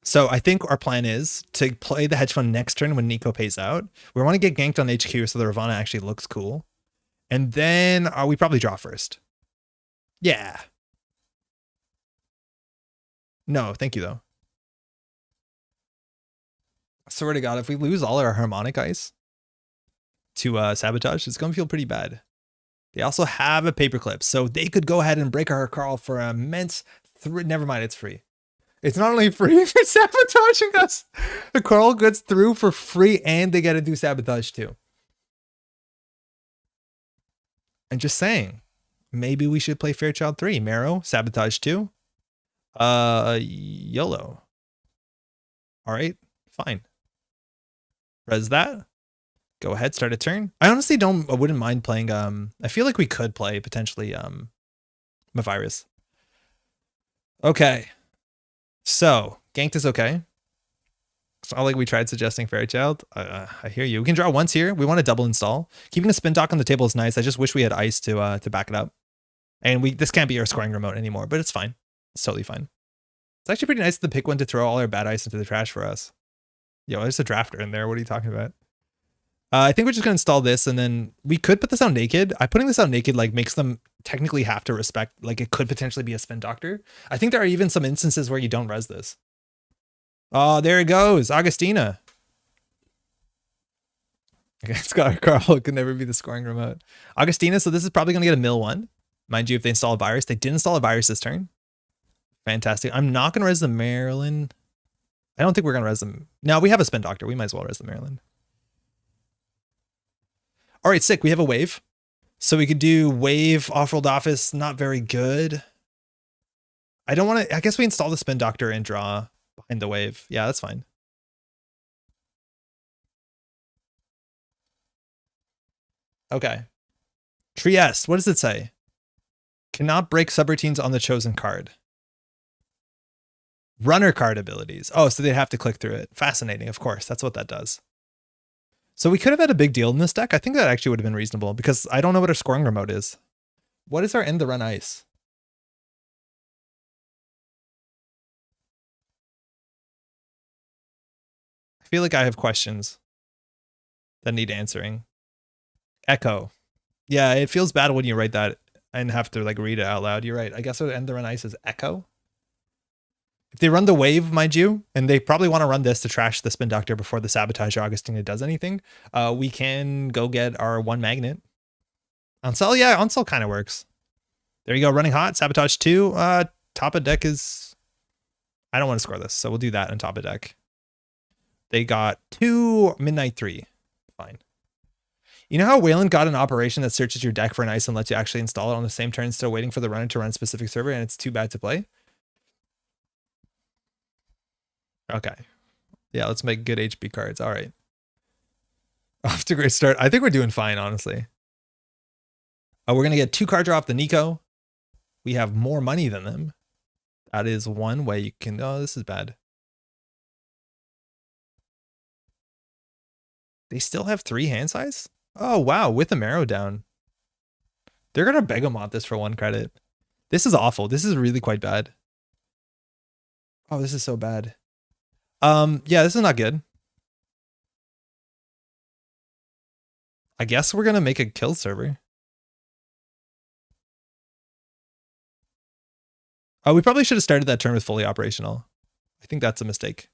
A: So I think our plan is to play the hedge fund next turn when Nico pays out. We want to get ganked on HQ so the Ravana actually looks cool. And then we probably draw first. Yeah. No, thank you though. I swear to God, if we lose all our harmonic ice to sabotage, it's going to feel pretty bad. They also have a paperclip, so they could go ahead and break our Carl for an immense... Never mind, it's free. It's not only free for sabotaging us. The Carl gets through for free and they get to do sabotage too. I'm just saying, maybe we should play Fairchild 3. Marrow, sabotage 2. YOLO. All right, fine. Res that. Go ahead, start a turn. I honestly wouldn't mind playing, I feel like we could play potentially, Mavirus. Okay. So, ganked is okay. It's not like we tried suggesting Fairchild. I hear you. We can draw once here. We want to double install. Keeping a spin dock on the table is nice. I just wish we had ice to back it up. And this can't be our scoring remote anymore, but it's fine. It's totally fine. It's actually pretty nice to pick one to throw all our bad ice into the trash for us. Yo, there's a drafter in there. What are you talking about? I think we're just going to install this, and then we could put this out naked. Putting this out naked like makes them technically have to respect, like it could potentially be a spin doctor. I think there are even some instances where you don't res this. Oh, there it goes. Augustina. Okay, Scott Carl could never be the scoring remote. Augustina, so this is probably going to get a mill 1. Mind you, if they install a virus. They did install a virus this turn. Fantastic. I'm not going to res the Maryland. I don't think we're going to res them. No, we have a spin doctor. We might as well res the Maryland. All right, sick. We have a wave. So we could do wave off-world office. Not very good. I don't want to. I guess we install the spin doctor and draw behind the wave. Yeah, that's fine. Okay. Trieste. What does it say? Cannot break subroutines on the chosen card. Runner card abilities. Oh, so they'd have to click through it. Fascinating, of course. That's what that does. So we could have had a big deal in this deck. I think that actually would have been reasonable because I don't know what our scoring remote is. What is our end the run ice? I feel like I have questions that need answering. Echo. Yeah, it feels bad when you write that and have to like read it out loud. You're right. I guess what end the run ice is echo. If they run the wave, mind you, and they probably want to run this to trash the spin doctor before the sabotage Augustina does anything, we can go get our one magnet. Onsell, yeah, Onsell kind of works. There you go, running hot, sabotage 2. Top of deck is... I don't want to score this, so we'll do that on top of deck. They got 2 midnight 3. Fine. You know how Wayland got an operation that searches your deck for an ice and lets you actually install it on the same turn instead of waiting for the runner to run a specific server and it's too bad to play? Okay. Yeah, let's make good HP cards. All right. Off to a great start. I think we're doing fine, honestly. We're going to get 2 card draw off the Nico. We have more money than them. That is one way you can... Oh, this is bad. They still have 3 hand size? Oh, wow. With the marrow down. They're going to Begamot this for 1 credit. This is awful. This is really quite bad. Oh, this is so bad. Yeah, this is not good. I guess we're going to make a kill server. We probably should have started that turn with fully operational. I think that's a mistake.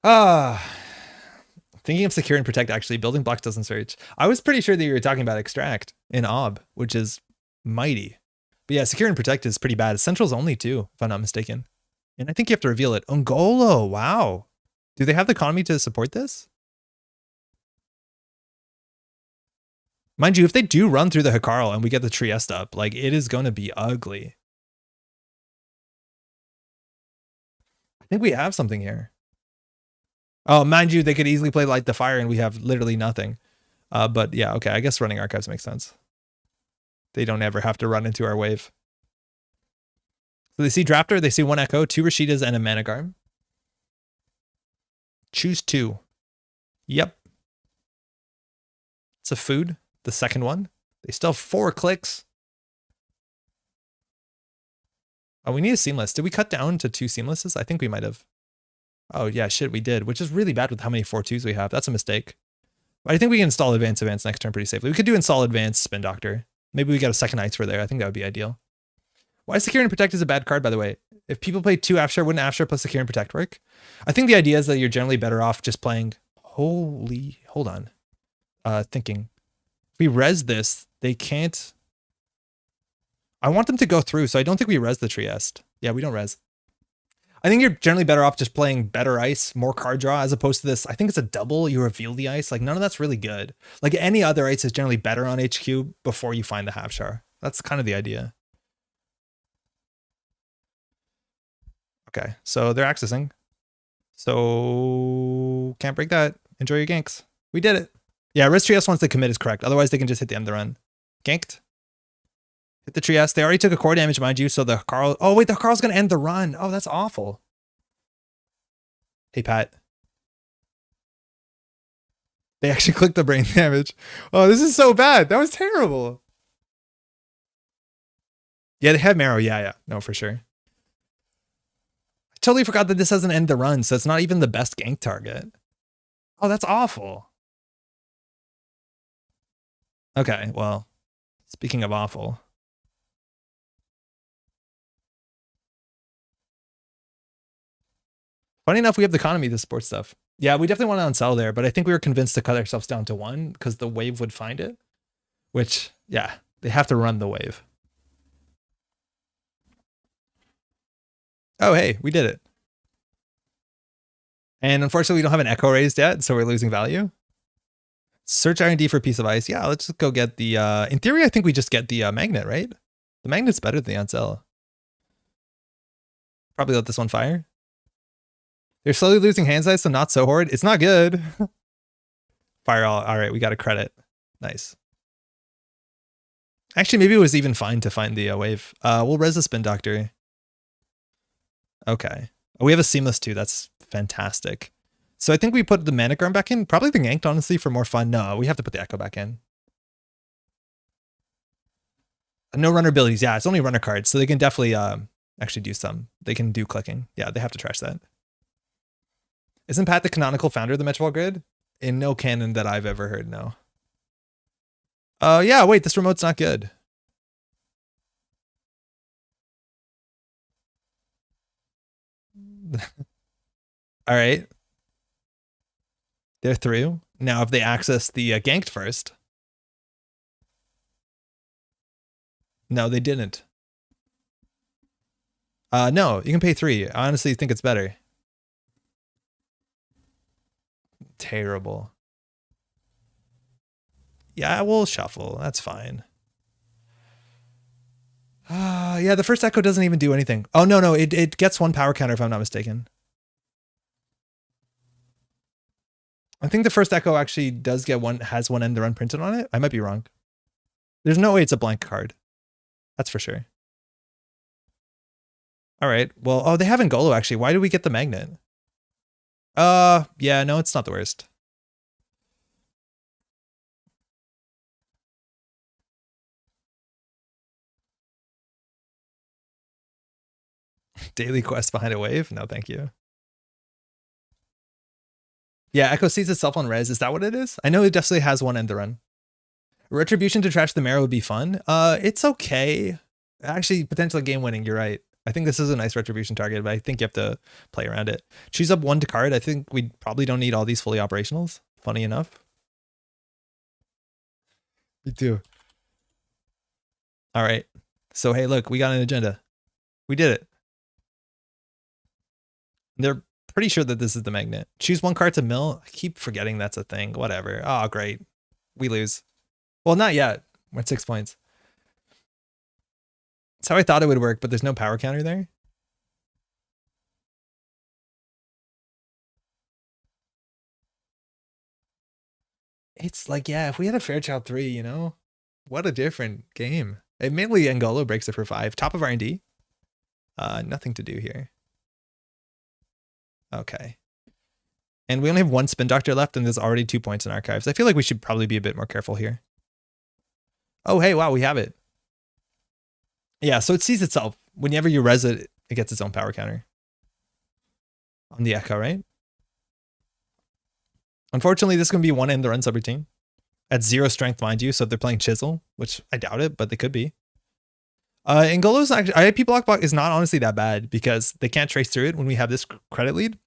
A: Thinking of secure and protect, actually, building blocks doesn't search. I was pretty sure that you were talking about extract in Ob, which is mighty. But yeah, secure and protect is pretty bad. Central's only 2, if I'm not mistaken. And I think you have to reveal it. Ungolo, wow. Do they have the economy to support this? Mind you, if they do run through the Hikaru and we get the Trieste up, like, it is going to be ugly. I think we have something here. Oh, mind you, they could easily play Light the Fire and we have literally nothing. But yeah, okay, I guess running archives makes sense. They don't ever have to run into our wave. So they see Drafter, they see 1 Echo, 2 Rashidas, and a Managarm. Choose 2. Yep. It's a food, the second one. They still have 4 clicks. Oh, we need a Seamless. Did we cut down to 2 Seamlesses? I think we might have. Oh, yeah, shit, we did, which is really bad with how many 4-2s we have. That's a mistake. But I think we can install Advance next turn pretty safely. We could do install Advance Spin Doctor. Maybe we get a second Ice for there. I think that would be ideal. Why Secure and Protect is a bad card, by the way? If people play 2 Afshar, wouldn't Afshar plus Secure and Protect work? I think the idea is that you're generally better off just playing... Holy... Hold on. Thinking. If we res this, they can't... I want them to go through, so I don't think we res the Trieste. Yeah, we don't res. I think you're generally better off just playing better ice, more card draw, as opposed to this. I think it's a double, you reveal the ice. Like, none of that's really good. Like, any other ice is generally better on HQ before you find the Hafshar. That's kind of the idea. Okay, so they're accessing. So, can't break that. Enjoy your ganks. We did it. Yeah, Res Trieste once they commit is correct. Otherwise, they can just hit the end of the run. Ganked. Hit the Trieste. They already took a core damage, mind you, so the Carl... Oh, wait, the Carl's going to end the run. Oh, that's awful. Hey, Pat. They actually clicked the brain damage. Oh, this is so bad. That was terrible. Yeah, they have Marrow. Yeah. No, for sure. I totally forgot that this doesn't end the run, so it's not even the best gank target. Oh, that's awful. Okay, well, speaking of awful... Funny enough, we have the economy to support stuff. Yeah, we definitely want to unsell there, but I think we were convinced to cut ourselves down to 1 because the wave would find it. Which, yeah, they have to run the wave. Oh, hey, we did it. And unfortunately, we don't have an echo raised yet, so we're losing value. Search R&D for a piece of ice. Yeah, let's just go get the, in theory, I think we just get the magnet, right? The magnet's better than the Ansel. Probably let this one fire. They're slowly losing hand size, so not so hard. It's not good. Fire all right, we got a credit. Nice. Actually, maybe it was even fine to find the wave. We'll res the Spin Doctor. Okay. Oh, we have a Seamless too. That's fantastic. So I think we put the Manic Arm back in. Probably the Yanked, honestly, for more fun. No, we have to put the Echo back in. No runner abilities. Yeah, it's only runner cards. So they can definitely actually do some. They can do clicking. Yeah, they have to trash that. Isn't Pat the canonical founder of the Metro Grid? In no canon that I've ever heard, no. Yeah, wait, this remote's not good. All right. They're through. Now, if they access the ganked first. No, they didn't. No, you can pay 3. I honestly think it's better. Terrible. Yeah, we'll shuffle. That's fine. Yeah, the first echo doesn't even do anything. Oh, no, it gets 1 power counter if I'm not mistaken. I think the first echo actually does get has 1 end run printed on it. I might be wrong. There's no way it's a blank card. That's for sure. All right. Well, oh, they have Ngolo actually. Why do we get the magnet? Yeah, no, it's not the worst. Daily quest behind a wave? No, thank you. Yeah, Echo sees itself on res. Is that what it is? I know it definitely has 1 end run. Retribution to trash the marrow would be fun. It's okay. Actually, potentially game winning. You're right. I think this is a nice retribution target, but I think you have to play around it. Choose up 1 to card. I think we probably don't need all these fully operationals. Funny enough. Me too. All right. So, hey, look, we got an agenda. We did it. They're pretty sure that this is the magnet. Choose 1 card to mill. I keep forgetting that's a thing. Whatever. Oh, great. We lose. Well, not yet. We're at 6 points. That's how I thought it would work, but there's no power counter there. It's like, yeah, if we had a Fairchild 3, you know, what a different game. Mainly Ngolo breaks it for 5. Top of R&D. Nothing to do here. Okay. And we only have 1 Spin Doctor left, and there's already 2 points in archives. I feel like we should probably be a bit more careful here. Oh, hey, wow, we have it. Yeah, so it sees itself. Whenever you res it, it gets its own power counter. On the Echo, right? Unfortunately, this is going to be 1 end the run subroutine. At 0 strength, mind you, so if they're playing Chisel, which I doubt it, but they could be. Ngolo's actually, IP block is not honestly that bad because they can't trace through it when we have this credit lead.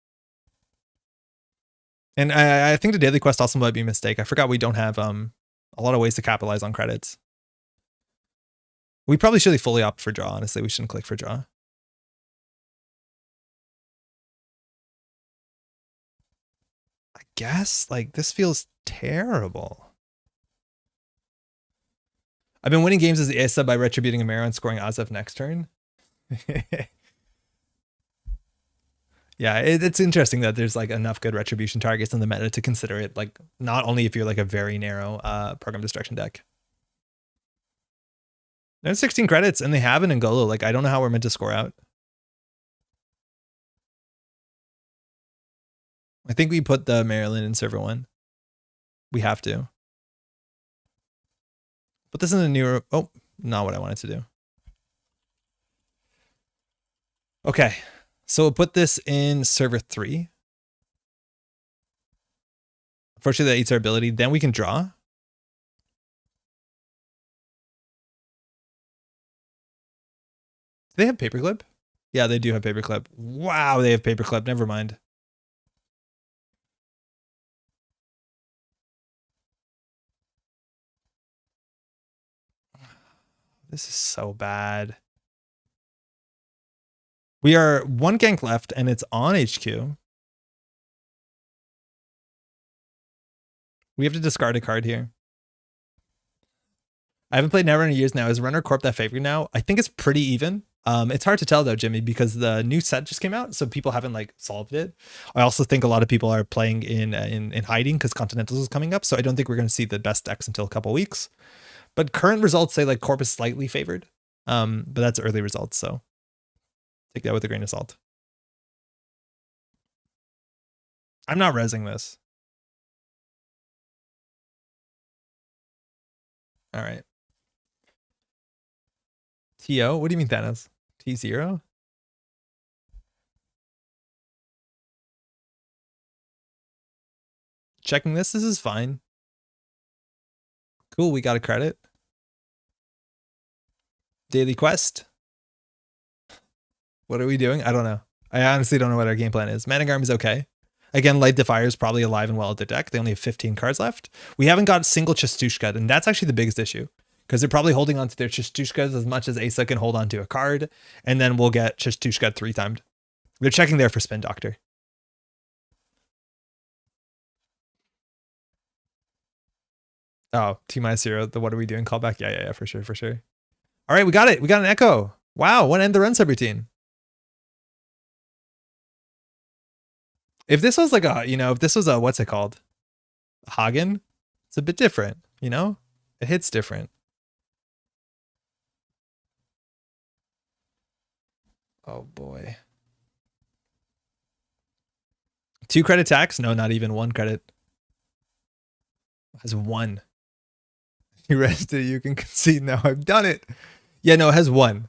A: And I think the daily quest also might be a mistake. I forgot we don't have a lot of ways to capitalize on credits. We probably should fully opt for draw, honestly. We shouldn't click for draw. I guess, like, this feels terrible. I've been winning games as the Asa by retributing a Marrow and scoring Azef next turn. Yeah, it's interesting that there's like enough good retribution targets in the meta to consider it, like not only if you're like a very narrow program destruction deck. There's 16 credits and they have an Ngolo. Like, I don't know how we're meant to score out. I think we put the Maryland in server 1. We have to. Put this in the new, oh, not what I wanted to do. Okay, so we'll put this in server 3. Unfortunately, that eats our ability. Then we can draw. Do they have paperclip? Yeah, they do have paperclip. Wow, they have paperclip. Never mind. This is so bad. We are 1 gank left and it's on HQ. We have to discard a card here. I haven't played Netrunner in years now. Is Runner Corp that favorite now? I think it's pretty even. It's hard to tell though, Jimmy, because the new set just came out, so people haven't like solved it. I also think a lot of people are playing in hiding because Continentals is coming up, so I don't think we're going to see the best decks until a couple weeks. But current results say like Corp is slightly favored, but that's early results, so take that with a grain of salt. I'm not rezzing this. All right. TO? What do you mean Thanos? T0? Checking this. This is fine. Cool, we got a credit. Daily quest. What are we doing? I don't know. I honestly don't know what our game plan is. Managarm is okay. Again, Light Defier is probably alive and well at the deck. They only have 15 cards left. We haven't got single Chestushka, and that's actually the biggest issue. Because they're probably holding on to their Chestushkas as much as Asa can hold on to a card, and then we'll get Chestushka 3-timed. They're checking there for Spin Doctor. Oh, T-0, the what are we doing callback? Yeah, for sure. All right, we got it. We got an Echo. Wow, one end the run subroutine. If this was like a, if this was a, what's it called? Hagen, it's a bit different, It hits different. Oh boy. 2 credit tax? No, not even 1 credit. It has 1. You rested, you can concede now. I've done it. Yeah, no, it has 1.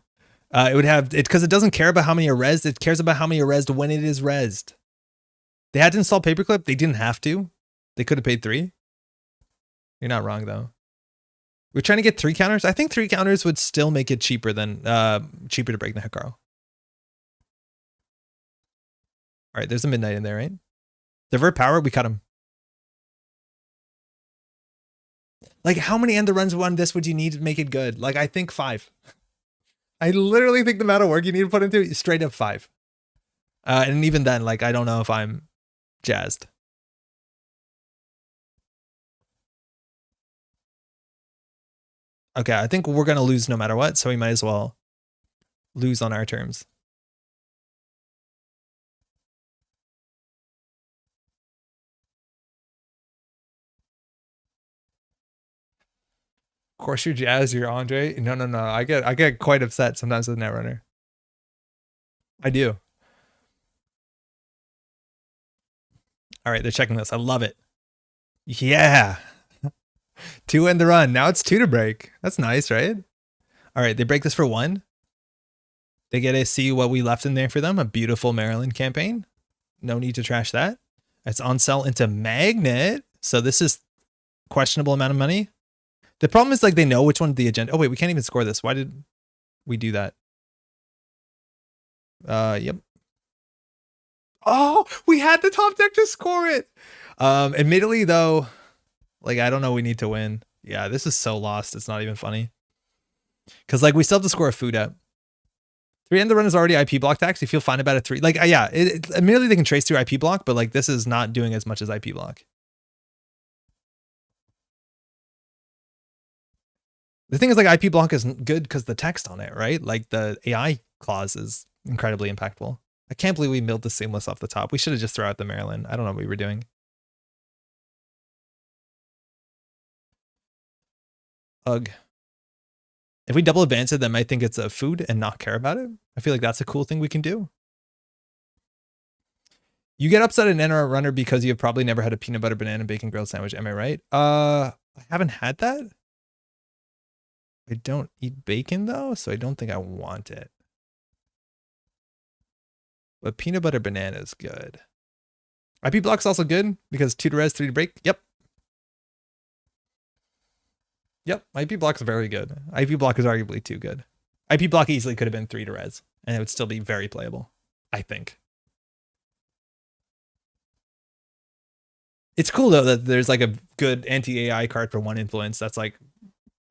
A: It would have it because it doesn't care about how many are rezzed. It cares about how many are rezzed when it is rezzed. They had to install Paperclip. They didn't have to. They could have paid 3. You're not wrong though. We're trying to get 3 counters. I think 3 counters would still make it cheaper than cheaper to break the Hikaru. All right, there's a midnight in there, right? Divert power, we cut him. Like, how many end the runs on this would you need to make it good? Like, I think 5. I literally think the amount of work you need to put into it is straight up 5. And even then, like, I don't know if I'm jazzed. Okay, I think we're going to lose no matter what, so we might as well lose on our terms. Of course you're jazzed, you're Andre. No. I get quite upset sometimes with Netrunner. I do. All right, they're checking this. I love it. Yeah. 2 end the run. Now it's 2 to break. That's nice, right? All right, they break this for 1. They get to see what we left in there for them. A beautiful Maryland campaign. No need to trash that. It's on sell into Magnet. So this is questionable amount of money. The problem is like they know which one the agenda. Oh wait, we can't even score this. Why did we do that? Yep. Oh, we had the top deck to score it. Admittedly though, like I don't know, we need to win. Yeah, this is so lost. It's not even funny. Cause like we still have to score a food up. 3 end the run is already IP block tax. You feel fine about a 3. Like yeah, admittedly they can trace through IP block, but like this is not doing as much as IP block. The thing is like IP block is good because the text on it, right? Like the AI clause is incredibly impactful. I can't believe we milled the seamless off the top. We should have just thrown out the Maryland. I don't know what we were doing. Ugh. If we double advance it, then I think it's a food and not care about it. I feel like that's a cool thing we can do. You get upset at Netrunner because you have probably never had a peanut butter banana bacon grilled sandwich. Am I right? I haven't had that. I don't eat bacon though, so I don't think I want it. But peanut butter banana is good. IP block's also good because 2 to res, 3 to break. Yep. IP block's very good. IP block is arguably too good. IP block easily could have been 3 to res, and it would still be very playable, I think. It's cool though that there's like a good anti-AI card for 1 influence that's like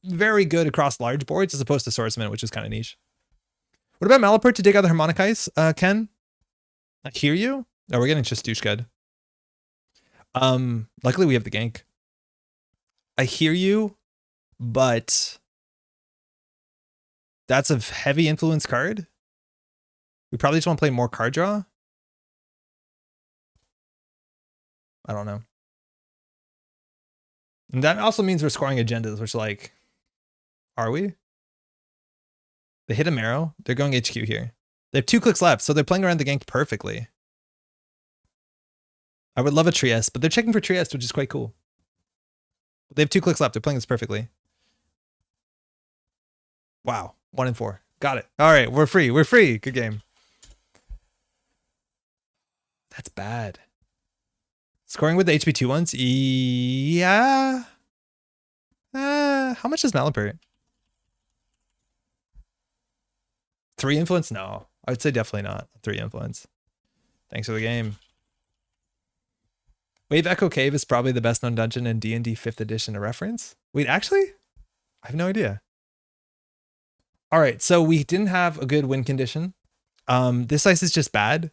A: very good across large boards as opposed to Swordsman, which is kind of niche. What about Malapert to dig out the Harmonic Ice, Ken? I hear you. Oh, we're getting Chestushka'd. Luckily we have the gank. I hear you, but that's a heavy influence card. We probably just want to play more card draw. I don't know. And that also means we're scoring agendas, which like, are we? They hit a marrow. They're going HQ here. They have 2 clicks left, so they're playing around the gank perfectly. I would love a Trieste, but they're checking for Trieste, which is quite cool. They have 2 clicks left. They're playing this perfectly. Wow. 1 and 4. Got it. All right. We're free. We're free. Good game. That's bad. Scoring with the HP2 ones? Yeah. How much is Malapert? 3 influence? No. I would say definitely not 3 influence. Thanks for the game. Wave Echo Cave is probably the best known dungeon in D&D 5th edition, a reference? Wait, actually? I have no idea. All right, so we didn't have a good win condition. This ice is just bad.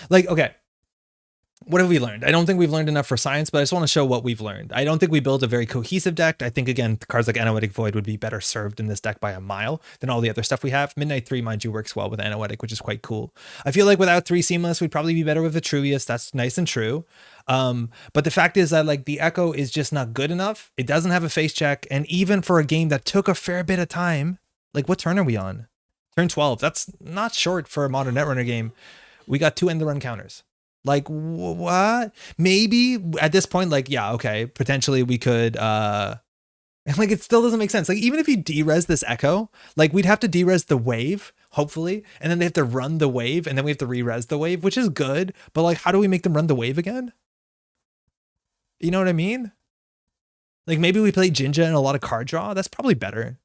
A: Like, okay. What have we learned? I don't think we've learned enough for science, but I just want to show what we've learned. I don't think we built a very cohesive deck. I think, again, cards like Anoetic Void would be better served in this deck by a mile than all the other stuff we have. Midnight 3, mind you, works well with Anoetic, which is quite cool. I feel like without 3 Seamless, we'd probably be better with Vitruvius. That's nice and true. But the fact is that like the Echo is just not good enough. It doesn't have a face check. And even for a game that took a fair bit of time, like what turn are we on? Turn 12. That's not short for a modern Netrunner game. We got 2 end the run counters. Like what? Maybe at this point, like, yeah, okay, potentially we could, and like, it still doesn't make sense. Like, even if you de-res this Echo, like we'd have to de-res the wave, hopefully, and then they have to run the wave, and then we have to re-res the wave, which is good, but like, how do we make them run the wave again? You know what I mean? Like, maybe we play Jinja and a lot of card draw. That's probably better.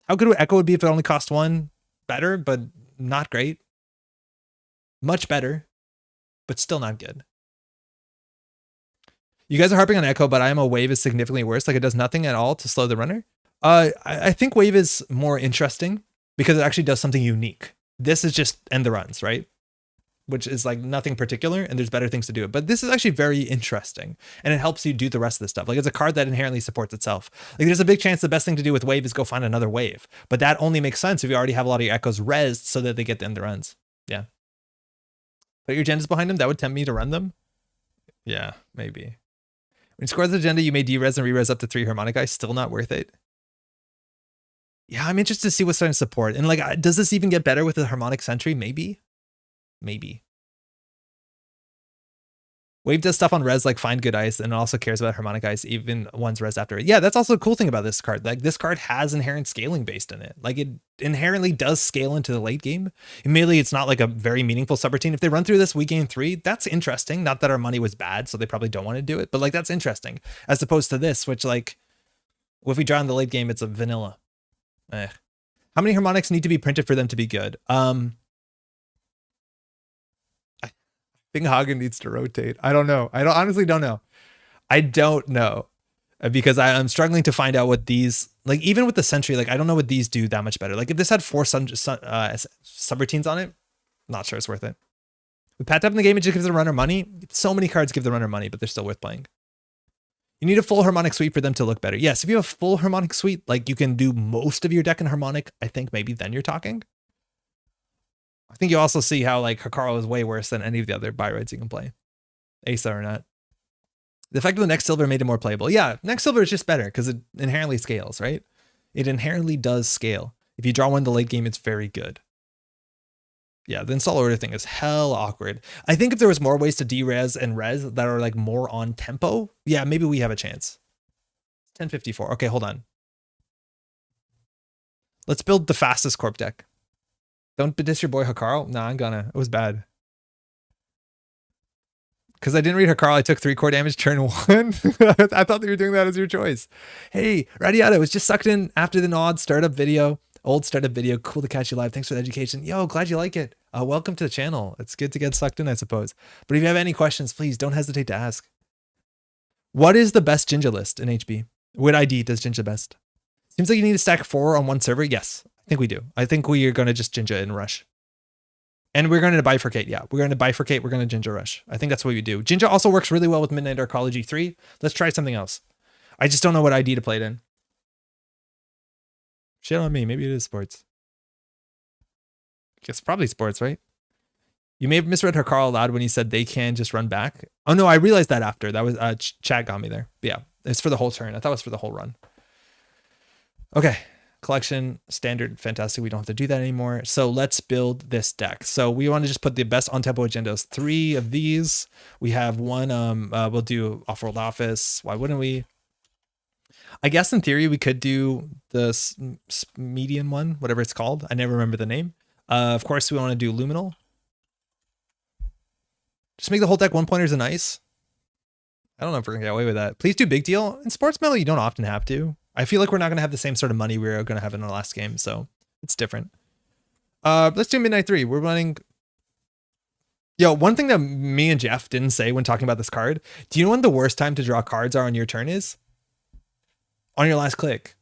A: How good would Echo be if it only cost 1? Better, but not great. Much better, but still not good. You guys are harping on Echo, but IMO Wave is significantly worse. Like, it does nothing at all to slow the runner. I think Wave is more interesting because it actually does something unique. This is just end the runs, right? Which is like nothing particular, and there's better things to do it. But this is actually very interesting, and it helps you do the rest of the stuff. Like, it's a card that inherently supports itself. Like, there's a big chance the best thing to do with Wave is go find another Wave. But that only makes sense if you already have a lot of your Echoes rezzed so that they get the end the runs. Yeah. Put your agendas behind them. That would tempt me to run them. Yeah, maybe. When you score the agenda, you may de-res and re-res up to 3 Harmonic Eyes. Still not worth it. Yeah, I'm interested to see what's starting to support. And like, does this even get better with the Harmonic Sentry? Maybe. Maybe. Wave does stuff on res like find good ice, and it also cares about Harmonic Ice even one's res after it. Yeah, that's also a cool thing about this card. Like, this card has inherent scaling based in it. Like, it inherently does scale into the late game. Immediately, it's not like a very meaningful subroutine. If they run through this, we gain 3. That's interesting. Not that our money was bad, so they probably don't want to do it, but like, that's interesting. As opposed to this, which like, if we draw in the late game, it's a vanilla. How many Harmonics need to be printed for them to be good? Bing Hagen needs to rotate. I don't know. I honestly don't know. I don't know because I'm struggling to find out what these, like, even with the Sentry, like, I don't know what these do that much better. Like, if this had 4 subroutines on it, not sure it's worth it. With Pat Tap in the game, it just gives the runner money. So many cards give the runner money, but they're still worth playing. You need a full Harmonic Suite for them to look better. Yes, if you have a full Harmonic Suite, like, you can do most of your deck in Harmonic, I think maybe then you're talking. I think you also see how like Hikaru is way worse than any of the other buy rides you can play. Asa or not. The effect of the next silver made it more playable. Yeah, next silver is just better because it inherently scales, right? It inherently does scale. If you draw one in the late game, it's very good. Yeah, the install order thing is hell awkward. I think if there was more ways to de-res and res that are like more on tempo, yeah, maybe we have a chance. 1054. Okay, hold on. Let's build the fastest corp deck. Don't diss your boy Hikaru. Nah, I'm gonna. It was bad. Because I didn't read Hikaru, I took 3 core damage turn 1. I thought that you were doing that as your choice. Hey, Radiata was just sucked in after the old startup video. Cool to catch you live. Thanks for the education. Yo, glad you like it. Welcome to the channel. It's good to get sucked in, I suppose. But if you have any questions, please don't hesitate to ask. What is the best Jinja list in HB? What ID does Jinja best? Seems like you need to stack 4 on one server. Yes. I think we do. I think we are going to just Jinja and rush. And we're going to bifurcate. Yeah, we're going to bifurcate. We're going to Jinja rush. I think that's what we do. Jinja also works really well with Midnight Arcology 3. Let's try something else. I just don't know what ID to play it in. Shit on me. Maybe it is sports. Guess probably sports, right? You may have misread her call aloud when he said they can just run back. Oh no, I realized that after. That was chat got me there. But yeah, it's for the whole turn. I thought it was for the whole run. Okay, collection, standard, fantastic. We don't have to do that anymore. So let's build this deck. So we want to just put the best on-tempo agendas. 3 of these. We have one, we'll do off-world office. Why wouldn't we? I guess in theory we could do the median one, whatever it's called. I never remember the name. Of course, we want to do luminal. Just make the whole deck 1-pointers and ice. I don't know if we're gonna get away with that. Please do big deal. In sports melee, you don't often have to. I feel like we're not gonna have the same sort of money we were gonna have in our last game, so it's different. Let's do Midnight 3. We're running. Yo, one thing that me and Jeff didn't say when talking about this card. Do you know when the worst time to draw cards are on your turn is? On your last click.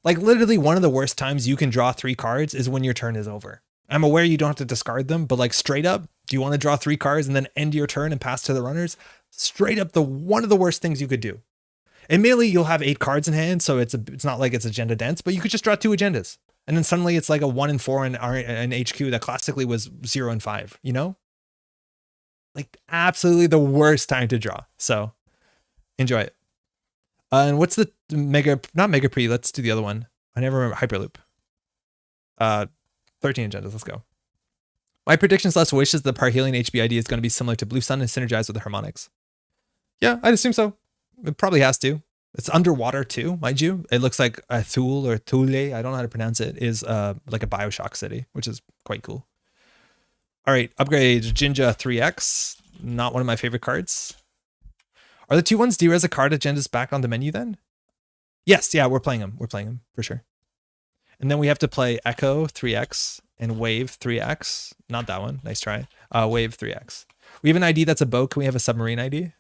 A: Like literally one of the worst times you can draw 3 cards is when your turn is over. I'm aware you don't have to discard them, but like straight up, do you want to draw 3 cards and then end your turn and pass to the runners? Straight up, one of the worst things you could do. Admittedly, you'll have 8 cards in hand, so it's not like it's agenda dense, but you could just draw 2 agendas. And then suddenly it's like a 1 and 4 in HQ that classically was 0 and 5, you know? Like absolutely the worst time to draw. So enjoy it. And what's the not mega pre, let's do the other one. I never remember. Hyperloop. 13 agendas, let's go. My predictions last wish is the Parhelion HB ID is going to be similar to Blue Sun and synergize with the harmonics. Yeah, I'd assume so. It probably has to. It's underwater too, mind you. It looks like a Thule or Thule, I don't know how to pronounce it, is like a Bioshock city, which is quite cool. All right, upgrade Jinja 3X. Not one of my favorite cards. Are the 2-1s D-Res a card agendas back on the menu then? Yes, yeah, we're playing them. We're playing them for sure. And then we have to play Echo 3X and Wave 3X. Not that one. Nice try. Wave 3X. We have an ID that's a boat. Can we have a submarine ID?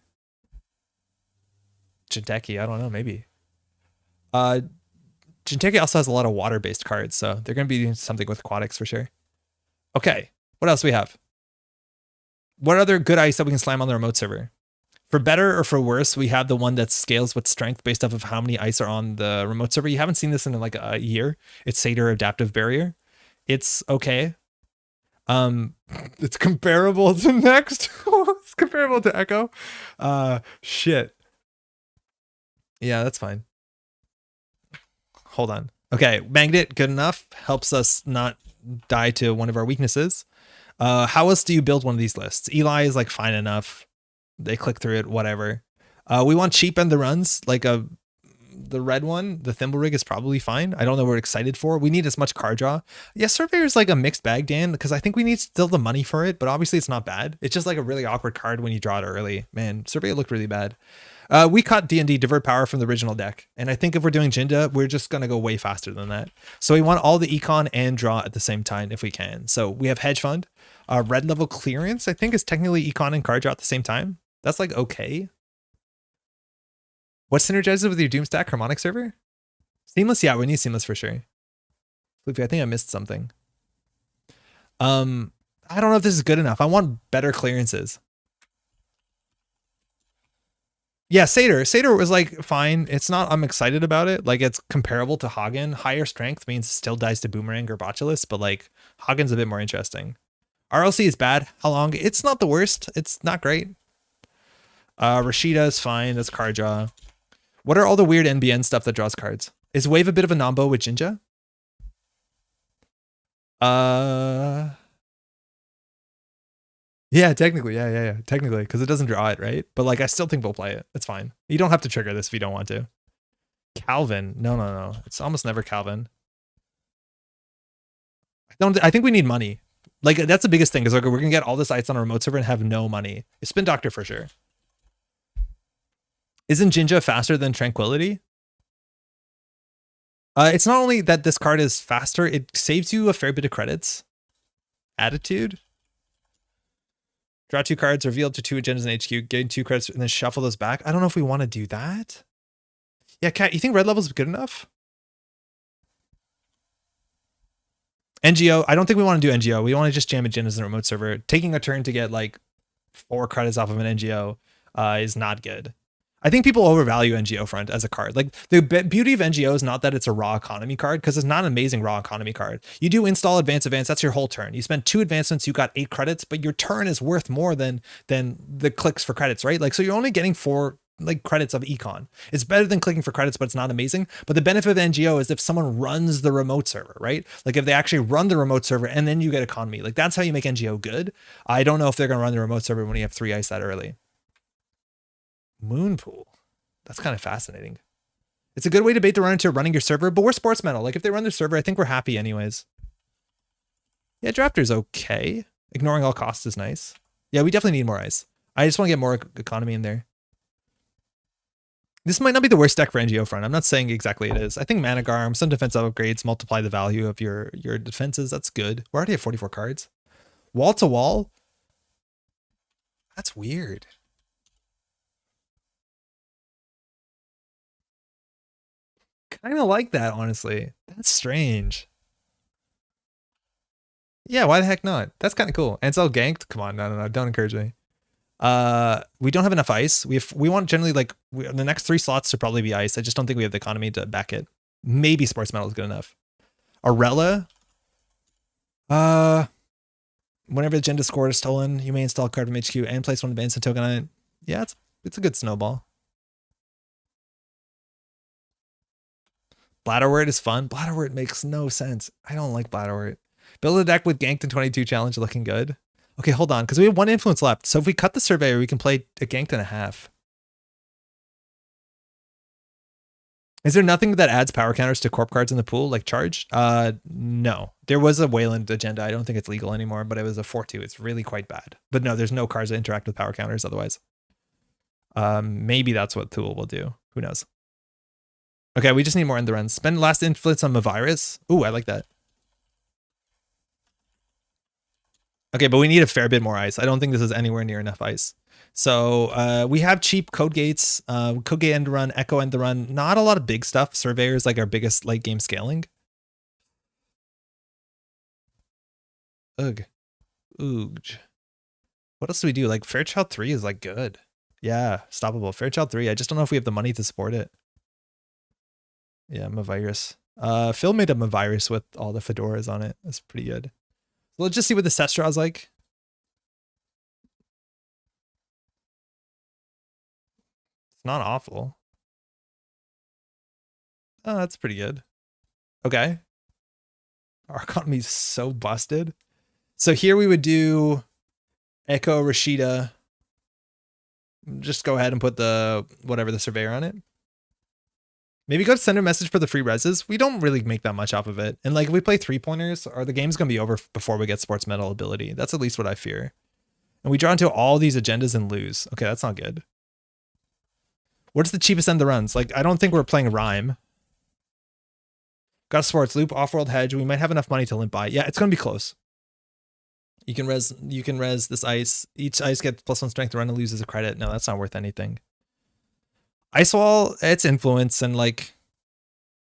A: Jinteki, I don't know, maybe. Jinteki also has a lot of water-based cards, so they're going to be doing something with aquatics for sure. Okay, what else do we have? What other good ice that we can slam on the remote server? For better or for worse, we have the one that scales with strength based off of how many ice are on the remote server. You haven't seen this in like a year. It's Satyr Adaptive Barrier. It's okay. It's comparable to Next. It's comparable to Echo. Shit. Yeah, that's fine. Hold on. Okay, Magnet, good enough. Helps us not die to one of our weaknesses. How else do you build one of these lists? Eli is like fine enough. They click through it, whatever. We want cheap end the runs, like the red one, the thimble rig is probably fine. I don't know what we're excited for. We need as much card draw. Yeah, Surveyor is like a mixed bag, Dan, because I think we need still the money for it, but obviously it's not bad. It's just like a really awkward card when you draw it early. Man, Surveyor looked really bad. We caught D&D divert power from the original deck, and I think if we're doing Jinja, we're just going to go way faster than that. So we want all the econ and draw at the same time if we can. So we have Hedge Fund. Red level clearance, I think, is technically econ and card draw at the same time. That's like okay. What synergizes with your Doomstack harmonic server? Seamless? Yeah, we need seamless for sure. I think I missed something. I don't know if this is good enough. I want better clearances. Yeah, Satyr. Satyr was like fine. It's not, I'm excited about it. Like it's comparable to Hagen. Higher strength means it still dies to Boomerang or Botulus, but like Hagen's a bit more interesting. RLC is bad. How long? It's not the worst. It's not great. Rashida is fine. That's card draw. What are all the weird NBN stuff that draws cards? Is Wave a bit of a nombo with Jinja? Yeah, technically. Yeah. Technically, because it doesn't draw it, right? But like, I still think we'll play it. It's fine. You don't have to trigger this if you don't want to. Calvin. No. It's almost never Calvin. I think we need money. Like, that's the biggest thing, is like, we're going to get all this ice on a remote server and have no money. Spin Doctor for sure. Isn't Jinja faster than Tranquility? It's not only that this card is faster, it saves you a fair bit of credits. Attitude. Draw 2 cards, reveal up to 2 agendas in HQ, gain 2 credits, and then shuffle those back. I don't know if we want to do that. Yeah, Kat, you think red level is good enough? NGO, I don't think we want to do NGO. We want to just jam agendas in the remote server. Taking a turn to get like 4 credits off of an NGO is not good. I think people overvalue NGO Front as a card. Like the beauty of NGO is not that it's a raw economy card, because it's not an amazing raw economy card. You do install advance, that's your whole turn. You spend 2 advancements, you got 8 credits, but your turn is worth more than the clicks for credits, right? Like, so you're only getting 4 like credits of econ. It's better than clicking for credits, but it's not amazing. But the benefit of NGO is if someone runs the remote server, right? Like if they actually run the remote server and then you get economy, like that's how you make NGO good. I don't know if they're going to run the remote server when you have 3 ice that early. Moonpool. That's kind of fascinating. It's a good way to bait the runner into running your server, but we're sports metal. Like if they run their server, I think we're happy anyways. Yeah, drafter's okay. Ignoring all costs is nice. Yeah, we definitely need more ice. I just want to get more economy in there. This might not be the worst deck for NGO Front. I'm not saying exactly it is. I think Mana Garm, some defensive upgrades multiply the value of your defenses. That's good. We're already at 44 cards. Wall to wall. That's weird. Kind of like that, honestly. That's strange. Yeah, why the heck not? That's kind of cool. Ansel ganked. Come on, no, don't encourage me. We don't have enough ice. We want generally like the next 3 slots to probably be ice. I just don't think we have the economy to back it. Maybe sports metal is good enough. Arella. Whenever the agenda score is stolen, you may install a card from HQ and place one advancement token on it. Yeah, it's a good snowball. Bladderwort is fun. Bladderwort makes no sense. I don't like Bladderwort. Build a deck with ganked and 22 challenge looking good. Okay, hold on, because we have 1 influence left. So if we cut the surveyor, we can play a ganked and a half. Is there nothing that adds power counters to corp cards in the pool, like charge? No. There was a Wayland agenda. I don't think it's legal anymore, but it was a 4-2. It's really quite bad. But no, there's no cards that interact with power counters otherwise. Maybe that's what Tool will do. Who knows? Okay, we just need more end the runs. Spend last influence on Mavirus. Ooh, I like that. Okay, but we need a fair bit more ice. I don't think this is anywhere near enough ice. So we have cheap code gates, code gate end run, echo end the run. Not a lot of big stuff. Surveyor is like our biggest late game scaling. Ugh. Ooge. What else do we do? Like Fairchild 3 is like good. Yeah, stoppable. Fairchild 3. I just don't know if we have the money to support it. Yeah, Mavirus. Phil made a Mavirus with all the fedoras on it. That's pretty good. So let's just see what the set straw is like. It's not awful. Oh, that's pretty good. Okay. Our economy's so busted. So here we would do Echo Rashida. Just go ahead and put the whatever the surveyor on it. Maybe go to send a message for the free reses. We don't really make that much off of it. And like if we play 3-pointers, or the game's gonna be over before we get sports metal ability. That's at least what I fear. And we draw into all these agendas and lose. Okay, that's not good. What's the cheapest end the runs? Like, I don't think we're playing Rhyme. Got a sports loop, off-world hedge. We might have enough money to limp by. Yeah, it's gonna be close. You can res this ice. Each ice gets +1 strength to run and loses a credit. No, that's not worth anything. Ice Wall, it's influence, and like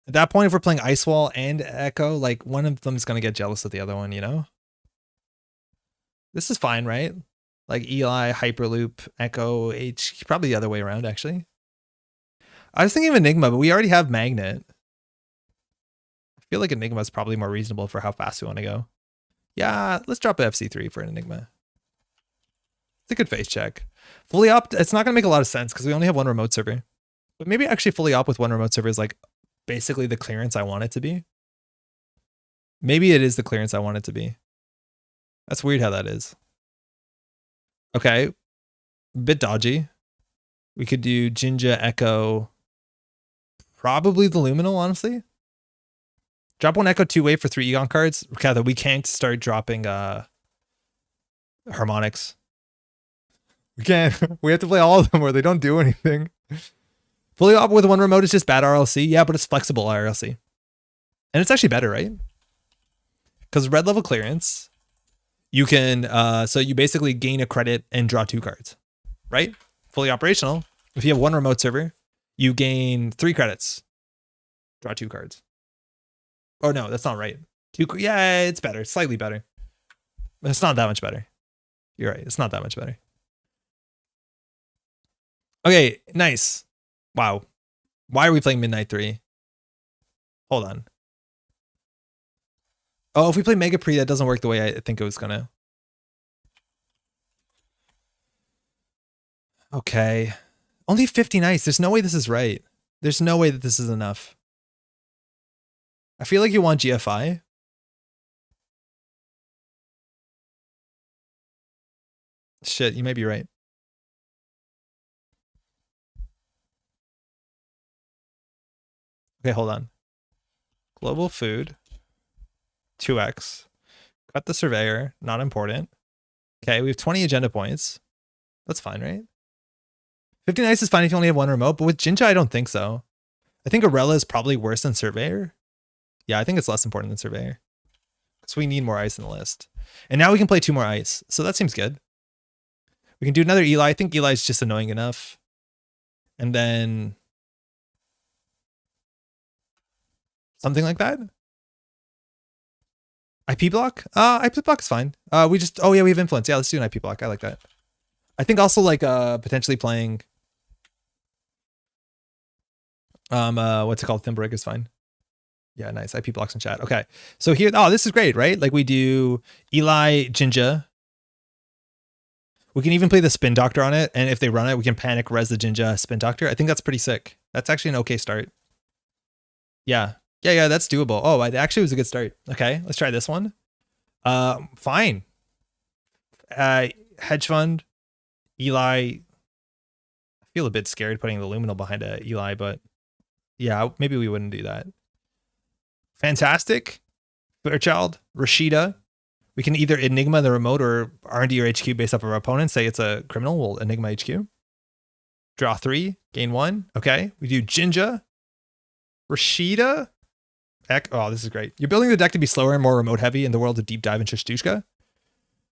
A: at that point, if we're playing Ice Wall and Echo, like one of them is gonna get jealous of the other one, you know? This is fine, right? Like Eli, Hyperloop, Echo, H, probably the other way around, actually. I was thinking of Enigma, but we already have Magnet. I feel like Enigma is probably more reasonable for how fast we want to go. Yeah, let's drop a FC3 for an Enigma. It's a good face check. Fully opt, it's not going to make a lot of sense because we only have 1 remote server. But maybe actually fully op with 1 remote server is like basically the clearance I want it to be. Maybe it is the clearance I want it to be. That's weird how that is. Okay. Bit dodgy. We could do Jinja, Echo. Probably the Luminal, honestly. Drop 1 Echo 2-way for 3 Egon cards. Okay, we can't start dropping Harmonics. We can't. We have to play all of them or they don't do anything. Fully op with 1 remote is just bad RLC. Yeah, but it's flexible RLC. And it's actually better, right? Because red level clearance, you can, so you basically gain a credit and draw 2 cards, right? Fully operational. If you have 1 remote server, you gain 3 credits, draw 2 cards. Oh no, that's not right. Yeah, it's better. It's slightly better. But it's not that much better. You're right. It's not that much better. Okay, nice. Wow. Why are we playing Midnight 3? Hold on. Oh, if we play Mega Pre, that doesn't work the way I think it was gonna. Okay. Only 50 nice. There's no way this is right. There's no way that this is enough. I feel like you want GFI. Shit, you may be right. Okay, hold on. Global food. 2x. Cut the surveyor. Not important. Okay, we have 20 agenda points. That's fine, right? 50 nice is fine if you only have one remote, but with Jinja, I don't think so. I think Arella is probably worse than Surveyor. Yeah, I think it's less important than Surveyor. So we need more ice in the list. And now we can play 2 more ice. So that seems good. We can do another Eli. I think Eli's just annoying enough. And then something like that. IP block? IP block is fine. We have influence. Yeah, let's do an IP block. I like that. I think also like potentially playing what's it called? Thimbrick is fine. Yeah, nice. IP blocks in chat. Okay. So here, this is great, right? Like we do Eli Jinja. We can even play the Spin Doctor on it, and if they run it, we can panic res the Jinja Spin Doctor. I think that's pretty sick. That's actually an okay start. Yeah. Yeah, that's doable. Oh, it actually was a good start. Okay, let's try this one. Fine. Hedge fund, Eli. I feel a bit scared putting the Luminal behind a Eli, but yeah, maybe we wouldn't do that. Fantastic. Fairchild, Rashida. We can either Enigma the remote or R&D or HQ based off of our opponent. Say it's a criminal, we'll Enigma HQ. Draw 3, gain 1. Okay, we do Jinja, Rashida. Oh, this is great. You're building the deck to be slower and more remote heavy in the world of Deep Dive and Shishtushka.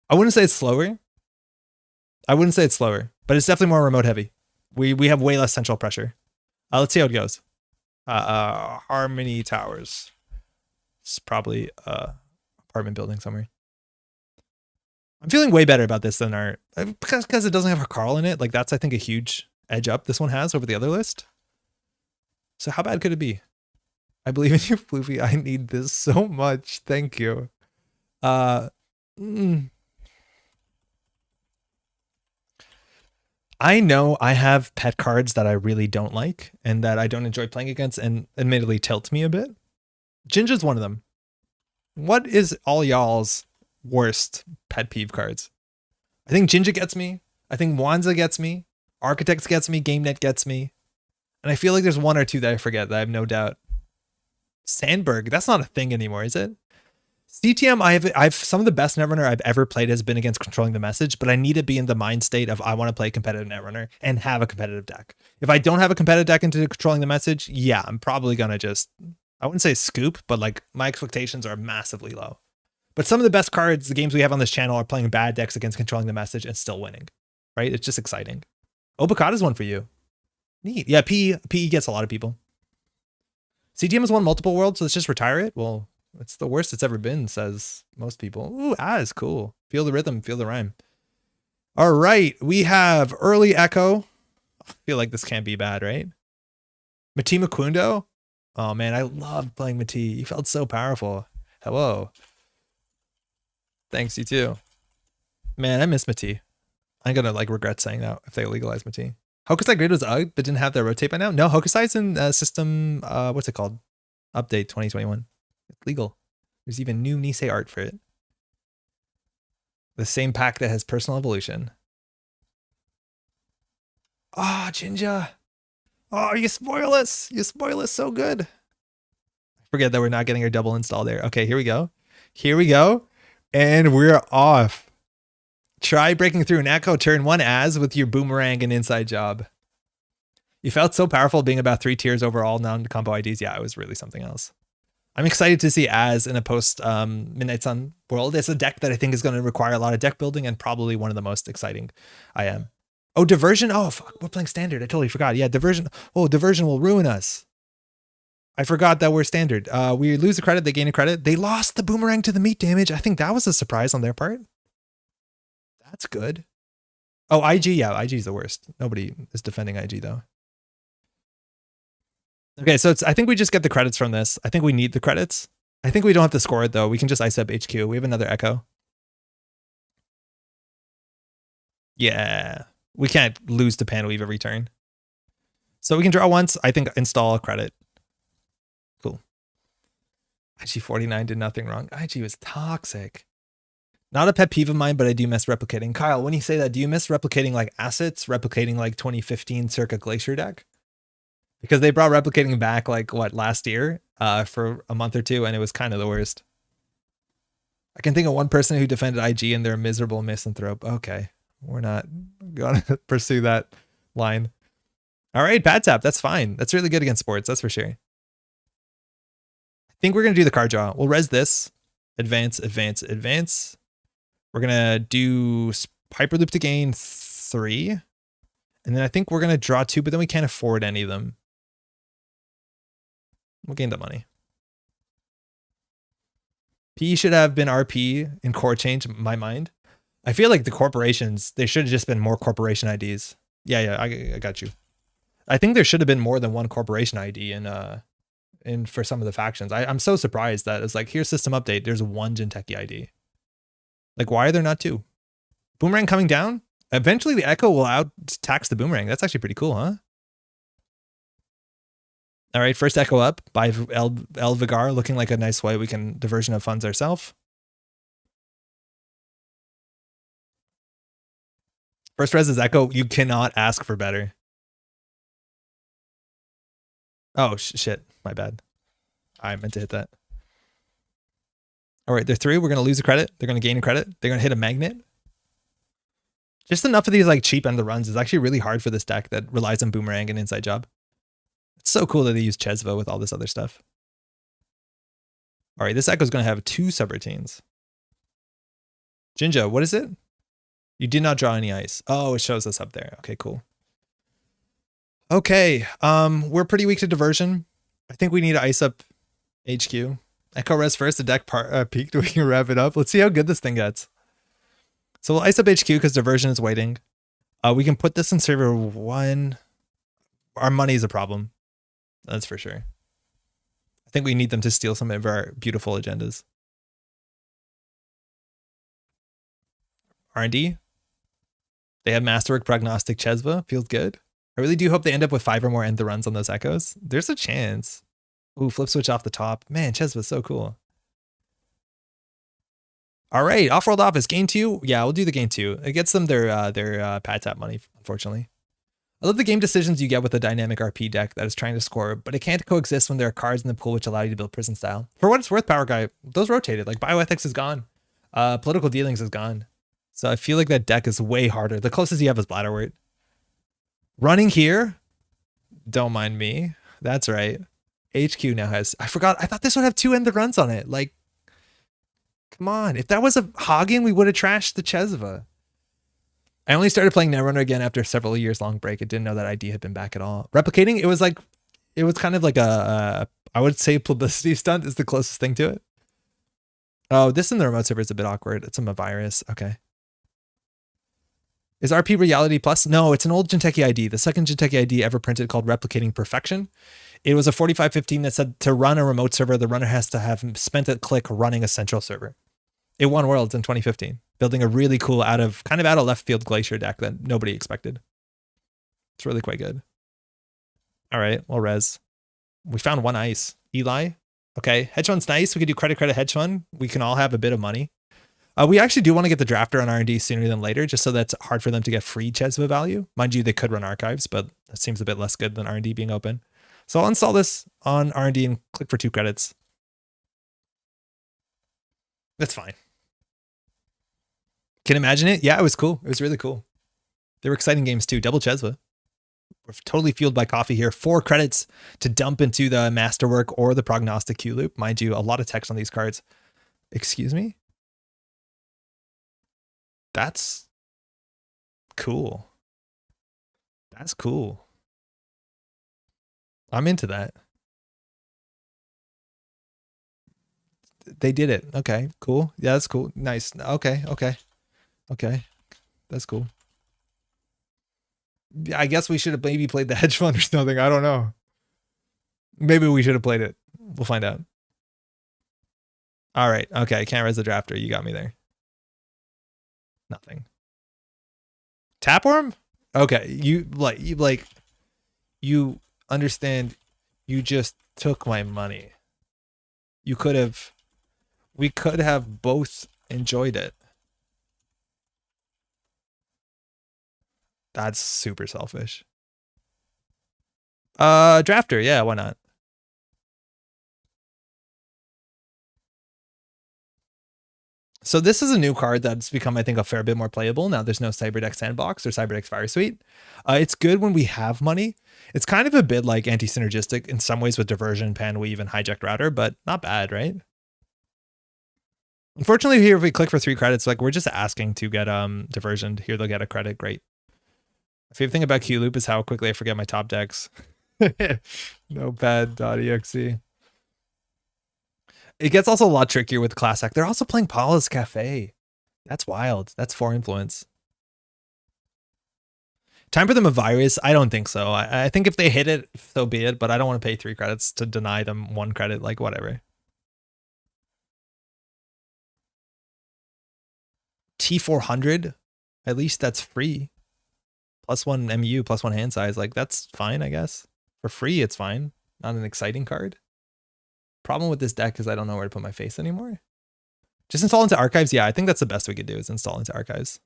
A: I wouldn't say it's slower. But it's definitely more remote heavy. We have way less central pressure. Let's see how it goes. Harmony Towers. It's probably apartment building somewhere. I'm feeling way better about this than our because it doesn't have a Carl in it. Like that's I think a huge edge up this one has over the other list. So how bad could it be? I believe in you, Floofy. I need this so much. Thank you. I know I have pet cards that I really don't like and that I don't enjoy playing against and admittedly tilt me a bit. Jinja's one of them. What is all y'all's worst pet peeve cards? I think Jinja gets me. I think Wanza gets me. Architects gets me. GameNet gets me. And I feel like there's one or two that I forget that I have no doubt. Sandberg, that's not a thing anymore, is it? CTM, I've some of the best Netrunner I've ever played has been against controlling the message, but I need to be in the mind state of I want to play competitive Netrunner and have a competitive deck. If I don't have a competitive deck into controlling the message, yeah, I'm probably gonna just, I wouldn't say scoop, but like my expectations are massively low. But some of the best cards, the games we have on this channel are playing bad decks against controlling the message and still winning, right? It's just exciting. Obakata's one for you. Neat. Yeah, PE gets a lot of people. CTM has won multiple worlds, so let's just retire it. Well, it's the worst it's ever been, says most people. Ooh, is cool. Feel the rhythm, feel the rhyme. All right, we have early Echo. I feel like this can't be bad, right? Mati Makundo. Oh man, I loved playing Mati. You felt so powerful. Hello. Thanks, you too. Man, I miss Mati. I'm gonna like regret saying that if they legalize Mati. Hokusai Grid was UGG, but didn't have their rotate by now. No, Hokusai's in system, what's it called? Update 2021. It's legal. There's even new Nisei art for it. The same pack that has personal evolution. Ah, oh, Jinja. Oh, you spoil us. You spoil us so good. I forget that we're not getting our double install there. Okay, here we go. Here we go. And we're off. Try breaking through an Echo turn 1 as with your boomerang and inside job. You felt so powerful being about 3 tiers over all non-combo IDs. Yeah, it was really something else. I'm excited to see as in a post Midnight Sun world. It's a deck that I think is going to require a lot of deck building and probably one of the most exciting I am. Oh, Diversion. Oh, fuck. We're playing Standard. I totally forgot. Yeah, Diversion. Oh, Diversion will ruin us. I forgot that we're Standard. We lose a credit. They gain a credit. They lost the boomerang to the meat damage. I think that was a surprise on their part. That's good. Oh, IG, yeah, IG is the worst. Nobody is defending IG though. Okay, so I think we just get the credits from this. I think we need the credits. I think we don't have to score it though. We can just ice up HQ. We have another Echo. Yeah, we can't lose to pan weave every turn. So we can draw once. I think install a credit. Cool. IG49 did nothing wrong. IG was toxic. Not a pet peeve of mine, but I do miss replicating. Kyle, when you say that, do you miss replicating like assets, replicating like 2015 circa Glacier deck? Because they brought replicating back like what, last year for a month or two, and it was kind of the worst. I can think of one person who defended IG and they're a miserable misanthrope. Okay, we're not going to pursue that line. All right, bad tap. That's fine. That's really good against sports. That's for sure. I think we're going to do the card draw. We'll res this. Advance, advance, advance. We're going to do Hyperloop to gain 3. And then I think we're going to draw 2, but then we can't afford any of them. We'll gain the money. P should have been RP in core change, in my mind. I feel like the corporations, they should have just been more corporation IDs. Yeah, I got you. I think there should have been more than one corporation ID in for some of the factions. I'm so surprised that it's like, here's system update. There's one Jinteki ID. Like, why are there not 2? Boomerang coming down? Eventually the Echo will out tax the Boomerang. That's actually pretty cool, huh? All right, first Echo up by El Vigar, looking like a nice way we can diversion of funds ourselves. First res is Echo. You cannot ask for better. Oh, shit. My bad. I meant to hit that. All right, they're 3. We're going to lose a credit. They're going to gain a credit. They're going to hit a magnet. Just enough of these like cheap end the runs is actually really hard for this deck that relies on Boomerang and Inside Job. It's so cool that they use Chesva with all this other stuff. All right, this Echo's going to have 2 subroutines. Jinja, what is it? You did not draw any ice. Oh, it shows us up there. Okay, cool. Okay, we're pretty weak to diversion. I think we need to ice up HQ. Echo res first, the deck peaked. We can wrap it up. Let's see how good this thing gets. So we'll ice up HQ because diversion is waiting. We can put this in server 1. Our money is a problem. That's for sure. I think we need them to steal some of our beautiful agendas. R&D. They have Masterwork, Prognostic, Chesva. Feels good. I really do hope they end up with 5 or more end the runs on those Echoes. There's a chance. Ooh, flip switch off the top. Man, Chesva's so cool. All right, off-world office, gain 2. Yeah, we'll do the gain 2. It gets them their pad tap money, unfortunately. I love the game decisions you get with a dynamic RP deck that is trying to score, but it can't coexist when there are cards in the pool which allow you to build prison style. For what it's worth, Power Guy, those rotated. Like bioethics is gone. Political dealings is gone. So I feel like that deck is way harder. The closest you have is Bladderwort. Running here, don't mind me. That's right. HQ now has, I forgot, I thought this would have 2 end the runs on it. Like, come on. If that was a Hagen, we would have trashed the Chesva. I only started playing Netrunner again after several years long break. I didn't know that idea had been back at all. Replicating, it was kind of like a I would say publicity stunt is the closest thing to it. Oh, this in the remote server is a bit awkward. It's a virus. Okay. Is RP Reality Plus? No, it's an old Jinteki ID. The second Jinteki ID ever printed called Replicating Perfection. It was a 4515 that said to run a remote server, the runner has to have spent a click running a central server. It won Worlds in 2015, building a really cool kind of out of left field Glacier deck that nobody expected. It's really quite good. All right, well, res. We found 1 ice. Eli. Okay, hedge fund's nice. We could do credit hedge fund. We can all have a bit of money. We actually do want to get the drafter on R&D sooner than later, just so that's hard for them to get free Chesva value. Mind you, they could run archives, but that seems a bit less good than R&D being open. So I'll install this on R&D and click for 2 credits. That's fine. Can imagine it? Yeah, it was cool. It was really cool. They were exciting games too. Double Chesva. We're totally fueled by coffee here. 4 credits to dump into the Masterwork or the Prognostic Q loop. Mind you, a lot of text on these cards. Excuse me? That's cool. That's cool. I'm into that. They did it. Okay, cool. Yeah, that's cool. Nice. Okay. That's cool. I guess we should have maybe played the hedge fund or something. I don't know. Maybe we should have played it. We'll find out. All right. Okay. Can't res the drafter. You got me there. Nothing. Tapeworm? Okay. You understand. You just took my money. We could have both enjoyed it. That's super selfish. Drafter. Yeah. Why not? So this is a new card that's become, I think, a fair bit more playable. Now there's no Cyberdeck Sandbox or Cyberdeck Fire Suite. It's good when we have money. It's kind of a bit like anti-synergistic in some ways with Diversion, Pan Weave, and Hijacked Router, but not bad, right? Unfortunately, here if we click for 3 credits, like we're just asking to get Diversioned. Here they'll get a credit. Great. My favorite thing about Q Loop is how quickly I forget my top decks. Notepad.exe. It gets also a lot trickier with Class Act. They're also playing Paula's Cafe. That's wild. That's 4 influence. Time for them a virus? I don't think so. I think if they hit it, so be it, but I don't want to pay 3 credits to deny them 1 credit, like whatever. T400? At least that's free. +1 MU, +1 hand size. Like, that's fine, I guess. For free, it's fine. Not an exciting card. Problem with this deck is I don't know where to put my face anymore. Just install into archives. Yeah, I think that's the best we could do is install into archives.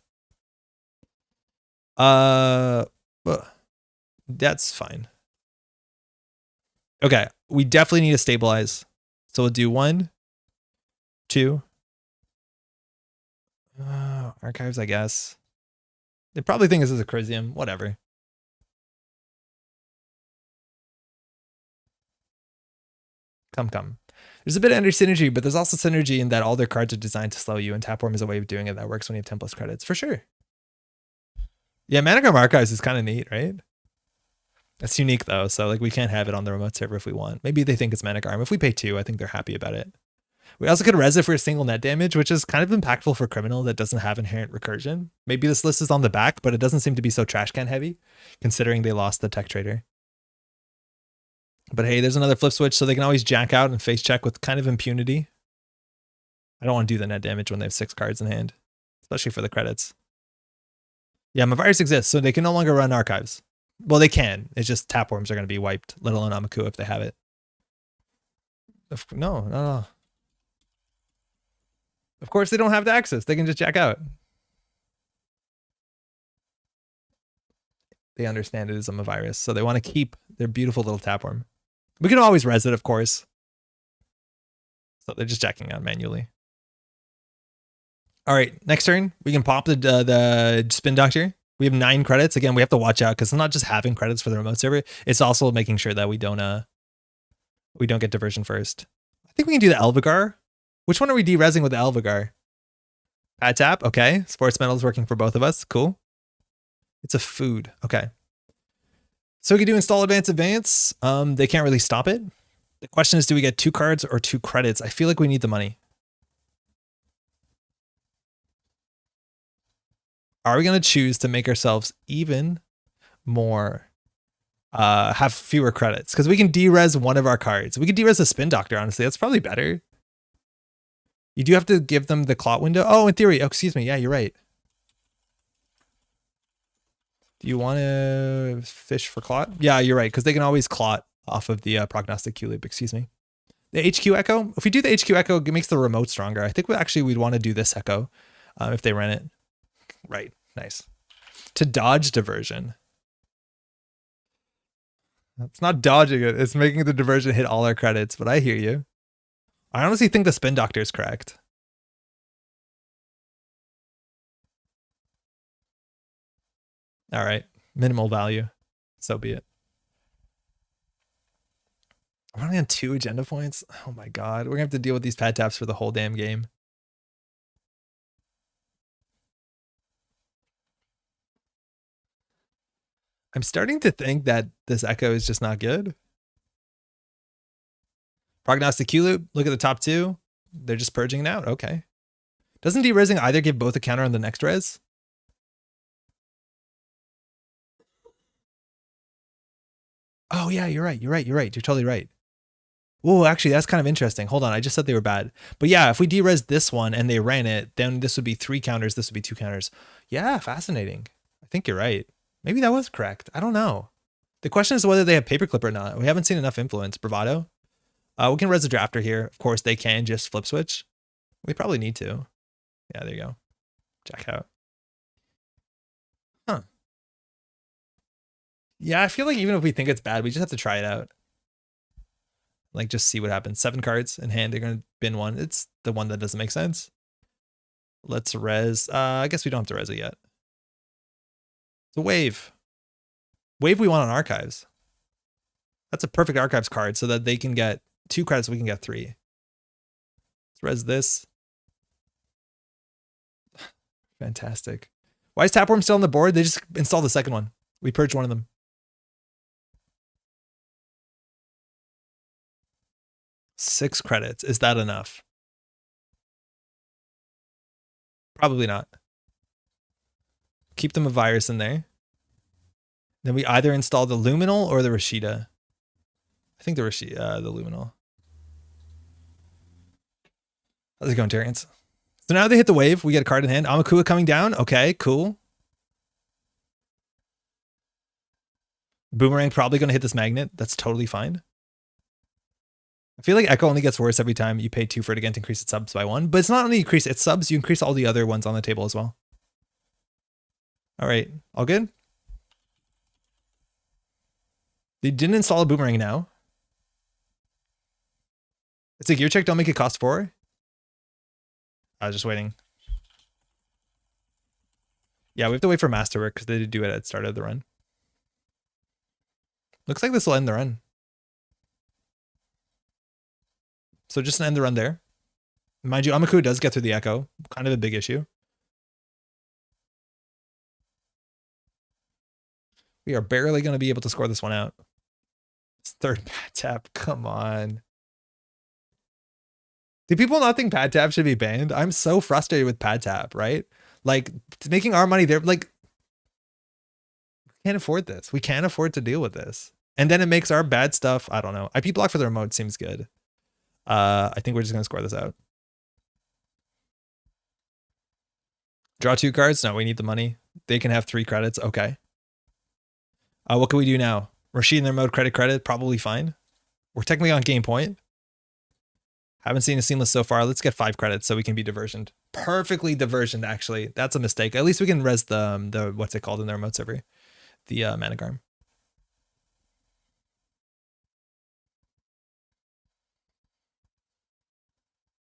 A: That's fine. Okay, we definitely need to stabilize. So we'll do 1, 2. Archives, I guess. They probably think this is a Crisium. Whatever. Come. There's a bit of synergy, but there's also synergy in that all their cards are designed to slow you, and Tapeworm is a way of doing it that works when you have 10+ credits, for sure. Yeah, Managram Archives is kind of neat, right? That's unique, though, so like we can't have it on the remote server if we want. Maybe they think it's Managram. If we pay 2, I think they're happy about it. We also could res it for a single net damage, which is kind of impactful for Criminal that doesn't have inherent recursion. Maybe this list is on the back, but it doesn't seem to be so trash can heavy, considering they lost the Tech Trader. But hey, there's another flip switch, so they can always jack out and face check with kind of impunity. I don't want to do the net damage when they have 6 cards in hand, especially for the credits. Yeah, my virus exists, so they can no longer run archives. Well, they can. It's just Tapeworms are going to be wiped, let alone Amaku if they have it. No. Of course, they don't have the access. They can just jack out. They understand it is a virus, so they want to keep their beautiful little Tapeworm. We can always res it, of course. So they're just jacking out manually. All right, next turn, we can pop the Spin Doctor. We have 9 credits. Again, we have to watch out because it's not just having credits for the remote server. It's also making sure that we don't get Diversion first. I think we can do the Elvigar. Which one are we de-resing with the Elvigar? Pad tap. Okay. Sports Metal is working for both of us. Cool. It's a food. Okay. So we can do install advance. They can't really stop it. The question is, do we get 2 cards or 2 credits? I feel like we need the money. Are we going to choose to make ourselves even more, have fewer credits? Because we can de-res one of our cards. We could de-res a Spin Doctor, honestly. That's probably better. You do have to give them the clot window. Oh, in theory. Oh, excuse me. Yeah, you're right. Do you want to fish for clot? Yeah, you're right. Because they can always clot off of the prognostic Q loop. Excuse me. The HQ Echo. If we do the HQ Echo, it makes the remote stronger. I think we'd want to do this Echo if they run it. Right. Nice. To dodge Diversion. It's not dodging it. It's making the Diversion hit all our credits, but I hear you. I honestly think the Spin Doctor is correct. All right. Minimal value. So be it. I'm running on 2 agenda points. Oh my God. We're going to have to deal with these pad taps for the whole damn game. I'm starting to think that this Echo is just not good. Prognostic Q loop. Look at the top 2. They're just purging it out. Okay. Doesn't de-resing either give both a counter on the next res? Oh yeah, you're right. You're totally right. Oh, actually, that's kind of interesting. Hold on, I just said they were bad. But yeah, if we de-res this one and they ran it, then this would be 3 counters, this would be 2 counters. Yeah, fascinating. I think you're right. Maybe that was correct. I don't know. The question is whether they have paperclip or not. We haven't seen enough influence. Bravado. We can res the drafter here. Of course, they can just flip switch. We probably need to. Yeah, there you go. Jack out. Huh. Yeah, I feel like even if we think it's bad, we just have to try it out. Like, just see what happens. 7 cards in hand. They're going to bin one. It's the one that doesn't make sense. Let's res. I guess we don't have to res it yet. It's a wave. Wave we want on archives. That's a perfect archives card so that they can get 2 credits. We can get 3. Let's res this. Fantastic. Why is Tapworm still on the board? They just installed the second one. We purged one of them. 6 credits. Is that enough? Probably not. Keep them a virus in there. Then we either install the Luminal or the Rashida. I think the Luminal. How's it going, Terrence? So now they hit the wave. We get a card in hand. Amakua coming down. Okay, cool. Boomerang probably going to hit this magnet. That's totally fine. I feel like Echo only gets worse every time you pay 2 for it again to increase its subs by 1. But it's not only increase its subs, you increase all the other ones on the table as well. All right, all good? They didn't install a Boomerang now. It's a gear check, don't make it cost 4. I was just waiting. Yeah, we have to wait for Masterwork because they did do it at the start of the run. Looks like this will end the run. So just end the run there. Mind you, Amaku does get through the Echo. Kind of a big issue. We are barely going to be able to score this one out. It's 3rd pad tap. Come on. Do people not think pad tap should be banned? I'm so frustrated with pad tap, right? Like, making our money there, like, we can't afford this. We can't afford to deal with this. And then it makes our bad stuff, I don't know. IP block for the remote seems good. I think we're just going to score this out. Draw 2 cards? No, we need the money. They can have 3 credits. Okay. What can we do now? Rashid in their mode, credit, probably fine. We're technically on game point. Haven't seen a seamless so far. Let's get 5 credits so we can be diversioned. Perfectly diversioned, actually. That's a mistake. At least we can res the what's it called in their remote server? The Managarm.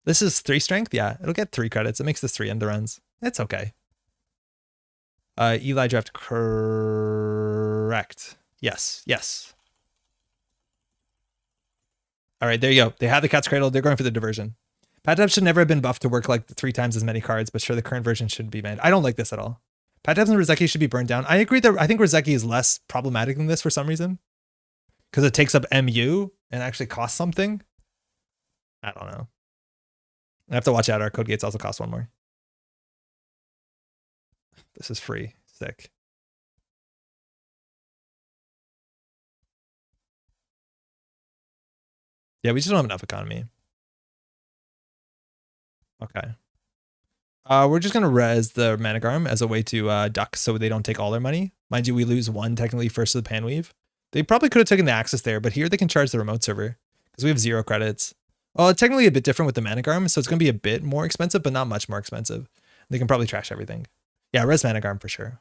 A: This is 3 strength? Yeah, it'll get 3 credits. It makes this 3 end runs. It's okay. Eli draft correct. Yes. All right, there you go. They have the Cat's Cradle. They're going for the diversion. Pad Tap should never have been buffed to work like 3 times as many cards, but sure, the current version should be banned. I don't like this at all. Pad Taps and Rozeki should be burned down. I agree that I think Rozeki is less problematic than this for some reason. Because it takes up MU and actually costs something. I don't know. I have to watch out. Our code gates also cost 1 more. This is free. Sick. Yeah, we just don't have enough economy. Okay. We're just going to res the Managarm as a way to duck so they don't take all their money. Mind you, we lose 1 technically first to the Panweave. They probably could have taken the Axis there, but here they can charge the remote server because we have 0 credits. Well, it's technically a bit different with the Managarm, so it's going to be a bit more expensive, but not much more expensive. They can probably trash everything. Yeah, res Managarm for sure.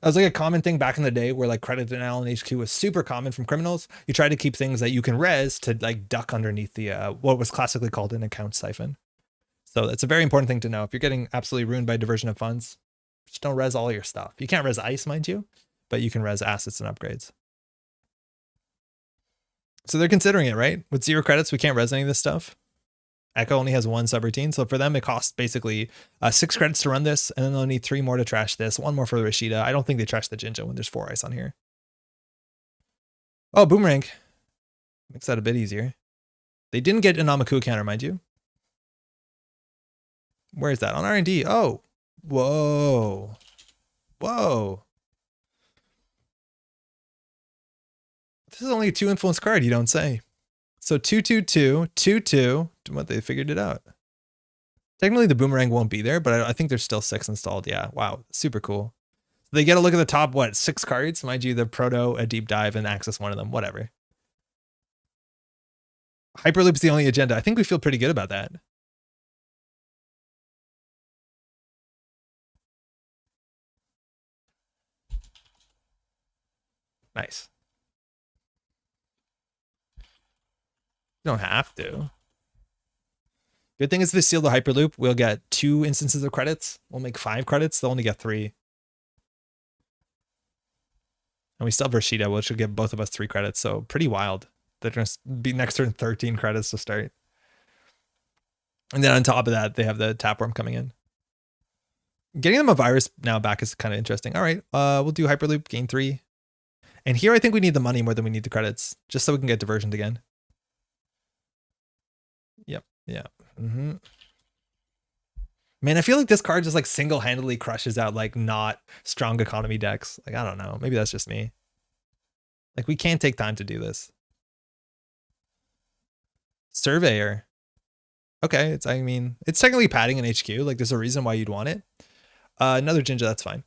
A: That was like a common thing back in the day where like credit denial in HQ was super common from criminals. You try to keep things that you can res to like duck underneath the what was classically called an account siphon. So that's a very important thing to know. If you're getting absolutely ruined by diversion of funds, just don't res all your stuff. You can't res ice, mind you, but you can res assets and upgrades. So they're considering it, right? With 0 credits, we can't res any of this stuff. Echo only has 1 subroutine, so for them it costs basically 6 credits to run this, and then they'll need 3 more to trash this, 1 more for the Rashida. I don't think they trash the Jinja when there's 4 ice on here. Oh, Boomerang. Makes that a bit easier. They didn't get an Namaku counter, mind you. Where is that? On R&D. Oh. Whoa. Whoa. This is only a 2 influence card, you don't say. So 2/2/2, 2/2. What, they figured it out. Technically the boomerang won't be there, but I think there's still 6 installed. Yeah, wow, super cool. They get a look at the top, what, 6 cards? Mind you, the Proto, a Deep Dive, and access one of them, whatever. Hyperloop's the only agenda. I think we feel pretty good about that. Nice. You don't have to. Good thing is if they seal the Hyperloop, we'll get 2 instances of credits. We'll make 5 credits. They'll only get 3. And we still have Rashida, which will give both of us 3 credits. So pretty wild. They're going to be next turn 13 credits to start. And then on top of that, they have the Tapeworm coming in. Getting them a virus now back is kind of interesting. All right, we'll do Hyperloop, gain 3. And here I think we need the money more than we need the credits, just so we can get diversioned again. Yep, yeah. Man, I feel like this card just like single-handedly crushes out like not strong economy decks. Like, I don't know. Maybe that's just me. Like, we can't take time to do this. Surveyor. Okay, it's technically padding in HQ. Like, there's a reason why you'd want it. Another Jinja, that's fine.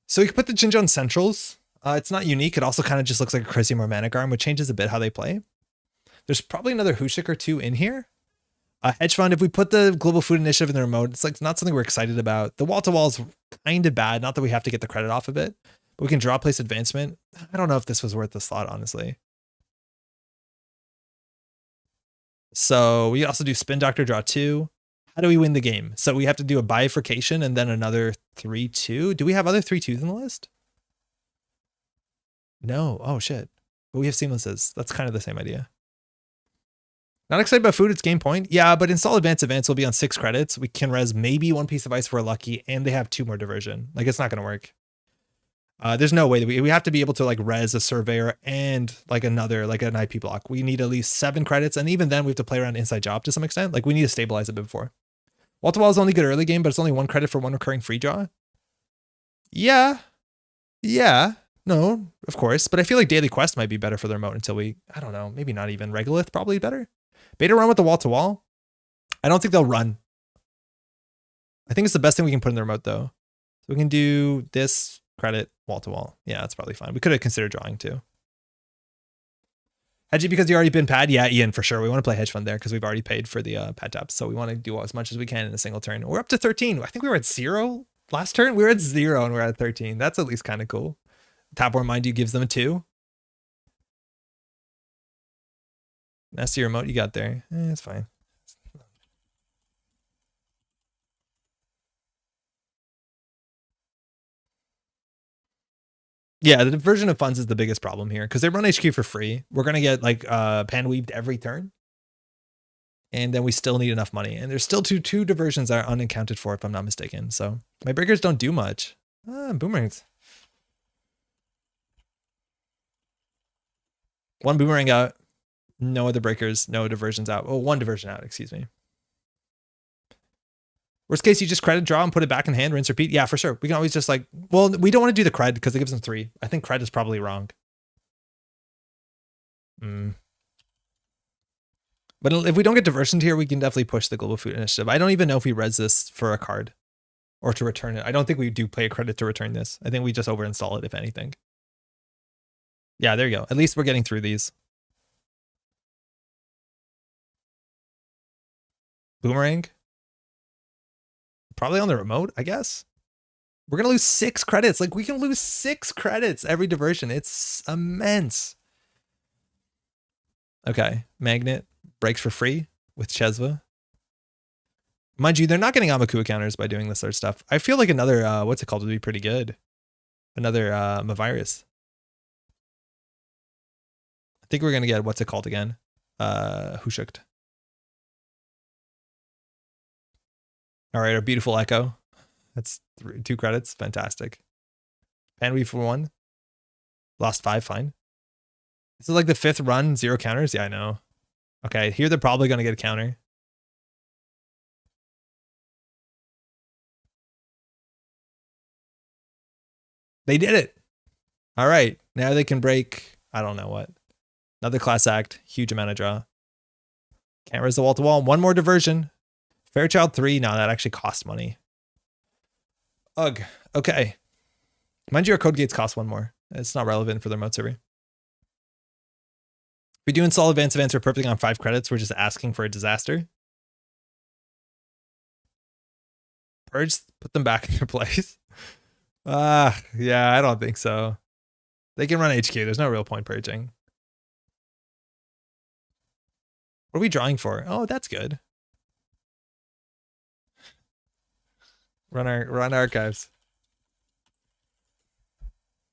A: So we can put the Jinja on centrals. It's not unique. It also kind of just looks like a Charisma or Manic Arm, which changes a bit how they play. There's probably another Hushik or 2 in here. Hedge Fund, if we put the Global Food Initiative in the remote, it's like not something we're excited about. The wall-to-wall is kind of bad. Not that we have to get the credit off of it, but we can draw place advancement. I don't know if this was worth the slot, honestly. So we also do Spin Doctor, draw 2. How do we win the game? So we have to do a bifurcation and then another 3/2. Do we have other 3/2s in the list? No. Oh, shit. But we have seamlesses. That's kind of the same idea. Not excited about food, it's game point. Yeah, but install advance will be on 6 credits. We can res maybe 1 piece of ice if we're lucky, and they have 2 more diversion. Like, it's not going to work. There's no way that we have to be able to like res a surveyor and like another, like an IP block. We need at least 7 credits, and even then we have to play around inside job to some extent. Like, we need to stabilize it a bit before. Wall-to-wall is only good early game, but it's only 1 credit for 1 recurring free draw. Yeah. No, of course. But I feel like Daily Quest might be better for the remote until I don't know, maybe not even. Regolith probably better. Beta run with the wall-to-wall. I don't think they'll run. I think it's the best thing we can put in the remote, though. So we can do this, credit, wall-to-wall. Yeah, that's probably fine. We could have considered drawing, too. Hedgy because you already been pad? Yeah, Ian, for sure. We want to play Hedge Fund there because we've already paid for the pad taps. So we want to do as much as we can in a single turn. We're up to 13. I think we were at 0 last turn. We were at 0 and we're at 13. That's at least kind of cool. Tapeworm, mind you, gives them a 2. Nasty remote you got there. It's fine. Yeah, the diversion of funds is the biggest problem here because they run HQ for free. We're going to get like pan weaved every turn. And then we still need enough money. And there's still two diversions that are unaccounted for, if I'm not mistaken. So my breakers don't do much. Boomerangs. 1 boomerang out. No other breakers, no diversions out. Oh, 1 diversion out, excuse me. Worst case, you just credit draw and put it back in hand, rinse, repeat. Yeah, for sure. We can always just like, well, we don't want to do the cred because it gives them 3. I think cred is probably wrong. But if we don't get diversion here, we can definitely push the Global Food Initiative. I don't even know if we res this for a card or to return it. I don't think we do play a credit to return this. I think we just overinstall it, if anything. Yeah, there you go. At least we're getting through these. Boomerang. Probably on the remote, I guess. We're going to lose 6 credits. Like, we can lose 6 credits every diversion. It's immense. Okay. Magnet breaks for free with Chesva. Mind you, they're not getting Amaku counters by doing this sort of stuff. I feel like another, what's it called, would be pretty good. Another Mavirus. I think we're going to get, what's it called again? Hushukt. All right, our beautiful Echo. That's 2 credits. Fantastic. Panweave for 1. Lost 5, fine. This is like the 5th run, 0 counters. Yeah, I know. Okay, here they're probably going to get a counter. They did it. All right, now they can break, I don't know what. Another class act. Huge amount of draw. Cameras the wall to wall. One more diversion. Fairchild 3. No, that actually costs money. Ugh. Okay. Mind you, our code gates cost one more. It's not relevant for the remote server. If we do install advanced events or perfectly on 5 credits, we're just asking for a disaster. Purge, put them back in their place. Yeah, I don't think so. They can run HQ. There's no real point purging. What are we drawing for? Oh, that's good. Run archives.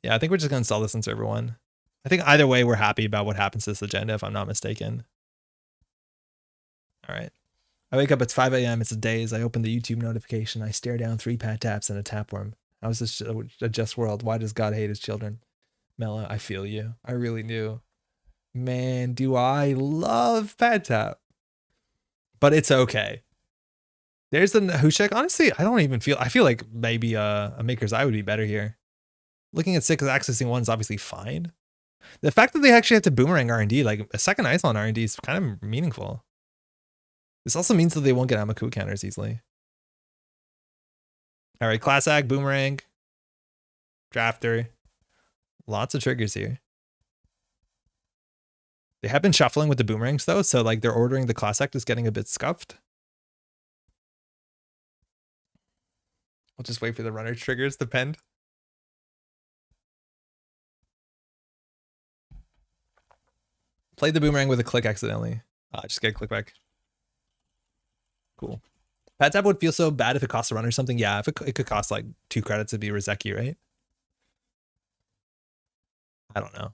A: Yeah, I think we're just gonna install this in server 1. I think either way, we're happy about what happens to this agenda, if I'm not mistaken. All right. I wake up, it's 5 a.m. It's a daze. I open the YouTube notification. I stare down 3 pad taps and a tapworm. How is this a just world? Why does God hate his children? Mela, I feel you. I really do. Man, do I love pad tap. But it's okay. There's the Hushek. Honestly, I feel like maybe a Maker's Eye would be better here. Looking at 6 accessing 1 is obviously fine. The fact that they actually have to boomerang R&D, like a second ISO on R&D is kind of meaningful. This also means that they won't get Amaku counters easily. All right, class act, boomerang, drafter. Lots of triggers here. They have been shuffling with the boomerangs though, so like they're ordering the class act is getting a bit scuffed. We'll just wait for the runner triggers to pend. Played the boomerang with a click accidentally. Just get a click back. Cool. Pad tap would feel so bad if it costs a run or something. Yeah, if it could cost like 2 credits to be Rizeki, right? I don't know.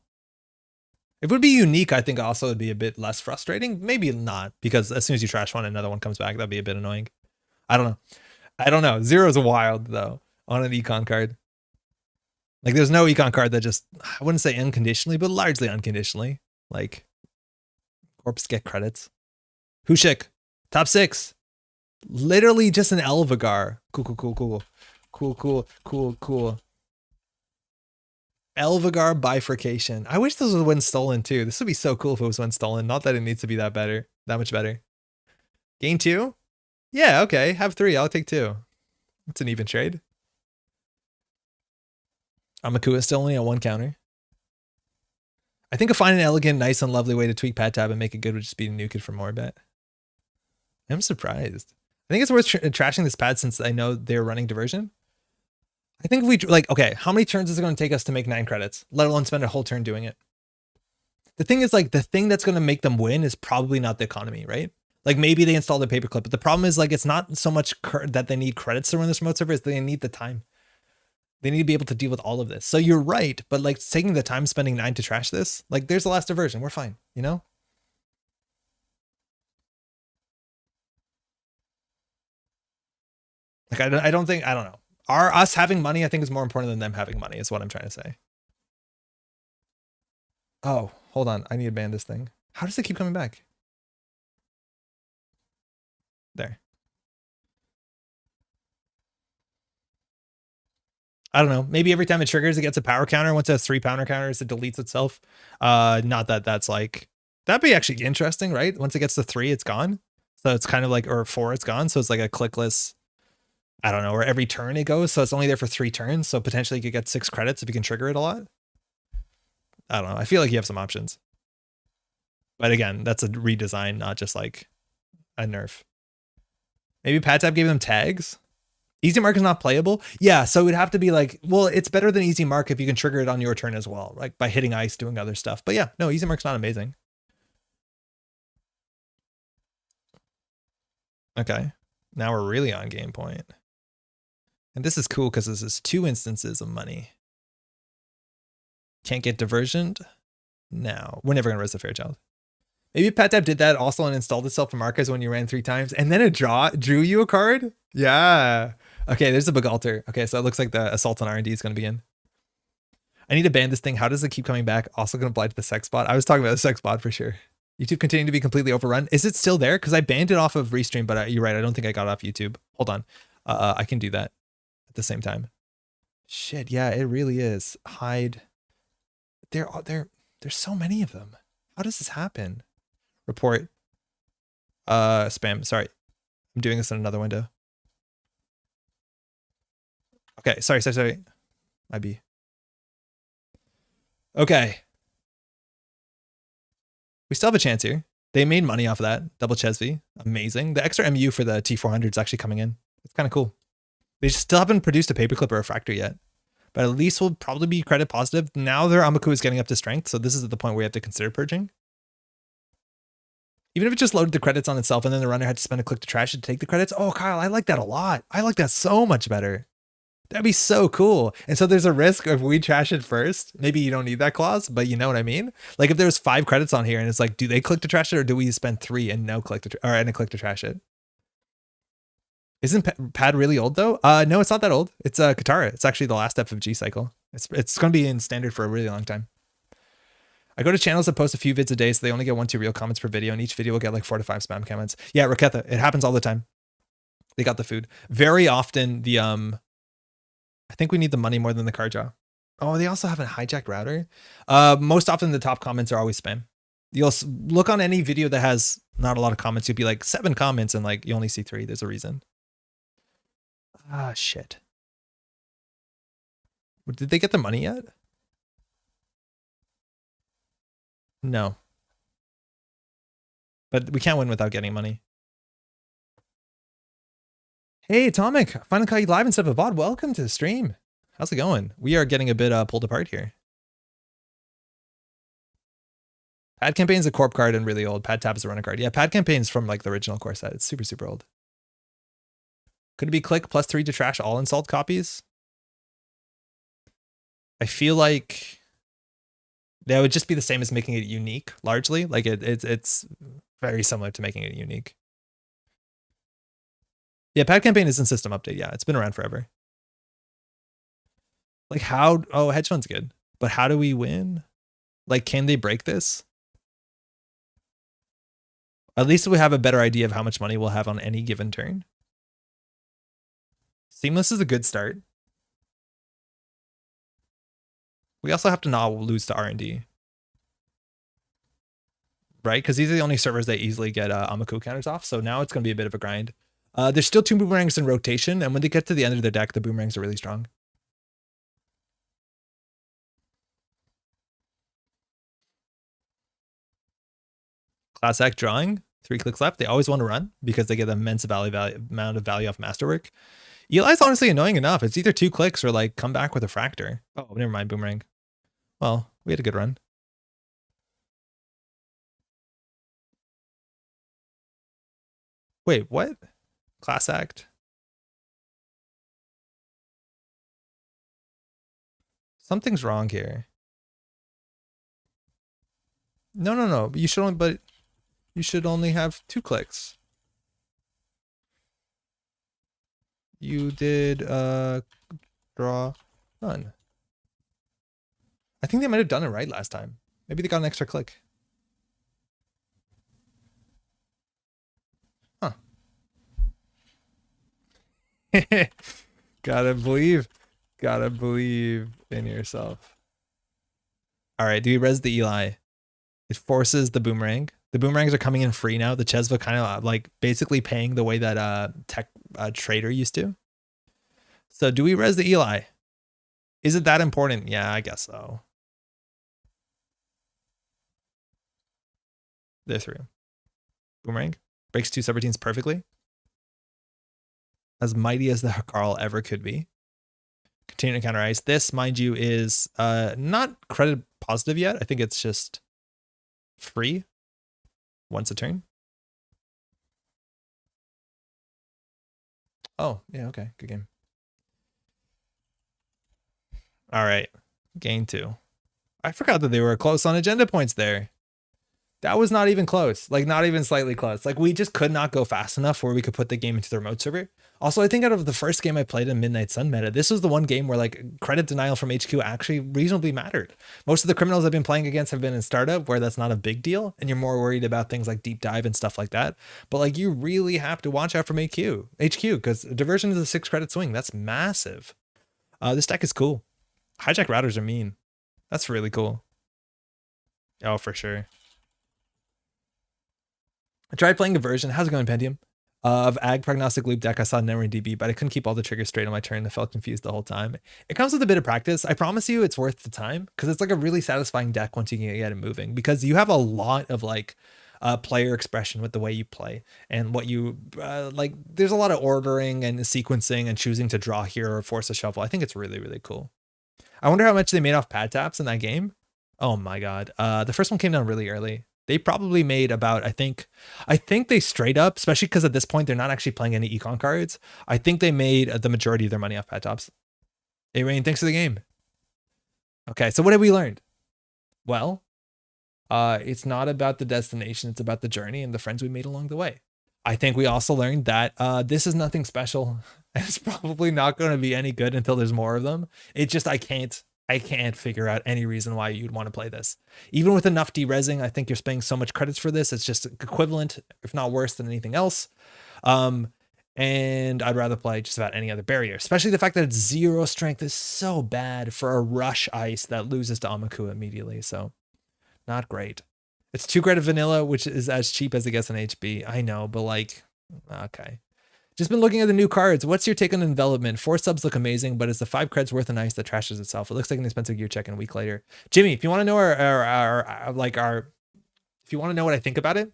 A: If it would be unique, I think also it'd be a bit less frustrating. Maybe not, because as soon as you trash one, another one comes back. That'd be a bit annoying. I don't know. 0 is wild though on an econ card. Like there's no econ card that just, I wouldn't say unconditionally, but largely unconditionally. Like corpse get credits. Hushik, top 6. Literally just an Elvigar. Cool. Elvigar bifurcation. I wish this was when stolen too. This would be so cool if it was when stolen. Not that it needs to be that much better. Gain 2? Yeah, okay. Have 3. I'll take 2. It's an even trade. Amaku is still only at 1 counter. I think a fine and elegant, nice and lovely way to tweak pad tab and make it good would just be to nuke it for more bet. I'm surprised. I think it's worth trashing this pad since I know they're running diversion. I think if we, like, okay, how many turns is it going to take us to make 9 credits, let alone spend a whole turn doing it? The thing is, like, the thing that's going to make them win is probably not the economy, right? Like, maybe they install the paperclip, but the problem is, like, it's not so much that they need credits to run this remote server, they need the time. They need to be able to deal with all of this. So you're right, but, like, taking the time spending 9 to trash this, like, there's the last diversion. We're fine, you know? Like, I don't know. Us having money, I think, is more important than them having money, is what I'm trying to say. Oh, hold on. I need to ban this thing. How does it keep coming back? There. I don't know. Maybe every time it triggers, it gets a power counter. Once it has 3 power counters, it deletes itself. Not that that's like, that'd be actually interesting, right? Once it gets to 3, it's gone. So it's kind of like, or 4, it's gone. So it's like a clickless, I don't know, or every turn it goes. So it's only there for 3 turns. So potentially you could get 6 credits if you can trigger it a lot. I don't know. I feel like you have some options. But again, that's a redesign, not just like a nerf. Maybe pad tab gave them tags. Easy mark is not playable. Yeah, so it would have to be like, well, it's better than easy mark if you can trigger it on your turn as well, like by hitting ice, doing other stuff. But yeah, no, easy mark's not amazing. Okay, now we're really on game point. And this is cool because this is 2 instances of money. Can't get diversioned? No, we're never gonna res the Fairchild. Maybe pad tab did that also and installed itself from Archives when you ran 3 times and then it drew you a card? Yeah. Okay, there's a Bagalter. Okay, so it looks like the assault on R&D is going to begin. I need to ban this thing. How does it keep coming back? Also going to apply to the sex bot. I was talking about the sex bot for sure. YouTube continuing to be completely overrun. Is it still there? Because I banned it off of Restream, but you're right. I don't think I got it off YouTube. Hold on. I can do that at the same time. Shit, yeah, it really is. Hide. There's so many of them. How does this happen? Report. Spam. Sorry. I'm doing this in another window. Okay. Sorry. Might be. Okay. We still have a chance here. They made money off of that. Double Chesv. Amazing. The extra MU for the T400 is actually coming in. It's kind of cool. They still haven't produced a paperclip or a fractor yet. But at least we'll probably be credit positive. Now their Amaku is getting up to strength. So this is at the point where you have to consider purging. Even if it just loaded the credits on itself and then the runner had to spend a click to trash it to take the credits. Oh, Kyle, I like that a lot. I like that so much better. That'd be so cool. And so there's a risk if we trash it first. Maybe you don't need that clause, but you know what I mean? Like if there's 5 credits on here and it's like, do they click to trash it or do we spend 3 and no click to and a click to trash it? Isn't pad really old though? No, it's not that old. It's Katara. It's actually the last FFG cycle. It's going to be in standard for a really long time. I go to channels that post a few vids a day, so they only get 1-2 real comments per video, and each video will get like 4 to 5 spam comments. Yeah, Raketha, it happens all the time. They got the food. Very often the I think we need the money more than the car jaw. Oh, they also have a hijacked router. Most often the top comments are always spam. You'll look on any video that has not a lot of comments, you'll be like 7 comments and like you only see 3. There's a reason. Ah, shit. Did they get the money yet? No. But we can't win without getting money. Hey, Atomic. I finally caught you live instead of a VOD. Welcome to the stream. How's it going? We are getting a bit pulled apart here. Pad Campaign is a corp card and really old. Pad Tab is a runner card. Yeah, Pad Campaign is from like the original core set. It's super, super old. Could it be click +3 to trash all installed copies? I feel like that would just be the same as making it unique, largely. Like it's very similar to making it unique. Yeah, Pad Campaign is in system update. Yeah, it's been around forever. Like how? Oh, hedge fund's good. But how do we win? Like, can they break this? At least we have a better idea of how much money we'll have on any given turn. Seamless is a good start. We also have to not lose to R&D. Right? Because these are the only servers that easily get Amaku counters off. So now it's going to be a bit of a grind. There's still 2 boomerangs in rotation. And when they get to the end of their deck, the boomerangs are really strong. Class Act drawing. 3 clicks left. They always want to run because they get an immense amount of value off masterwork. Eli's honestly annoying enough. It's either 2 clicks or like come back with a fractor. Oh, never mind, boomerang. Well, we had a good run. Wait, what? Class Act. Something's wrong here. No. You should only have 2 clicks. You did draw none. I think they might have done it right last time. Maybe they got an extra click. Huh. Gotta believe in yourself. All right, do we res the Eli? It forces the boomerang. The boomerangs are coming in free now. The Chesva kind of like basically paying the way that tech trader used to. So do we res the Eli? Is it that important? Yeah, I guess so. They're through. Boomerang breaks 2 subroutines perfectly. As mighty as the Hakarl ever could be. Continue to counter ice. This, mind you, is not credit positive yet. I think it's just free once a turn. Oh, yeah, okay. Good game. All right. Gain 2. I forgot that they were close on agenda points there. That was not even close. Like, not even slightly close. Like, we just could not go fast enough where we could put the game into the remote server. Also, I think out of the first game I played in Midnight Sun meta, this was the one game where, like, credit denial from HQ actually reasonably mattered. Most of the criminals I've been playing against have been in startup, where that's not a big deal, and you're more worried about things like deep dive and stuff like that. But, like, you really have to watch out from HQ, because diversion is a 6 credit swing. That's massive. This deck is cool. Hijack routers are mean. That's really cool. Oh, for sure. I tried playing a version, how's it going, Pentium? Of Ag Prognostic Loop deck I saw Netrunner DB, but I couldn't keep all the triggers straight on my turn. I felt confused the whole time. It comes with a bit of practice. I promise you it's worth the time because it's like a really satisfying deck once you can get it moving, because you have a lot of like player expression with the way you play and what you like. There's a lot of ordering and sequencing and choosing to draw here or force a shuffle. I think it's really, really cool. I wonder how much they made off pad taps in that game. Oh my God. The first one came down really early. They probably made about, I think they straight up, especially because at this point, they're not actually playing any econ cards. I think they made the majority of their money off pad tops. Hey, Rain, thanks for the game. Okay, so what have we learned? Well, it's not about the destination. It's about the journey and the friends we made along the way. I think we also learned that this is nothing special. It's probably not going to be any good until there's more of them. It's just, I can't figure out any reason why you'd want to play this. Even with enough derezzing, I think you're spending so much credits for this. It's just equivalent, if not worse than anything else. And I'd rather play just about any other barrier, especially the fact that it's 0 strength is so bad for a rush ice that loses to Amaku immediately. So not great. It's 2 credit vanilla, which is as cheap as it gets in HB. I know, but like, okay. Just been looking at the new cards. What's your take on envelopment? 4 subs look amazing, but is the 5 creds worth an ice that trashes itself? It looks like an expensive gear check in a week later. Jimmy, if you want to know if you want to know what I think about it,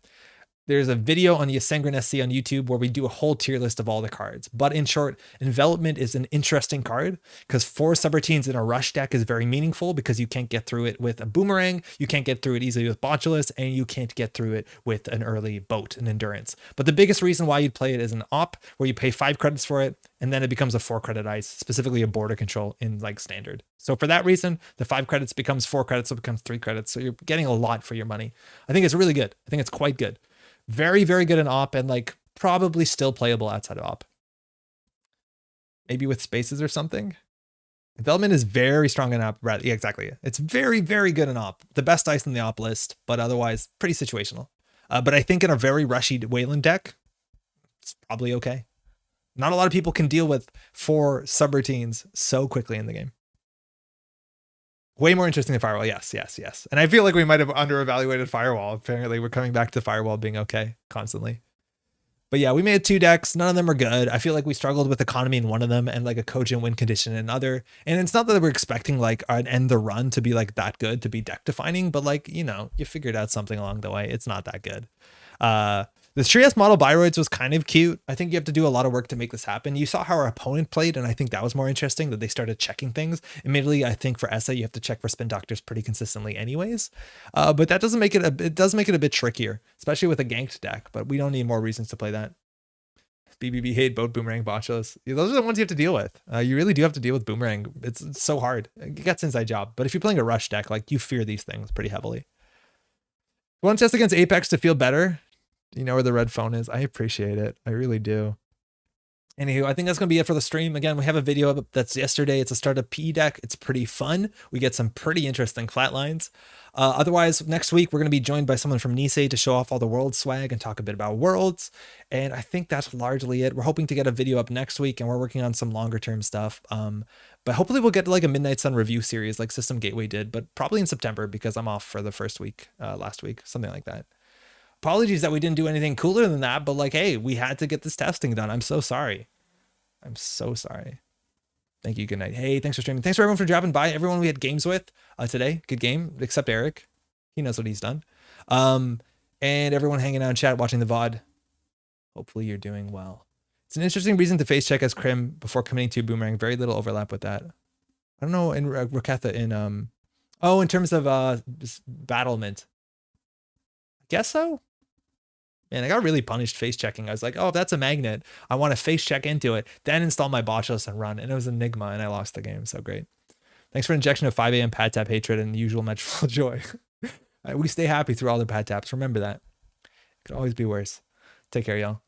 A: there's a video on the Asengrin SC on YouTube where we do a whole tier list of all the cards. But in short, envelopment is an interesting card because 4 subroutines in a rush deck is very meaningful because you can't get through it with a boomerang, you can't get through it easily with Botulus, and you can't get through it with an early boat and endurance. But the biggest reason why you'd play it is an op where you pay 5 credits for it, and then it becomes a 4 credit ice, specifically a border control in like standard. So for that reason, the 5 credits becomes 4 credits, so it becomes 3 credits. So you're getting a lot for your money. I think it's really good. I think it's quite good. Very, very good in op and like probably still playable outside of op. Maybe with spaces or something. Envelopment is very strong in op. Right, yeah, exactly. It's very, very good in op. The best dice in the op list, but otherwise pretty situational. But I think in a very rushy Wayland deck, it's probably okay. Not a lot of people can deal with 4 subroutines so quickly in the game. Way more interesting than Firewall. Yes. And I feel like we might have under-evaluated Firewall. Apparently, we're coming back to Firewall being okay constantly. But yeah, we made 2 decks. None of them are good. I feel like we struggled with economy in one of them and like a cogent win condition in another. And it's not that we're expecting like an end the run to be like that good to be deck defining, but like, you know, you figured out something along the way. It's not that good. The Trias model Biroids was kind of cute. I think you have to do a lot of work to make this happen. You saw how our opponent played, and I think that was more interesting, that they started checking things. Admittedly, I think for Essa, you have to check for spin doctors pretty consistently anyways. But that doesn't make it, it does make it a bit trickier, especially with a ganked deck, but we don't need more reasons to play that. BBB hate boat boomerang botchos. Those are the ones you have to deal with. You really do have to deal with boomerang. It's so hard. It gets inside job. But if you're playing a rush deck, like you fear these things pretty heavily. You want to test against Apex to feel better? You know where the red phone is. I appreciate it. I really do. Anywho, I think that's going to be it for the stream. Again, we have a video up that's yesterday. It's a startup PE deck. It's pretty fun. We get some pretty interesting flatlines. Otherwise, next week, we're going to be joined by someone from Nisei to show off all the world swag and talk a bit about worlds. And I think that's largely it. We're hoping to get a video up next week, and we're working on some longer term stuff. But hopefully we'll get like a Midnight Sun review series like System Gateway did, but probably in September because I'm off for the first week, last week, something like that. Apologies that we didn't do anything cooler than that, but like, hey, we had to get this testing done. I'm so sorry. I'm so sorry. Thank you. Good night. Hey, thanks for streaming. Thanks for everyone for dropping by. Everyone we had games with today. Good game, except Eric. He knows what he's done. And everyone hanging out in chat, watching the VOD. Hopefully you're doing well. It's an interesting reason to face check as Crim before committing to Boomerang. Very little overlap with that. I don't know in Rakatha in terms of battlement. I guess so. Man, I got really punished face checking. I was like, oh, if that's a magnet, I want to face check into it, then install my Botchos and run. And it was Enigma, and I lost the game. So great. Thanks for injection of 5 a.m. pad tap hatred and the usual match full joy. We stay happy through all the pad taps. Remember that. It could always be worse. Take care, y'all.